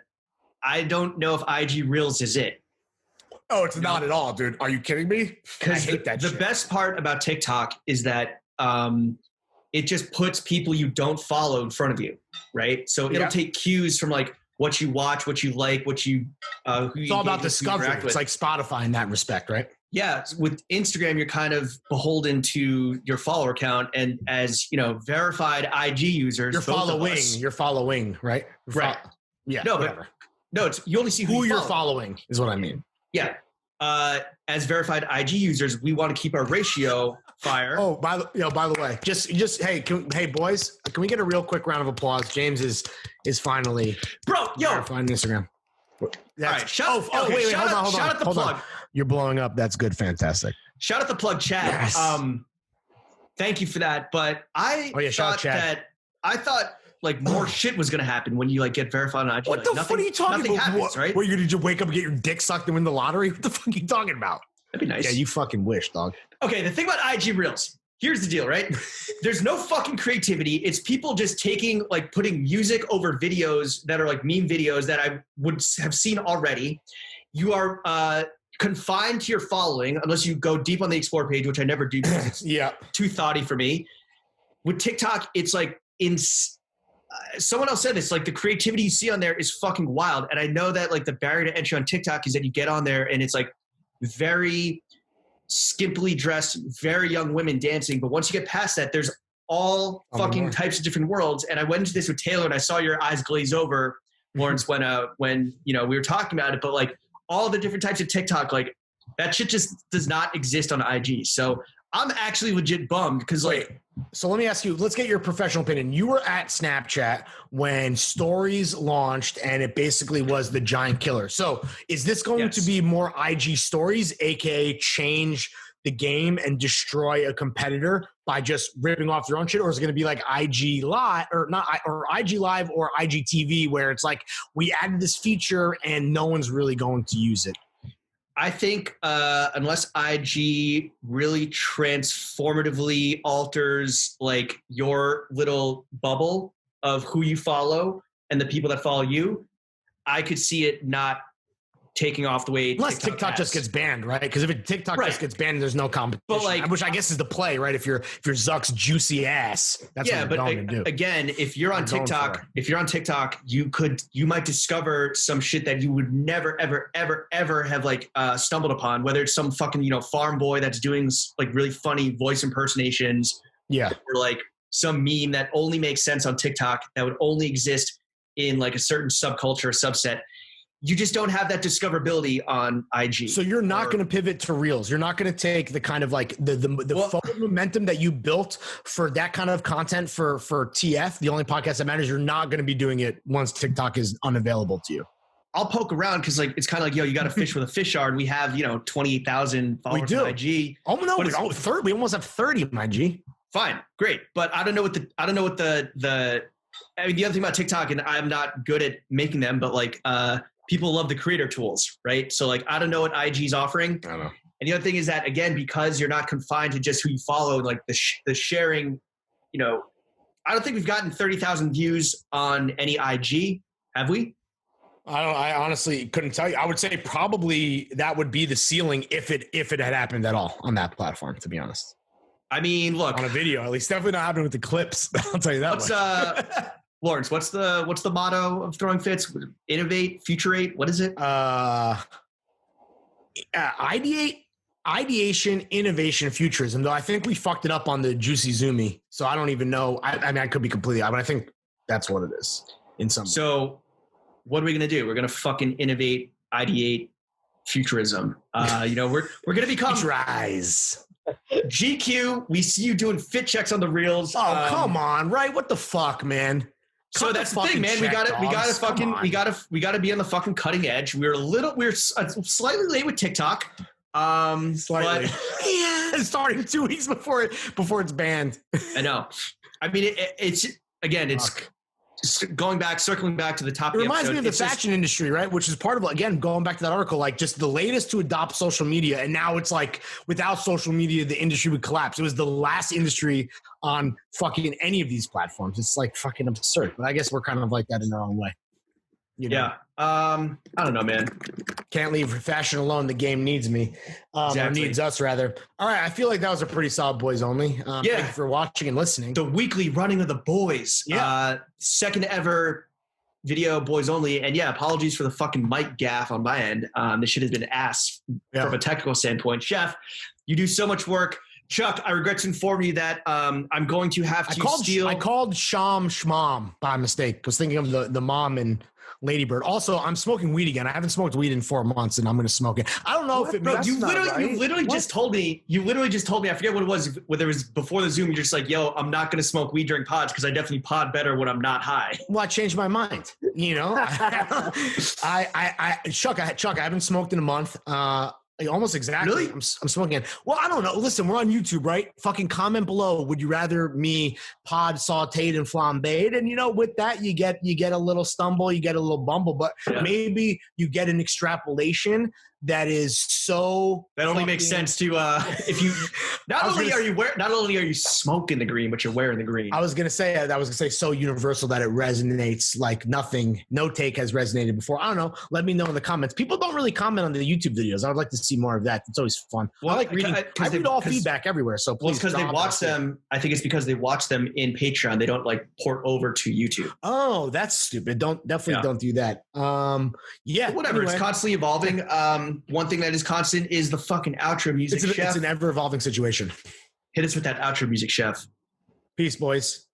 [SPEAKER 5] don't know if IG Reels is it.
[SPEAKER 2] Oh, it's not at all, dude. Are you kidding me? I hate that shit.
[SPEAKER 5] The best part about TikTok is that it just puts people you don't follow in front of you, right? So it'll take cues from like what you watch, what you like, what you who
[SPEAKER 2] it's all about discovery. It's like Spotify in that respect, right?
[SPEAKER 5] Yeah. With Instagram, you're kind of beholden to your follower count, and as verified IG users,
[SPEAKER 2] you're following, right?
[SPEAKER 5] Right.
[SPEAKER 2] Yeah.
[SPEAKER 5] No,
[SPEAKER 2] whatever.
[SPEAKER 5] But you only see
[SPEAKER 2] who you're following is what I mean.
[SPEAKER 5] Yeah. As verified IG users, we want to keep our ratio fire.
[SPEAKER 2] Oh, by the way, just hey boys, can we get a real quick round of applause? James is finally verifying Instagram.
[SPEAKER 5] All right,
[SPEAKER 2] wait,
[SPEAKER 5] shout out the plug.
[SPEAKER 2] You're blowing up. That's good. Fantastic.
[SPEAKER 5] Shout out the plug, chat.
[SPEAKER 2] Yes.
[SPEAKER 5] Thank you for that. But I thought like more shit was gonna happen when you get verified on IG.
[SPEAKER 2] What the fuck are you talking about?
[SPEAKER 5] Happens, right?
[SPEAKER 2] What, you're gonna just wake up and get your dick sucked and win the lottery? What the fuck are you talking about?
[SPEAKER 5] That'd be nice.
[SPEAKER 2] Yeah, you fucking wish, dog.
[SPEAKER 5] Okay, the thing about IG Reels. Here's the deal, right? There's no fucking creativity. It's people just putting music over videos that are like meme videos that I would have seen already. You are confined to your following unless you go deep on the explore page, which I never do because it's too thoughty for me. With TikTok, it's like someone else said this, like the creativity you see on there is fucking wild. And I know that like the barrier to entry on TikTok is that you get on there and it's like very skimpily dressed, very young women dancing. But once you get past that, there's all fucking types of different worlds. And I went into this with Taylor and I saw your eyes glaze over, Lawrence, when we were talking about it. But like all the different types of TikTok, like that shit just does not exist on IG. So I'm actually legit bummed because
[SPEAKER 2] so let me ask you, let's get your professional opinion. You were at Snapchat when Stories launched and it basically was the giant killer. So is this going to be more IG Stories, aka change the game and destroy a competitor by just ripping off their own shit? Or is it going to be like IG Live or IG Live or IGTV where it's like we added this feature and no one's really going to use it?
[SPEAKER 5] I think unless IG really transformatively alters like your little bubble of who you follow and the people that follow you, I could see it not taking off the way
[SPEAKER 2] unless TikTok just gets banned, right? Because if TikTok just gets banned, there's no competition. But which I guess is the play, right? If you're Zuck's juicy ass, that's what you're going to do.
[SPEAKER 5] Again, if you're on TikTok, you might discover some shit that you would never, ever, ever, ever have stumbled upon. Whether it's some fucking farm boy that's doing like really funny voice impersonations, or like some meme that only makes sense on TikTok that would only exist in like a certain subculture or subset. you just don't have that discoverability on IG.
[SPEAKER 2] So you're not going to pivot to Reels. You're not going to take the kind of like the forward momentum that you built for that kind of content for TF, the only podcast that matters. You're not going to be doing it once TikTok is unavailable to you.
[SPEAKER 5] I'll poke around because like it's kind of like, yo, you got to fish with a fish are, and we have 28,000 followers on IG.
[SPEAKER 2] Oh no, we almost have 30 on IG.
[SPEAKER 5] Fine, great, but I don't know what the I mean, the other thing about TikTok, and I'm not good at making them, but like people love the creator tools, right? So like I don't know what IG's offering.
[SPEAKER 2] I don't know.
[SPEAKER 5] And the other thing is that again, because you're not confined to just who you follow, like the sharing, I don't think we've gotten 30,000 views on any IG, have we?
[SPEAKER 2] I honestly couldn't tell you. I would say probably that would be the ceiling if it had happened at all on that platform, to be honest.
[SPEAKER 5] I mean, look,
[SPEAKER 2] on a video, at least. Definitely not happening with the clips. I'll tell you that much.
[SPEAKER 5] Lawrence, what's the motto of Throwing Fits? Innovate, futurate. What is it?
[SPEAKER 2] Ideation, innovation, futurism. Though I think we fucked it up on the Jüicy Zöömy, so I don't even know. I mean, I could be completely, but I think that's what it is in some.
[SPEAKER 5] So, what are we gonna do? We're gonna fucking innovate, ideate, futurism. We're gonna become
[SPEAKER 2] Futurize.
[SPEAKER 5] GQ. We see you doing fit checks on the reels.
[SPEAKER 2] Oh, come on, right? What the fuck, man?
[SPEAKER 5] So that's the thing, man. We gotta be on the fucking cutting edge. We're slightly late with TikTok.
[SPEAKER 2] Slightly. Yeah, starting 2 weeks before it's banned.
[SPEAKER 5] I know. I mean, it's circling back to the top.
[SPEAKER 2] It reminds me of the fashion industry, right? Which is part of, again, going back to that article, like just the latest to adopt social media. And now it's like without social media, the industry would collapse. It was the last industry on fucking any of these platforms. It's like fucking absurd. But I guess we're kind of like that in our own way.
[SPEAKER 5] Yeah. I don't know, man.
[SPEAKER 2] Can't leave fashion alone. The game needs me.
[SPEAKER 5] Exactly.
[SPEAKER 2] Or needs us, rather. All right. I feel like that was a pretty solid Boys Only. Thank you for watching and listening.
[SPEAKER 5] The weekly running of the boys.
[SPEAKER 2] Yeah.
[SPEAKER 5] Second ever video Boys Only. And apologies for the fucking mic gaff on my end. This shit has been ass from a technical standpoint. Chef, you do so much work. Chuck, I regret to inform you that I'm going to have to steal.
[SPEAKER 2] I called Sham Shmam by mistake. I was thinking of the mom and Ladybird. Also, I'm smoking weed again. I haven't smoked weed in 4 months, and I'm going to smoke it. I don't know if it makes.
[SPEAKER 5] You literally just told me. I forget what it was. Whether it was before the Zoom, you're just like, "Yo, I'm not going to smoke weed during pods because I definitely pod better when I'm not high."
[SPEAKER 2] Well, I changed my mind. Chuck, I haven't smoked in a month. Almost exactly.
[SPEAKER 5] Really?
[SPEAKER 2] I'm smoking it. Well, I don't know. Listen, we're on YouTube, right? Fucking comment below. Would you rather me pod sauteed and flambéed? And with that, you get a little stumble, you get a little bumble, but maybe you get an extrapolation that is so.
[SPEAKER 5] That only makes sense to if you. Not only are you smoking the green, but you're wearing the green.
[SPEAKER 2] I was gonna say so universal that it resonates like nothing. No take has resonated before. I don't know. Let me know in the comments. People don't really comment on the YouTube videos. I would like to see more of that. It's always fun. Well, I like reading. I read all feedback everywhere. So please.
[SPEAKER 5] Because they watch them. I think it's because they watch them in Patreon. They don't like port over to YouTube.
[SPEAKER 2] Oh, that's stupid. Don't do that.
[SPEAKER 5] Whatever. Anyway. It's constantly evolving. One thing that is constant is the fucking outro music, Chef.
[SPEAKER 2] It's an ever-evolving situation.
[SPEAKER 5] Hit us with that outro music, Chef.
[SPEAKER 2] Peace, boys.